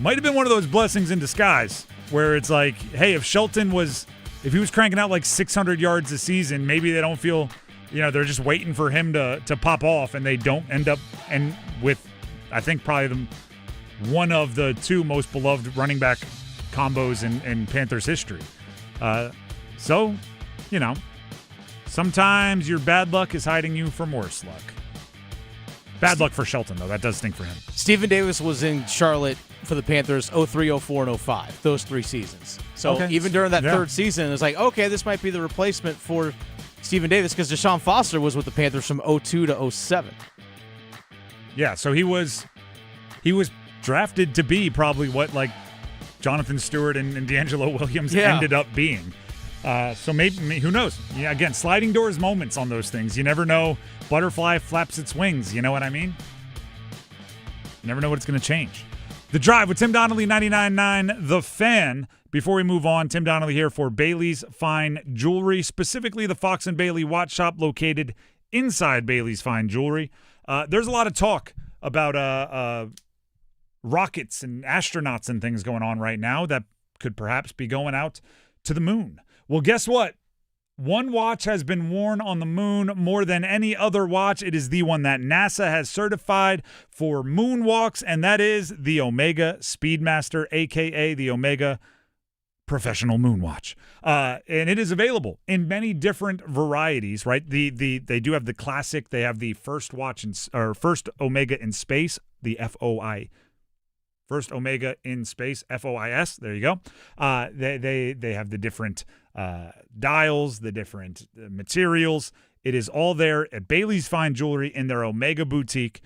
Might have been one of those blessings in disguise where it's like, hey, if he was cranking out like 600 yards a season, maybe they don't feel, they're just waiting for him to pop off, and they don't end up with, I think, probably one of the 2 most beloved running back combos in Panthers history. So, sometimes your bad luck is hiding you from worse luck. Bad luck for Shelton, though. That does stink for him. Stephen Davis was in Charlotte for the Panthers 03, 04, and 05, those 3 seasons. So even during that third season, it's like, okay, this might be the replacement for Stephen Davis because Deshaun Foster was with the Panthers from 02 to 07. Yeah, so he was drafted to be probably what like Jonathan Stewart and D'Angelo Williams ended up being. So maybe, who knows? Yeah, again, sliding doors moments on those things. You never know. Butterfly flaps its wings. You know what I mean? You never know what it's going to change. The Drive with Tim Donnelly, 99.9 The Fan. Before we move on, Tim Donnelly here for Bailey's Fine Jewelry, specifically the Fox and Bailey Watch Shop located inside Bailey's Fine Jewelry. There's a lot of talk about rockets and astronauts and things going on right now that could perhaps be going out to the moon. Well, guess what? One watch has been worn on the moon more than any other watch. It is the one that NASA has certified for moonwalks, and that is the Omega Speedmaster, a.k.a. the Omega Professional Moonwatch. And it is available in many different varieties, right? They do have the classic. They have the first first Omega in space, the FOI. First Omega in space, FOIS. There you go. They have the different dials, the different materials. It is all there at Bailey's Fine Jewelry in their Omega boutique.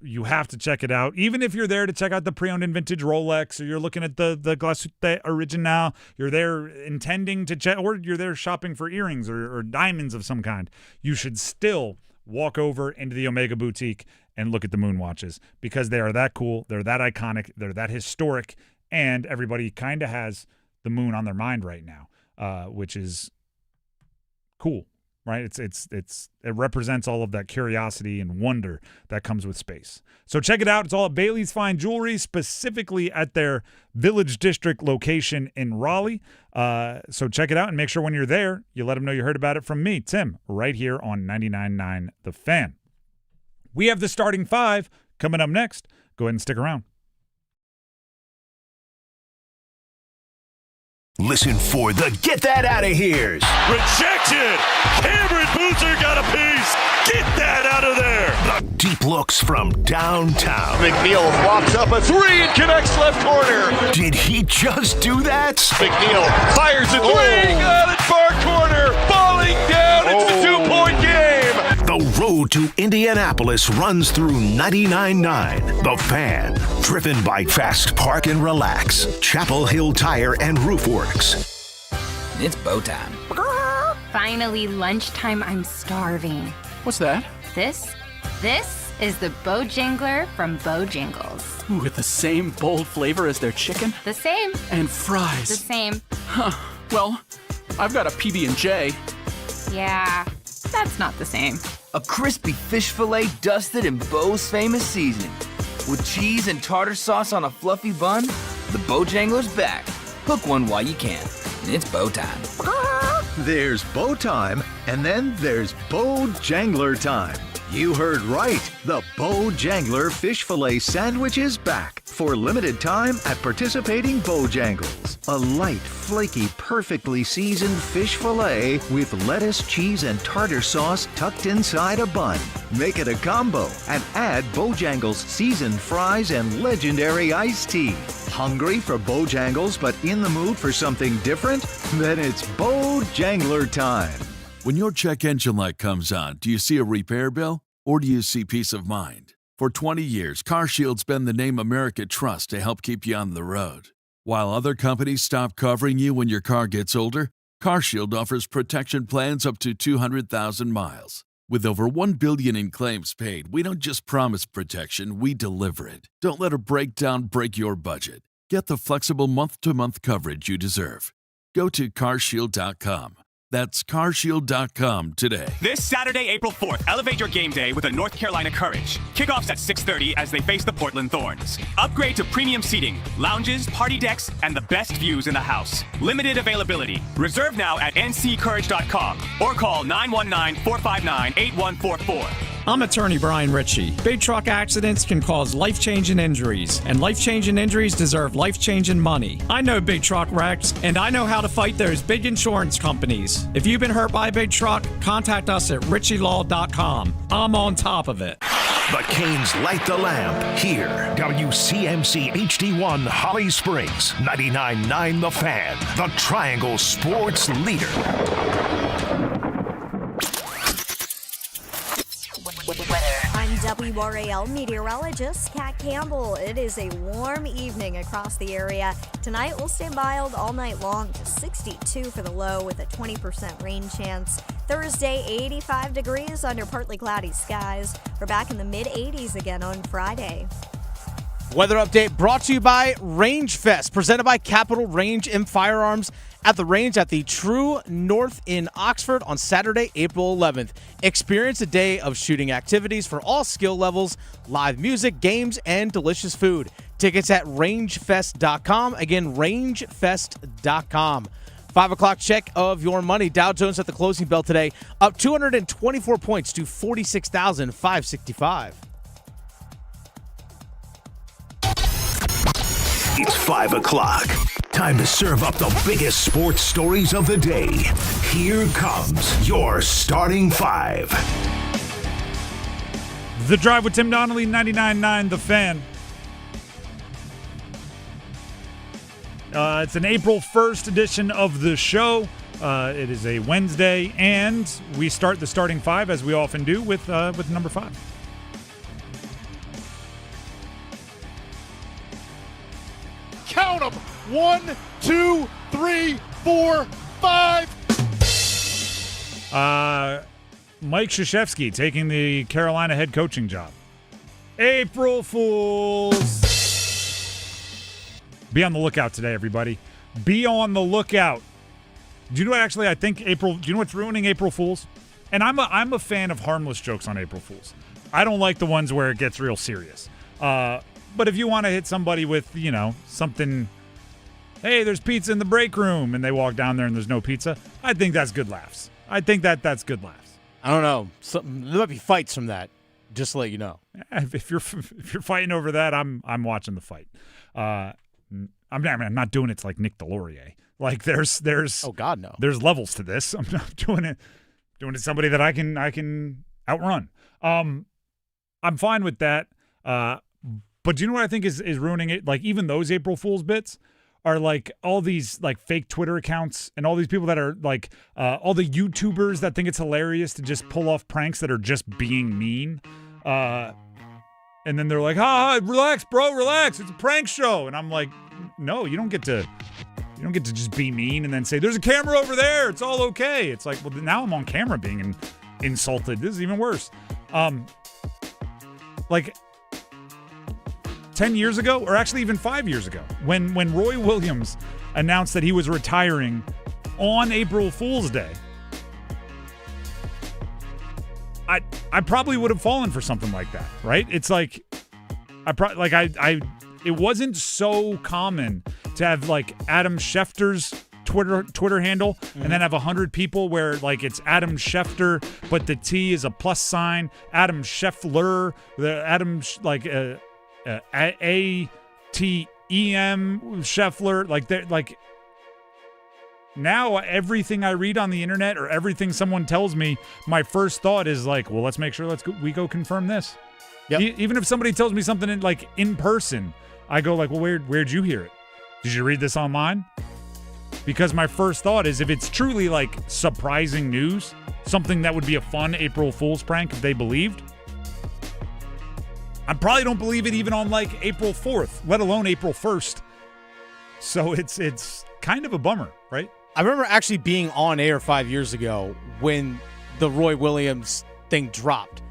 You have to check it out. Even if you're there to check out the pre-owned and vintage Rolex, or you're looking at the Glacé Original, you're there intending to check, or you're there shopping for earrings or diamonds of some kind, you should still walk over into the Omega boutique and look at the moon watches because they are that cool, they're that iconic, they're that historic, and everybody kind of has the moon on their mind right now, which is cool, right? It represents all of that curiosity and wonder that comes with space. So check it out. It's all at Bailey's Fine Jewelry, specifically at their Village District location in Raleigh. So check it out and make sure when you're there, you let them know you heard about it from me, Tim, right here on 99.9 The Fan. We have the starting 5 coming up next. Go ahead and stick around. Listen for the Get That Out of Here's. Rejection! Cameron Boozer got a piece! Get that out of there! The deep looks from downtown. McNeil locks up a 3 and connects left corner. Did he just do that? McNeil fires a 3, got it far corner, falling down. It's a 2-point game. The road to Indianapolis runs through 99.9 The Fan. Driven by Fast Park and Relax, Chapel Hill Tire and Roof Works. It's bow time. Finally, lunchtime. I'm starving. What's that? This is the Bojangler from Bojangles. Ooh, with the same bold flavor as their chicken? The same. And fries. The same. Huh. Well, I've got a PB&J. Yeah, that's not the same. A crispy fish fillet dusted in Bo's famous seasoning. With cheese and tartar sauce on a fluffy bun, the Bojangler's back. Hook one while you can. It's bow time. There's bow time, and then there's Bojangler time. You heard right. The Bojangler fish fillet sandwich is back for limited time at participating Bojangles. A light, flaky, perfectly seasoned fish fillet with lettuce, cheese, and tartar sauce tucked inside a bun. Make it a combo and add Bojangles seasoned fries and legendary iced tea. Hungry for Bojangles but in the mood for something different? Then it's Bojangler time. When your check engine light comes on, do you see a repair bill or do you see peace of mind? For 20 years, CarShield's been the name America trusts to help keep you on the road. While other companies stop covering you when your car gets older, CarShield offers protection plans up to 200,000 miles. With over $1 billion in claims paid, we don't just promise protection, we deliver it. Don't let a breakdown break your budget. Get the flexible month-to-month coverage you deserve. Go to CarShield.com. That's CarShield.com today. This Saturday, April 4th, elevate your game day with a North Carolina Courage. Kickoffs at 6:30 as they face the Portland Thorns. Upgrade to premium seating, lounges, party decks, and the best views in the house. Limited availability. Reserve now at nccourage.com or call 919-459-8144. I'm attorney Brian Ritchie. Big truck accidents can cause life-changing injuries, and life-changing injuries deserve life-changing money. I know big truck wrecks, and I know how to fight those big insurance companies. If you've been hurt by a big truck, contact us at ritchielaw.com. I'm on top of it. The Canes light the lamp here. WCMC HD1 Holly Springs, 99.9 The Fan, the Triangle Sports leader. I'm WRAL meteorologist Kat Campbell. It is a warm evening across the area. Tonight will stay mild all night long to 62 for the low with a 20% rain chance. Thursday, 85 degrees under partly cloudy skies. We're back in the mid-80s again on Friday. Weather update brought to you by Range Fest, presented by Capital Range and Firearms at the range at the True North in Oxford on Saturday, April 11th. Experience a day of shooting activities for all skill levels, live music, games, and delicious food. Tickets at rangefest.com. Again, rangefest.com. 5 o'clock check of your money. Dow Jones at the closing bell today, up 224 points to 46,565. It's 5 o'clock. Time to serve up the biggest sports stories of the day. Here comes your starting five. The Drive with Tim Donnelly, 99.9 The Fan. It's an April 1st edition of the show. It is a Wednesday, and we start the starting five, as we often do, with number 5. Count them. 1, 2, 3, 4, 5. Mike Krzyzewski taking the Carolina head coaching job. April Fools. Be on the lookout today, everybody. Be on the lookout. Do you know what actually I think April, do you know what's ruining April Fools? And I'm a fan of harmless jokes on April Fools. I don't like the ones where it gets real serious. But if you want to hit somebody with, something, hey, there's pizza in the break room, and they walk down there and there's no pizza, I think that's good laughs. I think that's good laughs. I don't know. There might be fights from that, just to let you know. If you're fighting over that, I'm watching the fight. I'm not doing it to like Nick Delorier. Like there's oh God no. There's levels to this. I'm not doing it to somebody that I can outrun. I'm fine with that. But do you know what I think is ruining it? Like even those April Fool's bits are like all these like fake Twitter accounts and all these people that are like all the YouTubers that think it's hilarious to just pull off pranks that are just being mean. And then they're like, relax, bro, relax. It's a prank show. And I'm like, no, you don't get to just be mean and then say, there's a camera over there. It's all okay. It's like, well, now I'm on camera being insulted. This is even worse. Like 10 years ago, or actually even 5 years ago, when Roy Williams announced that he was retiring on April Fool's Day, I probably would have fallen for something like that, right? It's like it wasn't so common to have like Adam Schefter's Twitter handle and then have 100 people where like it's Adam Schefter, but the T is a plus sign, Adam Scheffler, the Adam A-T-E-M Scheffler, like they're like. Now, everything I read on the internet or everything someone tells me, my first thought is like, well, let's make sure we go confirm this. Yep. Even if somebody tells me something in person, I go like, well, where'd you hear it? Did you read this online? Because my first thought is if it's truly like surprising news, something that would be a fun April Fool's prank if they believed, I probably don't believe it even on like April 4th, let alone April 1st. So it's kind of a bummer, right? I remember actually being on air 5 years ago when the Roy Williams thing dropped.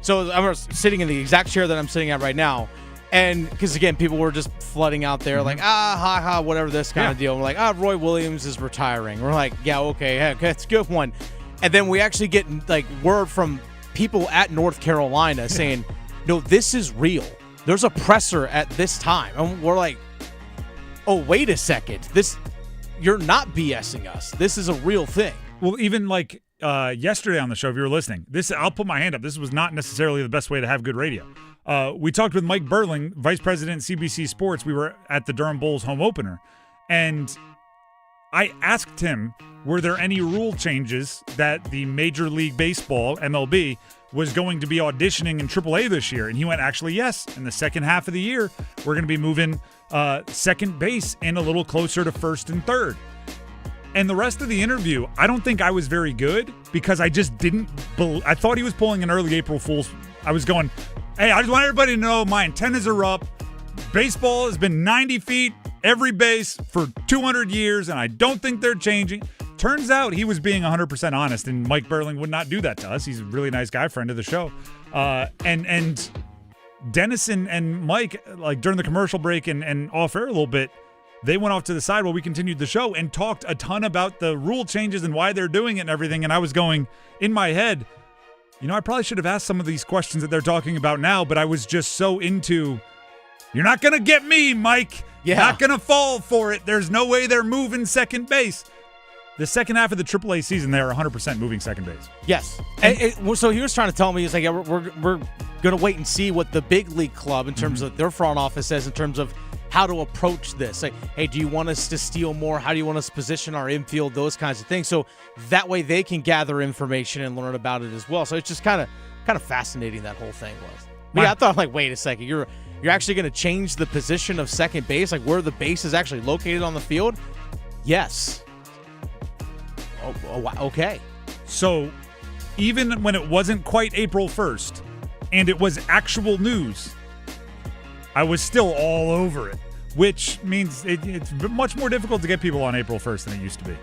So I remember sitting in the exact chair that I'm sitting at right now. And because, again, people were just flooding out there like, whatever, this kind of deal. And we're like, Roy Williams is retiring. We're like, yeah, okay, that's a good one. And then we actually get like word from people at North Carolina saying, no, this is real. There's a presser at this time. And we're like, oh, wait a second. You're not BSing us. This is a real thing. Well, even like yesterday on the show, if you were listening, I'll put my hand up. This was not necessarily the best way to have good radio. We talked with Mike Burling, Vice President CBC Sports. We were at the Durham Bulls home opener, and I asked him, were there any rule changes that the Major League Baseball, MLB, was going to be auditioning in AAA this year. And he went, actually, yes. In the second half of the year, we're going to be moving second base and a little closer to first and third. And the rest of the interview, I don't think I was very good because I just didn't I thought he was pulling an early April Fool's. I was going, hey, I just want everybody to know my antennas are up. Baseball has been 90 feet every base for 200 years, and I don't think they're changing. Turns out he was being 100% honest, and Mike Burling would not do that to us. He's a really nice guy, friend of the show. And Dennis and Mike, like during the commercial break and off air a little bit, they went off to the side while we continued the show and talked a ton about the rule changes and why they're doing it and everything. And I was going in my head, I probably should have asked some of these questions that they're talking about now, but I was just so into, you're not going to get me, Mike. Yeah. Not going to fall for it. There's no way they're moving second base. The second half of the AAA season, they're 100% moving second base. Yes. So he was trying to tell me, he's like, yeah, we're going to wait and see what the big league club, in terms of their front office, says in terms of how to approach this. Like, hey, do you want us to steal more? How do you want us to position our infield? Those kinds of things. So that way they can gather information and learn about it as well. So it's just kind of fascinating, that whole thing was. I thought, like, wait a second, you're actually going to change the position of second base, like where the base is actually located on the field? Yes. Oh, okay. So even when it wasn't quite April 1st and it was actual news, I was still all over it, which means it's much more difficult to get people on April 1st than it used to be.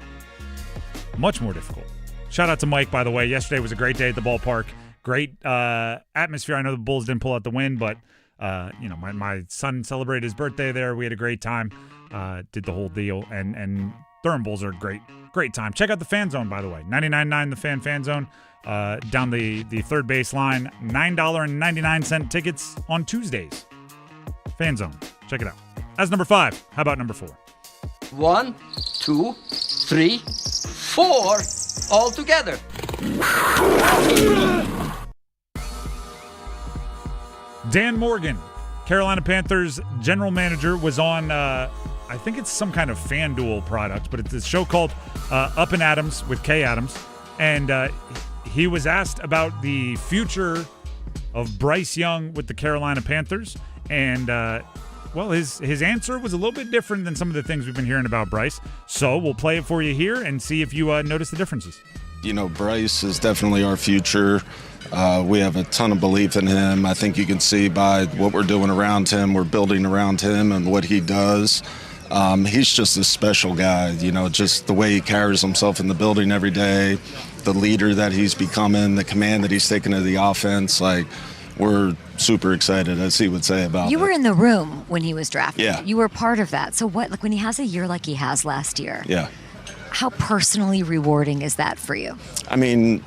Much more difficult. Shout out to Mike, by the way. Yesterday was a great day at the ballpark. Great atmosphere. I know the Bulls didn't pull out the win, but my son celebrated his birthday there. We had a great time. Did the whole deal, and Durham Bulls are great time. Check out the Fan Zone, by the way. 99.9 the Fan Zone. Down the third base line. $9.99 tickets on Tuesdays. Fan Zone. Check it out. That's number 5. How about number 4? 1, 2, 3, 4. All together. Dan Morgan, Carolina Panthers general manager, was on, I think it's some kind of FanDuel product, but it's a show called Up and Adams with Kay Adams. And he was asked about the future of Bryce Young with the Carolina Panthers. And, his answer was a little bit different than some of the things we've been hearing about Bryce. So we'll play it for you here and see if you notice the differences. Bryce is definitely our future. We have a ton of belief in him. I think you can see by what we're doing around him. We're building around him and what he does. He's just a special guy, just the way he carries himself in the building every day, the leader that he's becoming, the command that he's taking to the offense. Like, we're super excited, as he would say about it. You were in the room when he was drafted. Yeah. You were part of that. So what, like when he has a year like he has last year, yeah, how personally rewarding is that for you? I mean,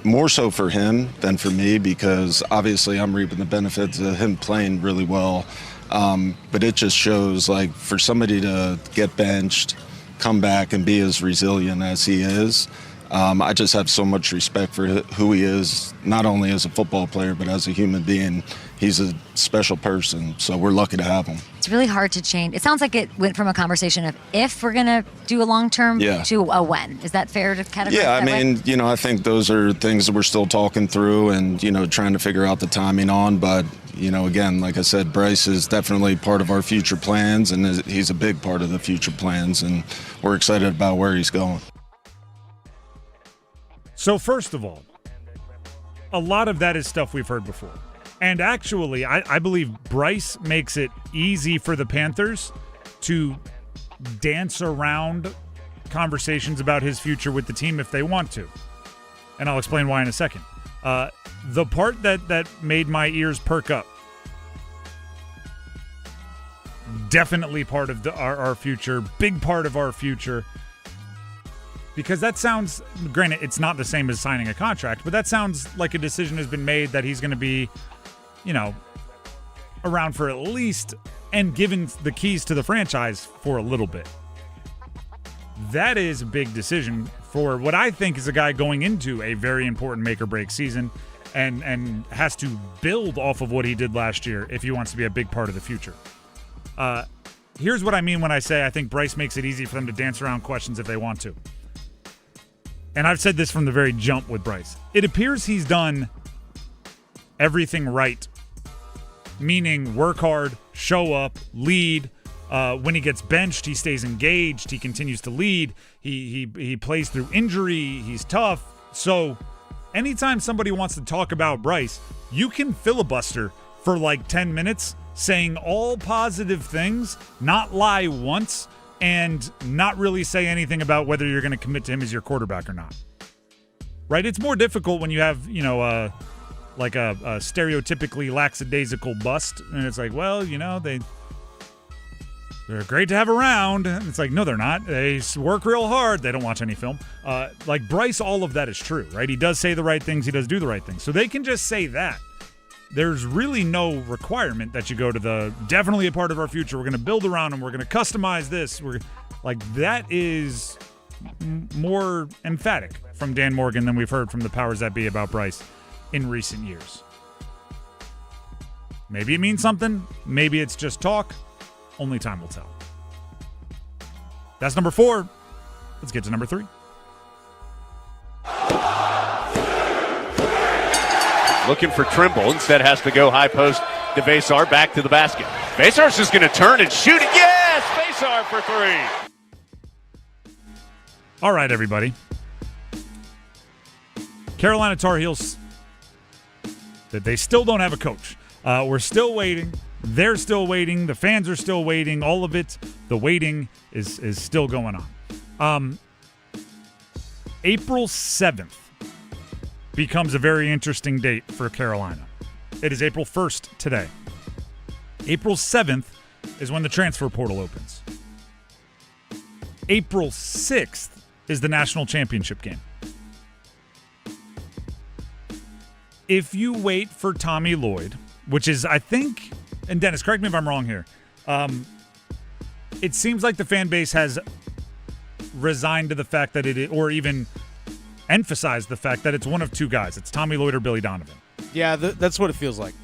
more so for him than for me, because obviously I'm reaping the benefits of him playing really well. But it just shows, like, for somebody to get benched, come back and be as resilient as he is, I just have so much respect for who he is, not only as a football player, but as a human being. He's a special person, so we're lucky to have him. It's really hard to change. It sounds like it went from a conversation of if we're going to do a long-term to a when. Is that fair to categorize? Yeah, I mean, I think those are things that we're still talking through and, trying to figure out the timing on. But, again, like I said, Bryce is definitely part of our future plans, and he's a big part of the future plans, and we're excited about where he's going. So first of all, a lot of that is stuff we've heard before. And actually, I believe Bryce makes it easy for the Panthers to dance around conversations about his future with the team if they want to. And I'll explain why in a second. The part that made my ears perk up, definitely part of our future, big part of our future. Because that sounds, granted, it's not the same as signing a contract, but that sounds like a decision has been made that he's going to be, around for at least, and given the keys to the franchise for a little bit. That is a big decision for what I think is a guy going into a very important make-or-break season and has to build off of what he did last year if he wants to be a big part of the future. Here's what I mean when I say I think Bryce makes it easy for them to dance around questions if they want to. And I've said this from the very jump with Bryce. It appears he's done everything right, meaning work hard, show up, lead. When he gets benched, he stays engaged. He continues to lead. He plays through injury. He's tough. So anytime somebody wants to talk about Bryce, you can filibuster for like 10 minutes saying all positive things, not lie once, and not really say anything about whether you're going to commit to him as your quarterback or not. Right? It's more difficult when you have, like a stereotypically lackadaisical bust, and it's like, well, they're great to have around. It's like, no, they're not. They work real hard. They don't watch any film. Like Bryce, all of that is true, right? He does say the right things. He does do the right things. So they can just say that. There's really no requirement that you go to the definitely a part of our future. We're going to build around him. We're going to customize this. That is more emphatic from Dan Morgan than we've heard from the powers that be about Bryce in recent years. Maybe it means something. Maybe it's just talk. Only time will tell. That's number 4. Let's get to number 3. Looking for Trimble. Instead has to go high post to Vasar. Back to the basket. Vasar's just going to turn and shoot it. Yes! Vasar for 3. All right, everybody. Carolina Tar Heels, that they still don't have a coach. We're still waiting. They're still waiting. The fans are still waiting. All of it, the waiting is still going on. April 7th becomes a very interesting date for Carolina. It is April 1st today. April 7th is when the transfer portal opens. April 6th is the national championship game. If you wait for Tommy Lloyd, which is, I think, and Dennis, correct me if I'm wrong here, it seems like the fan base has resigned to the fact that it, or even emphasized the fact that it's one of two guys. It's Tommy Lloyd or Billy Donovan. Yeah, that's what it feels like.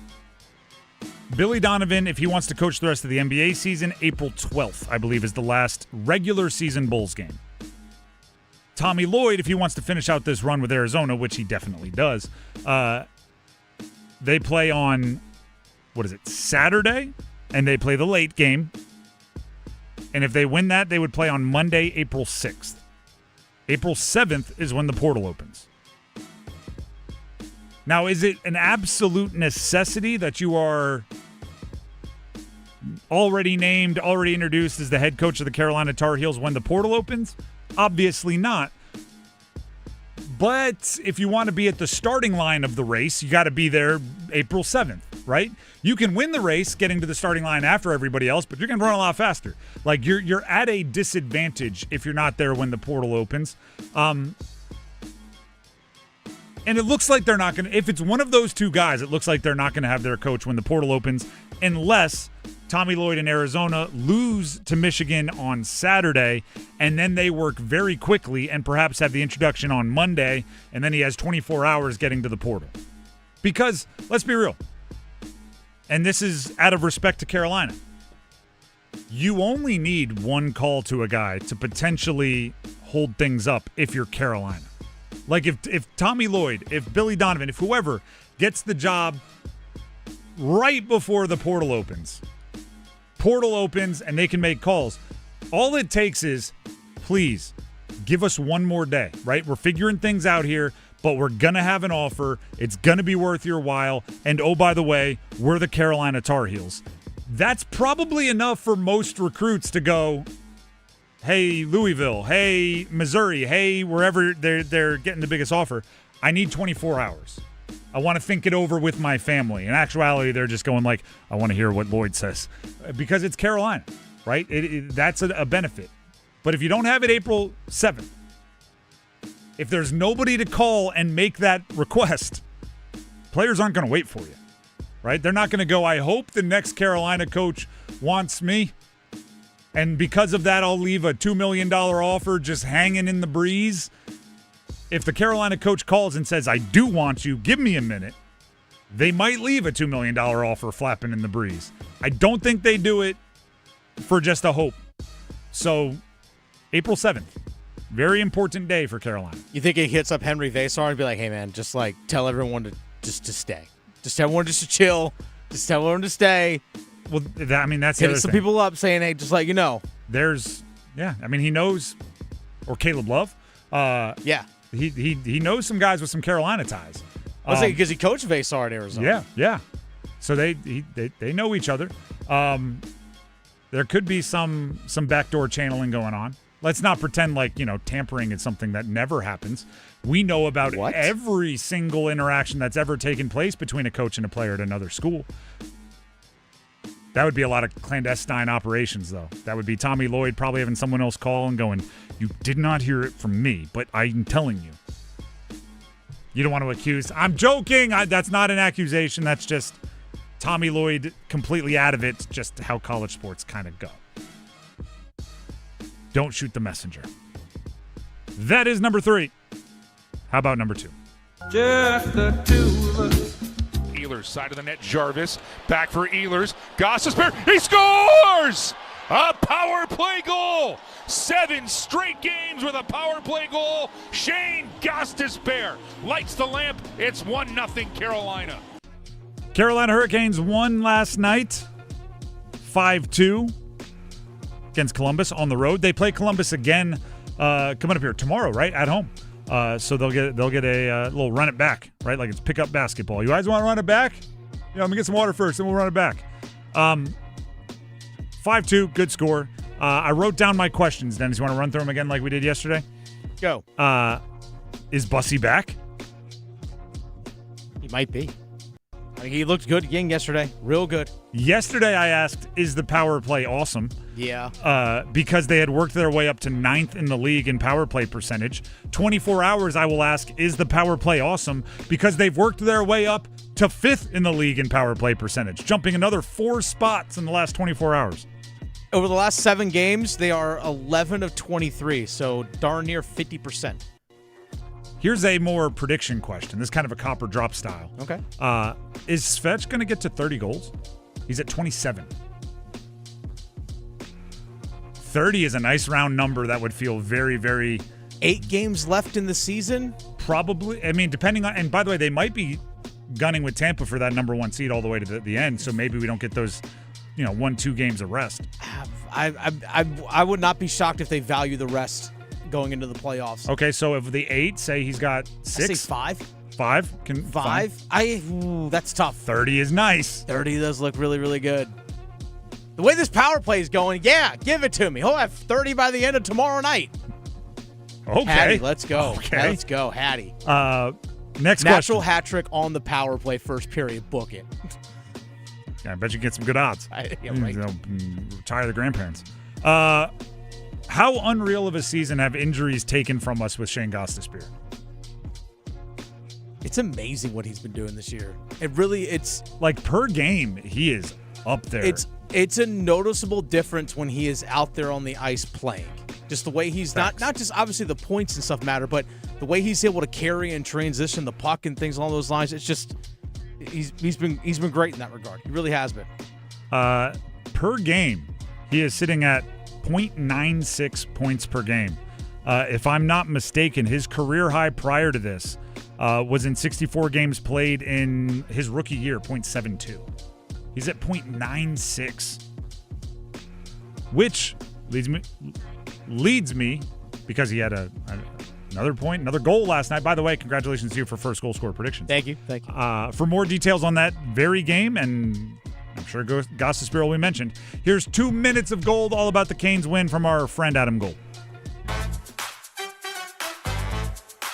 Billy Donovan, if he wants to coach the rest of the NBA season, April 12th, I believe, is the last regular season Bulls game. Tommy Lloyd, if he wants to finish out this run with Arizona, which he definitely does, they play on, Saturday? And they play the late game. And if they win that, they would play on Monday, April 6th. April 7th is when the portal opens. Now, is it an absolute necessity that you are already named, already introduced as the head coach of the Carolina Tar Heels when the portal opens? Obviously not. But if you want to be at the starting line of the race, you got to be there April 7th, right? You can win the race getting to the starting line after everybody else, but you're going to run a lot faster. Like, you're at a disadvantage if you're not there when the portal opens. And it looks like they're not going to, if it's one of those two guys, it looks like they're not going to have their coach when the portal opens unless Tommy Lloyd and Arizona lose to Michigan on Saturday, and then they work very quickly and perhaps have the introduction on Monday, and then he has 24 hours getting to the portal. Because, let's be real, and this is out of respect to Carolina, you only need one call to a guy to potentially hold things up if you're Carolina. Like if Tommy Lloyd, if Billy Donovan, if whoever gets the job right before the portal opens and they can make calls, all it takes is, please, give us one more day, right? We're figuring things out here, but we're going to have an offer. It's going to be worth your while. And oh, by the way, we're the Carolina Tar Heels. That's probably enough for most recruits to go, hey, Louisville, hey, Missouri, hey, wherever they're getting the biggest offer, I need 24 hours. I want to think it over with my family. In actuality, they're just going like, I want to hear what Lloyd says. Because it's Carolina, right? That's a benefit. But if you don't have it April 7th, if there's nobody to call and make that request, players aren't going to wait for you, right? They're not going to go, I hope the next Carolina coach wants me. And because of that, I'll leave a $2 million offer just hanging in the breeze. If the Carolina coach calls and says, I do want you, give me a minute, they might leave a $2 million offer flapping in the breeze. I don't think they do it for just a hope. So, April 7th, very important day for Carolina. You think he hits up Henry Vasar and be like, hey, man, just like tell everyone to stay. Just tell everyone just to chill. Just tell everyone to stay. Well, that's hitting some people up saying, hey, just let you know. He knows, or Caleb Love. He knows some guys with some Carolina ties. I was thinking because he coached Vasar at Arizona. Yeah. So they know each other. There could be some backdoor channeling going on. Let's not pretend like, tampering is something that never happens. We know about every single interaction that's ever taken place between a coach and a player at another school. That would be a lot of clandestine operations, though. That would be Tommy Lloyd probably having someone else call and going, you did not hear it from me, but I'm telling you. You don't want to accuse. I'm joking. That's not an accusation. That's just Tommy Lloyd completely out of it. It's just how college sports kind of go. Don't shoot the messenger. That is number 3. How about number 2? Just the two of us. Ehlers, side of the net, Jarvis. Back for Ehlers. Gostisbehere, he scores! A power play goal! 7 straight games with a power play goal. Shane Gostisbehere lights the lamp. It's 1-0 Carolina. Carolina Hurricanes won last night, 5-2 against Columbus on the road. They play Columbus again coming up here tomorrow, right, at home. So they'll get a little run it back, right? Like it's pickup basketball. You guys want to run it back? Let me get some water first, then we'll run it back. 5-2, good score. I wrote down my questions, Dennis. You want to run through them again like we did yesterday? Go. Is Bussy back? He might be. He looked good again yesterday. Real good. Yesterday I asked, is the power play awesome? Yeah. Because they had worked their way up to 9th in the league in power play percentage. 24 hours I will ask, is the power play awesome? Because they've worked their way up to 5th in the league in power play percentage, jumping another 4 spots in the last 24 hours. Over the last 7 games, they are 11 of 23, so darn near 50%. Here's a more prediction question. This is kind of a copper drop style. Okay. Is Svetch going to get to 30 goals? He's at 27. 30 is a nice round number that would feel very, very... 8 games left in the season? Probably. Depending on... And by the way, they might be gunning with Tampa for that number 1 seed all the way to the end, so maybe we don't get those 1-2 games of rest. I would not be shocked if they value the rest going into the playoffs. Okay, so of the 8, say he's got 6. I say 5. 5? 5? That's tough. 30 is nice. 30 does look really, really good. The way this power play is going, yeah, give it to me. He'll have 30 by the end of tomorrow night. Okay. Hattie, let's go. Okay. Let's go, Hattie. Next Natural question. hat trick on the power play first period. Book it. Yeah, I bet you get some good odds. Yeah, right. Retire the grandparents. How unreal of a season have injuries taken from us with Shane Gostisbehere? It's amazing what he's been doing this year. It's like per game, he is up there. It's a noticeable difference when he is out there on the ice playing. Just the way he's not just obviously the points and stuff matter, but the way he's able to carry and transition the puck and things along those lines. It's just he's been great in that regard. He really has been. Per game, he is sitting at 0.96 points per game. If I'm not mistaken, his career high prior to this was in 64 games played in his rookie year, 0.72. He's at 0.96, which leads me because he had another goal last night. By the way, congratulations to you for first goal scorer predictions. Thank you. For more details on that very game, and I'm sure Gostisbehere will be mentioned, here's 2 minutes of gold all about the Canes win from our friend Adam Gold.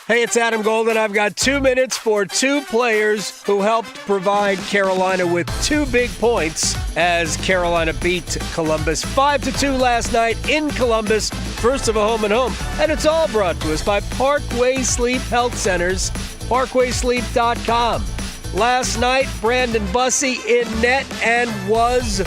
Hey, it's Adam Gold, and I've got 2 minutes for 2 players who helped provide Carolina with 2 big points as Carolina beat Columbus 5-2 last night in Columbus, first of a home and home. And it's all brought to us by Parkway Sleep Health Centers, parkwaysleep.com. Last night, Brandon Bussy in net and was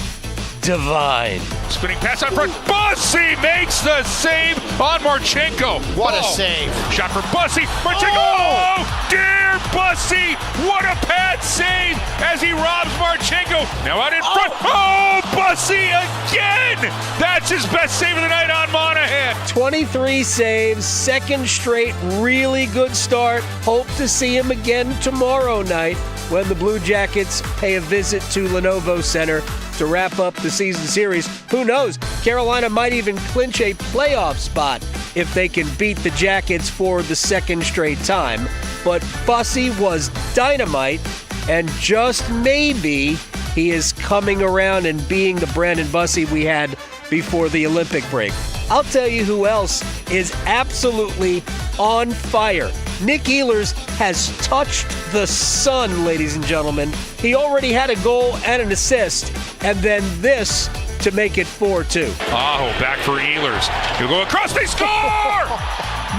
divine. Spinning pass out front. Bussy makes the save on Marchenko. What a save. Shot for Bussy. Marchenko. Oh, dear Bussy. What a pad save as he robs Marchenko. Now out in front. Oh, Bussy again. That's his best save of the night on Monahan. 23 saves, second straight really good start. Hope to see him again tomorrow night. when the Blue Jackets pay a visit to Lenovo Center to wrap up the season series. Who knows? Carolina might even clinch a playoff spot if they can beat the Jackets for the second straight time. But Bussey was dynamite, and just maybe he is coming around and being the Brandon Bussey we had before the Olympic break. I'll tell you who else is absolutely on fire. Nick Ehlers has touched the sun, ladies and gentlemen. He already had a goal and an assist, and then this to make it 4-2. Aho back for Ehlers. He'll go across, they score!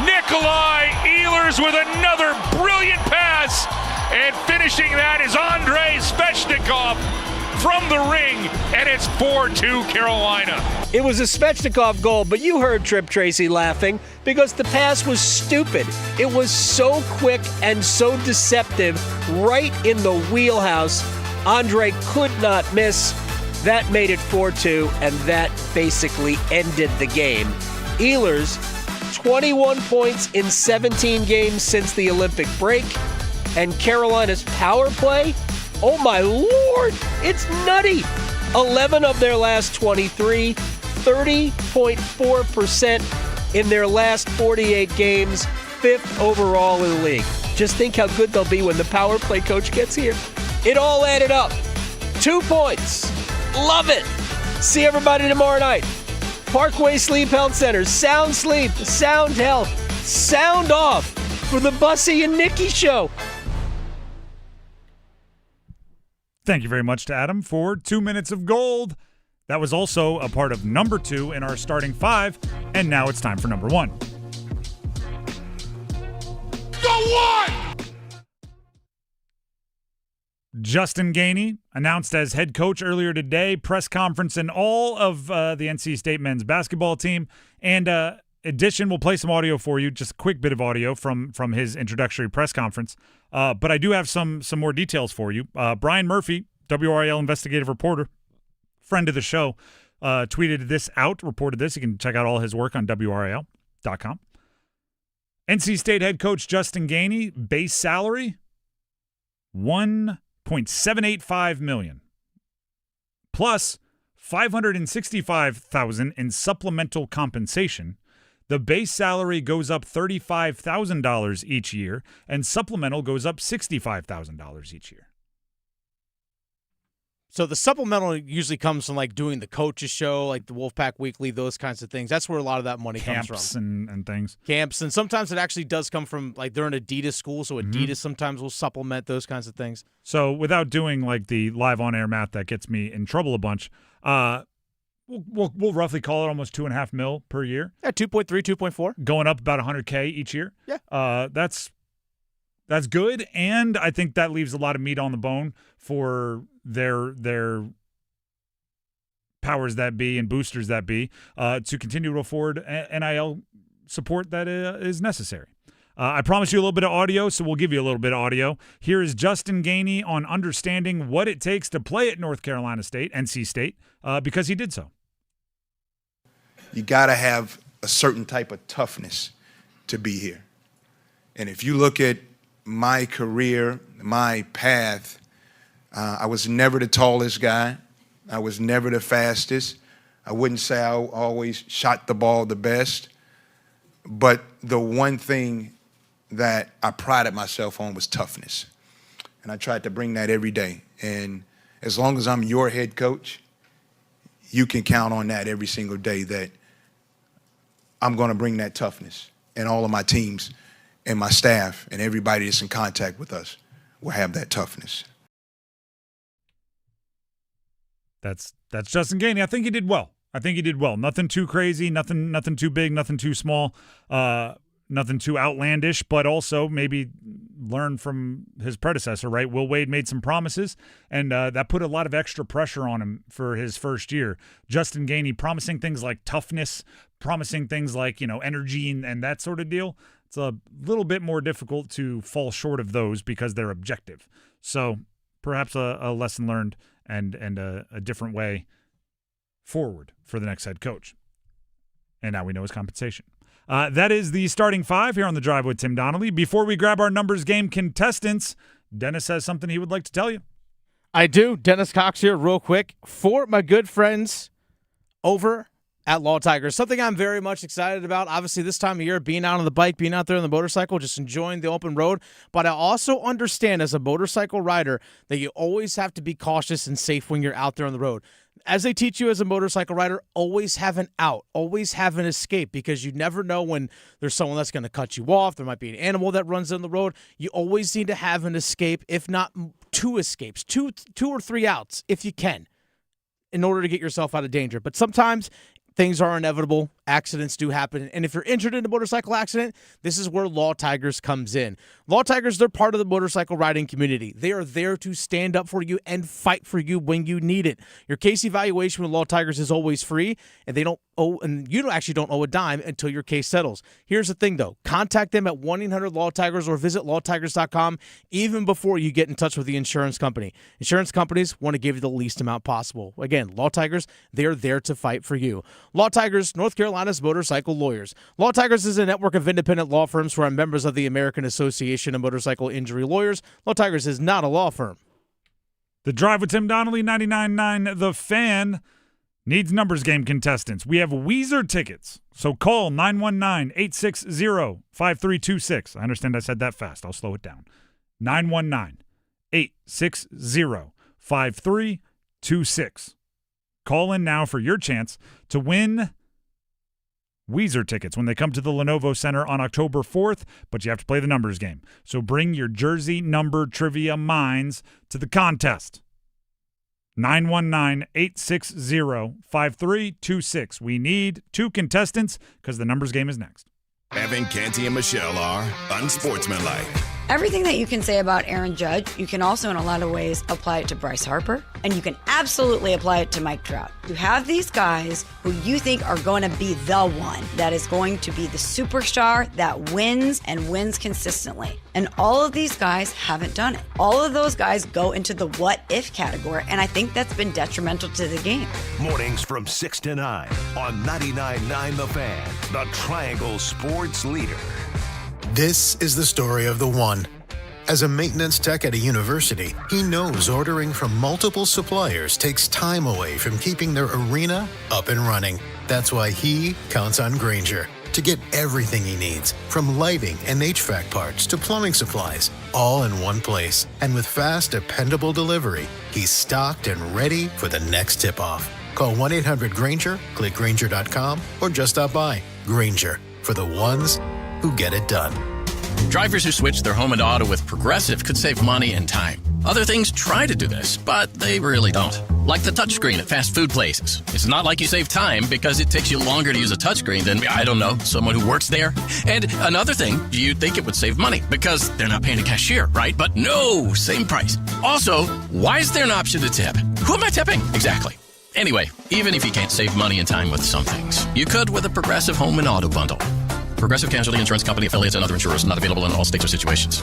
Nikolai Ehlers with another brilliant pass, and finishing that is Andrei Svechnikov from the ring, and it's 4-2 Carolina. It was a Svechnikov goal, but you heard Trip Tracy laughing because the pass was stupid. It was so quick and so deceptive, right in the wheelhouse. Andre could not miss. That made it 4-2, and that basically ended the game. Ehlers, 21 points in 17 games since the Olympic break, and Carolina's power play, oh my Lord, it's nutty. 11 of their last 23, 30.4% in their last 48 games, 5th overall in the league. Just think how good they'll be when the power play coach gets here. It all added up. 2 points. Love it. See everybody tomorrow night. Parkway Sleep Health Center. Sound sleep, sound health, sound off for the Bussey and Nikki show. Thank you very much to Adam for 2 minutes of gold. That was also a part of number 2 in our starting 5, and now it's time for number 1. The one! Justin Gainey announced as head coach earlier today, press conference and all of the NC State men's basketball team. And addition, we'll play some audio for you, just a quick bit of audio from his introductory press conference. But I do have some more details for you. Brian Murphy, WRAL investigative reporter, friend of the show, tweeted this out, reported this. You can check out all his work on WRAL.com. NC State head coach Justin Gainey, base salary, $1.785 million, plus $565,000 in supplemental compensation. The base salary goes up $35,000 each year, and supplemental goes up $65,000 each year. So the supplemental usually comes from like doing the coaches show, like the Wolfpack Weekly, those kinds of things. That's where a lot of that money comes from. Camps and things. Camps, and sometimes it actually does come from, like, they're an Adidas school, so Adidas sometimes will supplement those kinds of things. So without doing like the live on-air math that gets me in trouble a bunch, we'll roughly call it almost $2.5 million per year. Yeah, 2.3, 2.4. Going up about $100K each year. Yeah. That's good, and I think that leaves a lot of meat on the bone for their powers that be and boosters that be to continue to afford NIL support that is necessary. I promised you a little bit of audio, so we'll give you a little bit of audio. Here is Justin Gainey on understanding what it takes to play at North Carolina State, NC State, because he did so. You got to have a certain type of toughness to be here. And if you look at my career, my path, I was never the tallest guy. I was never the fastest. I wouldn't say I always shot the ball the best. But the one thing that I prided myself on was toughness. And I tried to bring that every day. And as long as I'm your head coach, you can count on that every single day, that I'm going to bring that toughness. And all of my teams and my staff and everybody that's in contact with us will have that toughness. That's Justin Gainey. I think he did well. Nothing too crazy, nothing too big, nothing too small, nothing too outlandish, but also maybe learn from his predecessor, right? Will Wade made some promises, and that put a lot of extra pressure on him for his first year. Justin Gainey promising things like toughness, promising things like, energy and that sort of deal. It's a little bit more difficult to fall short of those because they're objective. So perhaps a lesson learned and a different way forward for the next head coach. And now we know his compensation. That is the starting 5 here on The Drive with Tim Donnelly. Before we grab our numbers game contestants, Dennis has something he would like to tell you. I do. Dennis Cox here real quick for my good friends over at Law Tigers. Something I'm very much excited about. Obviously, this time of year, being out on the bike, being out there on the motorcycle, just enjoying the open road. But I also understand as a motorcycle rider that you always have to be cautious and safe when you're out there on the road. As they teach you as a motorcycle rider, always have an out, always have an escape, because you never know when there's someone that's going to cut you off. There might be an animal that runs down the road. You always need to have an escape, if not two escapes, two or three outs if you can, in order to get yourself out of danger. But sometimes things are inevitable. Accidents do happen. And if you're injured in a motorcycle accident, this is where Law Tigers comes in. Law Tigers, they're part of the motorcycle riding community. They are there to stand up for you and fight for you when you need it. Your case evaluation with Law Tigers is always free, and you don't owe a dime until your case settles. Here's the thing, though. Contact them at 1-800-LAW-TIGERS or visit lawtigers.com even before you get in touch with the insurance company. Insurance companies want to give you the least amount possible. Again, Law Tigers, they're there to fight for you. Law Tigers, North Carolina's motorcycle lawyers. Law Tigers is a network of independent law firms who are members of the American Association of Motorcycle Injury Lawyers. Law Tigers is not a law firm. The Drive with Tim Donnelly, 99.9 The Fan, needs numbers game contestants. We have Weezer tickets, so call 919-860-5326. I understand I said that fast. I'll slow it down. 919-860-5326. Call in now for your chance to win Weezer tickets when they come to the Lenovo Center on October 4th, but you have to play the numbers game. So bring your jersey number trivia minds to the contest. 919-860-5326. We need 2 contestants because the numbers game is next. Evan, Canty, and Michelle are unsportsmanlike. Everything that you can say about Aaron Judge, you can also in a lot of ways apply it to Bryce Harper, and you can absolutely apply it to Mike Trout. You have these guys who you think are going to be the one that is going to be the superstar that wins and wins consistently. And all of these guys haven't done it. All of those guys go into the what if category, and I think that's been detrimental to the game. Mornings from 6 to 9 on 99.9 The Fan, the Triangle Sports Leader. This is the story of the one. As a maintenance tech at a university, he knows ordering from multiple suppliers takes time away from keeping their arena up and running. That's why he counts on Grainger to get everything he needs, from lighting and HVAC parts to plumbing supplies, all in one place. And with fast, dependable delivery, he's stocked and ready for the next tip-off. Call 1-800-GRAINGER, click Grainger.com, or just stop by. Grainger, for the ones who get it done. Drivers who switch their home and auto with Progressive could save money and time. Other things try to do this, but they really don't. Like the touchscreen at fast food places. It's not like you save time because it takes you longer to use a touchscreen than, I don't know, someone who works there. And another thing, you'd think it would save money because they're not paying a cashier, right? But no, same price. Also, why is there an option to tip? Who am I tipping? Exactly. Anyway, even if you can't save money and time with some things, you could with a Progressive home and auto bundle. Progressive Casualty Insurance Company, affiliates, and other insurers. Not available in all states or situations.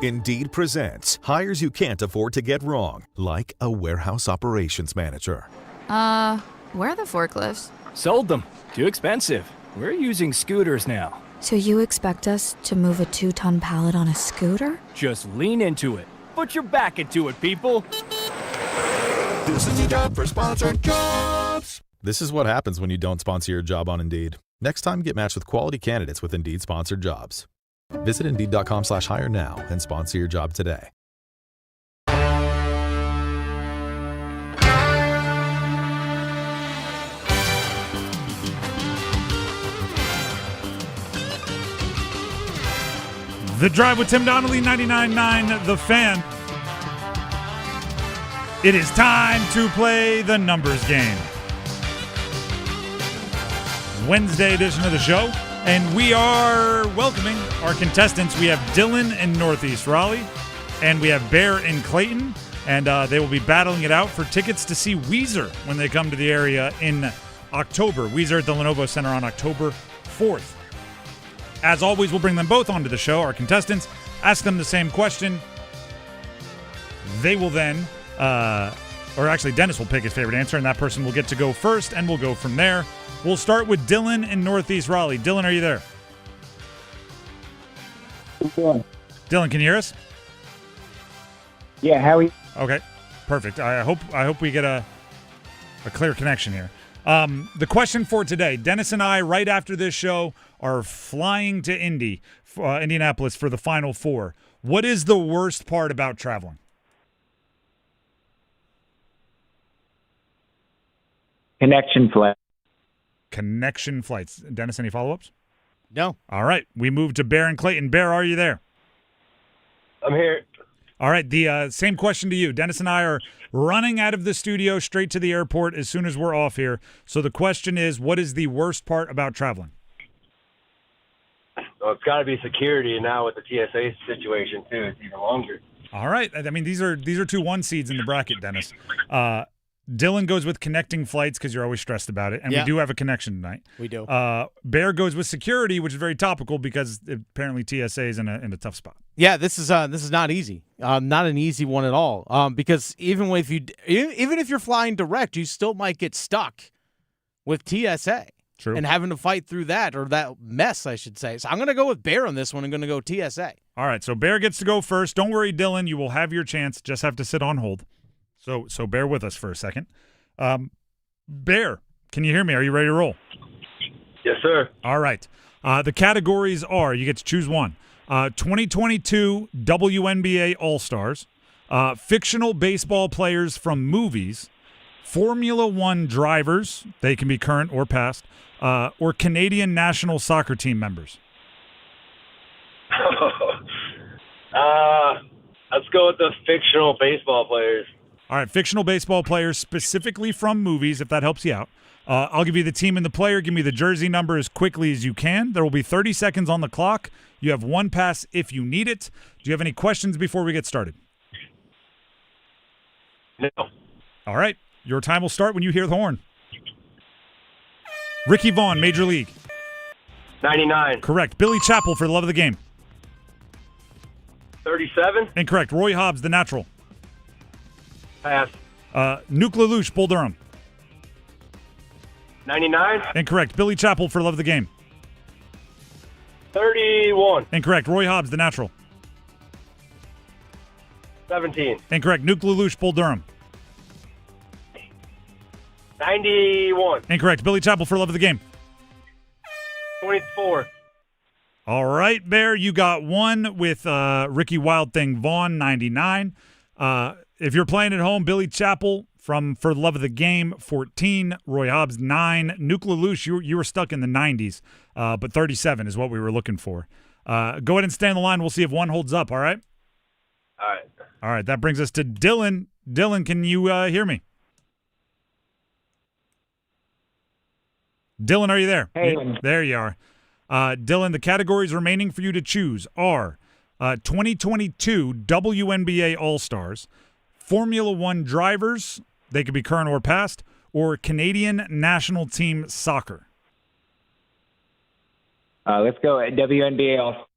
Indeed presents hires you can't afford to get wrong, like a warehouse operations manager. Where are the forklifts? Sold them. Too expensive. We're using scooters now. So you expect us to move a 2-ton pallet on a scooter? Just lean into it. Put your back into it, people. This is the job for sponsored jobs. This is what happens when you don't sponsor your job on Indeed. Next time, get matched with quality candidates with Indeed sponsored jobs. Visit Indeed.com/hire now and sponsor your job today. The Drive with Tim Donnelly, 99.9 The Fan. It is time to play the numbers game. Wednesday edition of the show, and we are welcoming our contestants. We have Dylan in Northeast Raleigh, and we have Bear in Clayton, and they will be battling it out for tickets to see Weezer when they come to the area in October. Weezer at the Lenovo Center on October 4th. As always, we'll bring them both onto the show, our contestants, ask them the same question. They will then, or actually Dennis will pick his favorite answer, and that person will get to go first, and we'll go from there. We'll start with Dylan in Northeast Raleigh. Dylan, are you there? Yeah. Dylan, can you hear us? Yeah, Howie. Okay, perfect. I hope we get a clear connection here. The question for today, Dennis and I, right after this show, are flying to Indianapolis for the Final Four. What is the worst part about traveling? Connection flights. Dennis, any follow-ups? No. All right. We move to Bear and Clayton. Bear, are you there? I'm here. All right. The same question to you. Dennis and I are running out of the studio straight to the airport as soon as we're off here. So the question is, what is the worst part about traveling? Well, it's got to be security, and now with the TSA situation too, it's even longer. All right. I mean, these are 2 1 seeds in the bracket, Dennis. Dylan goes with connecting flights because you're always stressed about it, and we do have a connection tonight. We do. Bear goes with security, which is very topical because apparently TSA is in a tough spot. Yeah, this is not easy. Not an easy one at all. Because even if you're flying direct, you still might get stuck with TSA. True. And having to fight through that, or that mess, I should say. So I'm going to go with Bear on this one. I'm going to go TSA. All right, so Bear gets to go first. Don't worry, Dylan. You will have your chance. Just have to sit on hold. So bear with us for a second. Bear, can you hear me? Are you ready to roll? Yes, sir. All right. The categories are, you get to choose one, 2022 WNBA All-Stars, fictional baseball players from movies, Formula One drivers, they can be current or past, or Canadian national soccer team members. Let's go with the fictional baseball players. All right, fictional baseball players specifically from movies, if that helps you out. I'll give you the team and the player. Give me the jersey number as quickly as you can. There will be 30 seconds on the clock. You have 1 pass if you need it. Do you have any questions before we get started? No. All right, your time will start when you hear the horn. Ricky Vaughn, Major League. 99. Correct. Billy Chappell, For the Love of the Game. 37. Incorrect. Roy Hobbs, The Natural. Pass. Nuke LaLoosh, Bull Durham. 99. Incorrect. Billy Chappell, For the Love of the Game. 31. Incorrect. Roy Hobbs, The Natural. 17. Incorrect. Nuke LaLoosh, Bull Durham. 91. Incorrect. Billy Chappell, For the Love of the Game. 24. All right, Bear, you got one with Ricky Wild Thing Vaughn, 99. If you're playing at home, Billy Chappell from For the Love of the Game, 14. Roy Hobbs, 9. Nuke LaLoosh, you were stuck in the 90s, but 37 is what we were looking for. Go ahead and stay on the line. We'll see if one holds up, all right? All right. All right, that brings us to Dylan. Dylan, can you hear me? Dylan, are you there? Hey. There you are. Dylan, the categories remaining for you to choose are 2022 WNBA All-Stars, Formula One drivers, they could be current or past, or Canadian national team soccer. Let's go at WNBA All.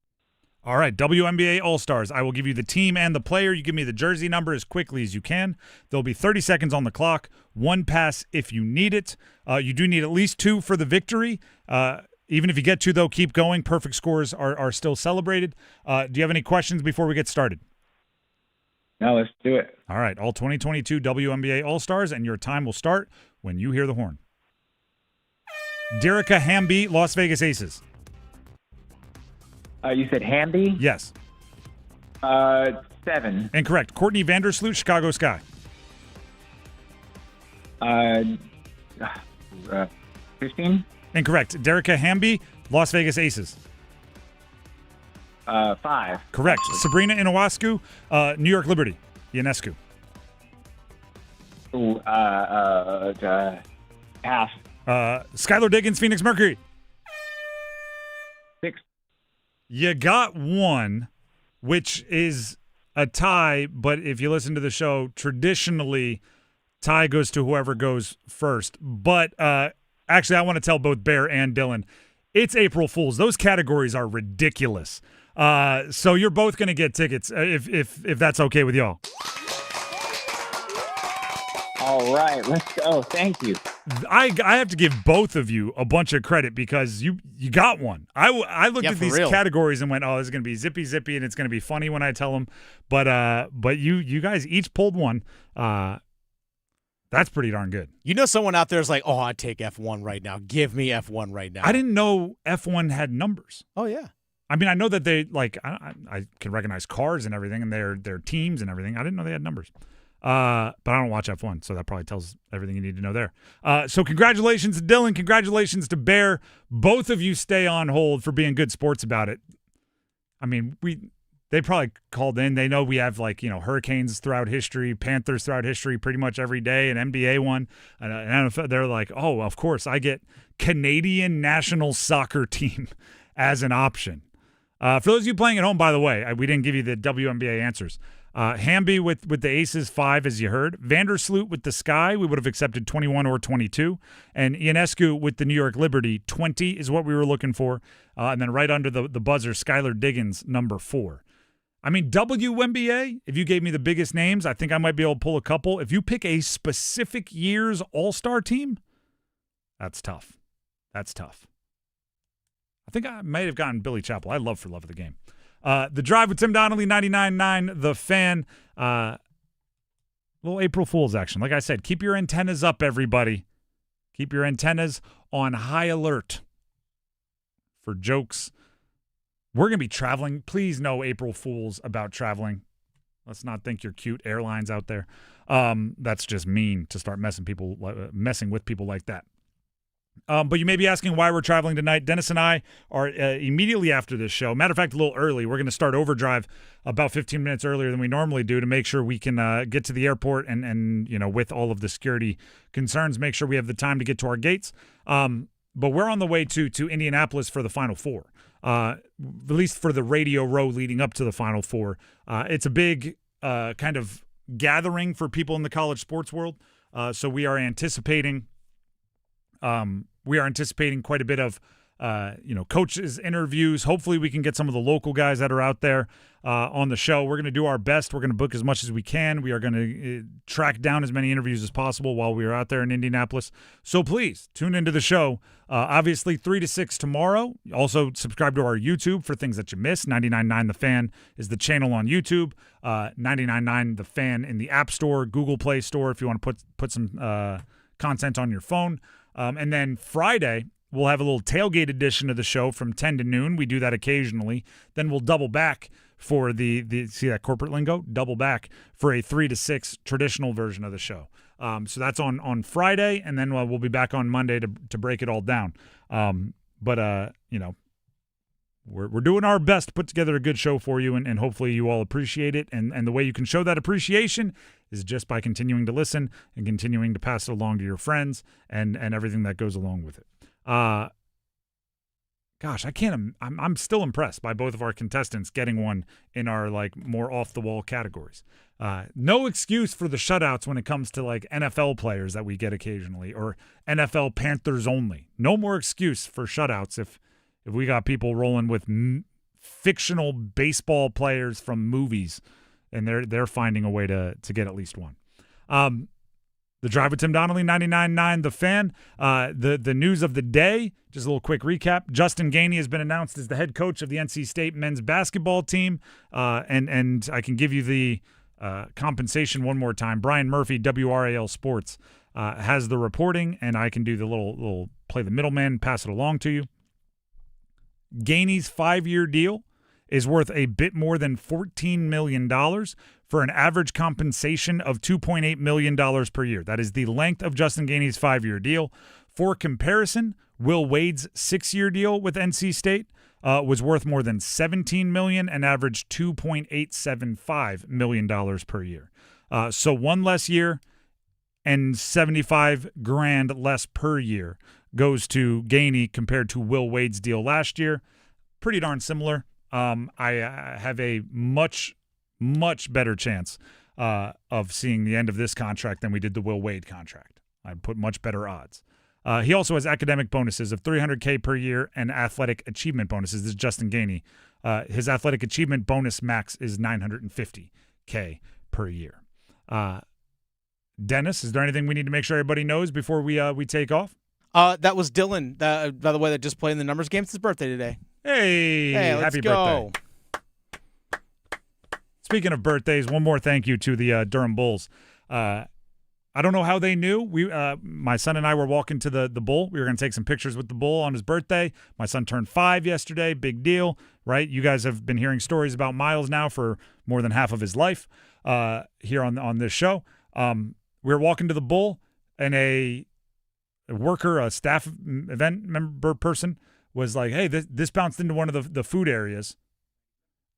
All right, WNBA All-Stars. I will give you the team and the player. You give me the jersey number as quickly as you can. There'll be 30 seconds on the clock, 1 pass if you need it. You do need at least 2 for the victory. Even if you get 2, though, keep going. Perfect scores are still celebrated. Do you have any questions before we get started? No, let's do it. All right, all 2022 WNBA All-Stars, and your time will start when you hear the horn. Derica Hamby, Las Vegas Aces. You said Hamby? Yes. 7. Incorrect. Courtney Vandersloot, Chicago Sky. 15. Incorrect. Derica Hamby, Las Vegas Aces. 5. Correct. Sabrina Ionescu, New York Liberty. Ionescu. Pass. Skylar Diggins, Phoenix Mercury. 6. You got 1, which is a tie, but if you listen to the show, traditionally, tie goes to whoever goes first. But actually, I want to tell both Bear and Dylan, it's April Fools. Those categories are ridiculous. So you're both going to get tickets if that's okay with y'all. All right, let's go. Thank you. I have to give both of you a bunch of credit because you got one. I looked at these categories and went, oh, this is going to be zippy, and it's going to be funny when I tell them. But you guys each pulled one. That's pretty darn good. You know, someone out there is like, oh, I'd take F1 right now. Give me F1 right now. I didn't know F1 had numbers. Oh, yeah. I mean, I know that they, like, I can recognize cars and everything and their teams and everything. I didn't know they had numbers. But I don't watch F1, so that probably tells everything you need to know there. So congratulations to Dylan. Congratulations to Bear. Both of you stay on hold for being good sports about it. I mean, they probably called in. They know we have, like, you know, Hurricanes throughout history, Panthers throughout history pretty much every day, an NBA one. And they're like, oh, of course, I get Canadian national soccer team as an option. For those of you playing at home, by the way, we didn't give you the WNBA answers. Hamby with the Aces 5, as you heard. Vandersloot with the Sky, we would have accepted 21 or 22. And Ionescu with the New York Liberty, 20 is what we were looking for. And then right under the buzzer, Skylar Diggins, number 4. I mean, WNBA, if you gave me the biggest names, I think I might be able to pull a couple. If you pick a specific year's all-star team, that's tough. That's tough. I think I might have gotten Billy Chappell. I love For Love of the Game. The Drive with Tim Donnelly, 99.9 The Fan. Little April Fool's action. Like I said, keep your antennas up, everybody. Keep your antennas on high alert for jokes. We're going to be traveling. Please no April Fools about traveling. Let's not think you're cute airlines out there. That's just mean to start messing with people like that. But you may be asking why we're traveling tonight. Dennis and I are immediately after this show. Matter of fact, a little early. We're going to start overdrive about 15 minutes earlier than we normally do to make sure we can get to the airport and you know, with all of the security concerns, make sure we have the time to get to our gates. But we're on the way to Indianapolis for the Final Four, at least for the radio row leading up to the Final Four. It's a big kind of gathering for people in the college sports world. So we are anticipating quite a bit of, coaches' interviews. Hopefully we can get some of the local guys that are out there on the show. We're going to do our best. We're going to book as much as we can. We are going to track down as many interviews as possible while we are out there in Indianapolis. So please tune into the show. Obviously 3 to 6 tomorrow. Also subscribe to our YouTube for things that you miss. 99.9 The Fan is the channel on YouTube. 99.9 The Fan in the App Store, Google Play Store if you want to put some content on your phone. And then Friday, we'll have a little tailgate edition of the show from 10 to noon. We do that occasionally. Then we'll double back for the see that corporate lingo? Double back for a 3 to 6 traditional version of the show. So that's on Friday, and then we'll be back on Monday to break it all down. But we're doing our best to put together a good show for you, and hopefully you all appreciate it. And the way you can show that appreciation is just by continuing to listen and continuing to pass it along to your friends and everything that goes along with it. I'm still impressed by both of our contestants getting one in our like more off the wall categories. No excuse for the shutouts when it comes to like NFL players that we get occasionally or NFL Panthers only. No more excuse for shutouts if we got people rolling with fictional baseball players from movies and they're finding a way to get at least one. The Drive with Tim Donnelly, 99.9 The Fan. The news of the day, just a little quick recap. Justin Gainey has been announced as the head coach of the NC State men's basketball team. And I can give you the compensation one more time. Brian Murphy, WRAL Sports, has the reporting, and I can do the little play the middleman, pass it along to you. Gainey's 5-year deal is worth a bit more than $14 million for an average compensation of $2.8 million per year. That is the length of Justin Gainey's 5-year deal. For comparison, Will Wade's 6-year deal with NC State was worth more than $17 million and averaged $2.875 million per year. So one less year and $75,000 less per year goes to Gainey compared to Will Wade's deal last year. Pretty darn similar. I have a much better chance of seeing the end of this contract than we did the Will Wade contract. I'd put much better odds. He also has academic bonuses of $300K per year and athletic achievement bonuses. This is Justin Gainey. His athletic achievement bonus max is $950K per year. Dennis, is there anything we need to make sure everybody knows before we take off? That was Dylan, by the way, that just played in the numbers game. It's his birthday today. Hey, let's happy go. birthday. Speaking of birthdays, one more thank you to the Durham Bulls. I don't know how they knew. My son and I were walking to the Bull. We were going to take some pictures with the Bull on his birthday. My son turned 5 yesterday. Big deal, right? You guys have been hearing stories about Miles now for more than half of his life here on this show. We were walking to the Bull, and a worker, a staff event member person was like, hey, this bounced into one of the food areas,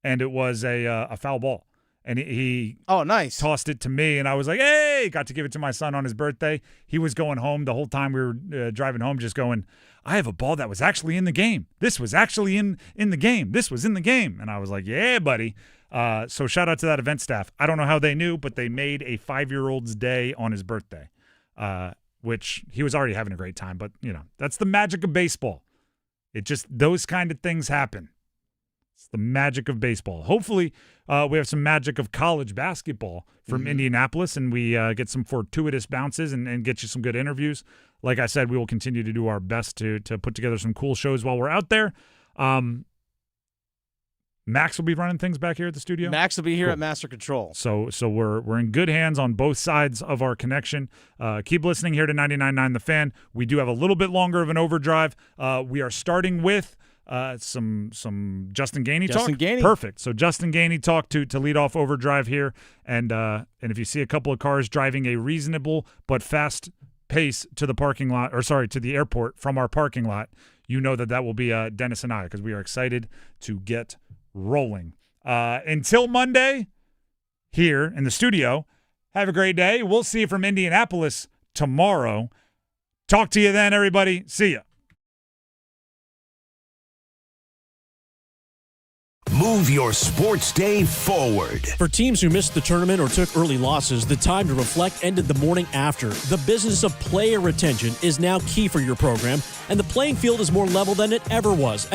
and it was a foul ball. And he nice. Tossed it to me, and I was like, hey, got to give it to my son on his birthday. He was going home the whole time we were driving home just going, I have a ball that was actually in the game. This was actually in the game. This was in the game. And I was like, yeah, buddy. So shout out to that event staff. I don't know how they knew, but they made a 5-year-old's day on his birthday, which he was already having a great time. But, that's the magic of baseball. Those kind of things happen. It's the magic of baseball. Hopefully, we have some magic of college basketball from Indianapolis, and we get some fortuitous bounces and get you some good interviews. Like I said, we will continue to do our best to put together some cool shows while we're out there. Max will be running things back here at the studio. Max will be here at Master Control. So we're in good hands on both sides of our connection. Keep listening here to 99.9 The Fan. We do have a little bit longer of an overdrive. We are starting with some Justin Gainey talk. Gainey. Perfect. So Justin Gainey talk to lead off overdrive here, and if you see a couple of cars driving a reasonable but fast pace to the parking lot, to the airport from our parking lot, you know that will be Dennis and I, because we are excited to get rolling. Until Monday, here in the studio, have a great day. We'll see you from Indianapolis tomorrow. Talk to you then, everybody. See ya. Move your sports day forward. For teams who missed the tournament or took early losses, the time to reflect ended the morning after. The business of player retention is now key for your program, and the playing field is more level than it ever was.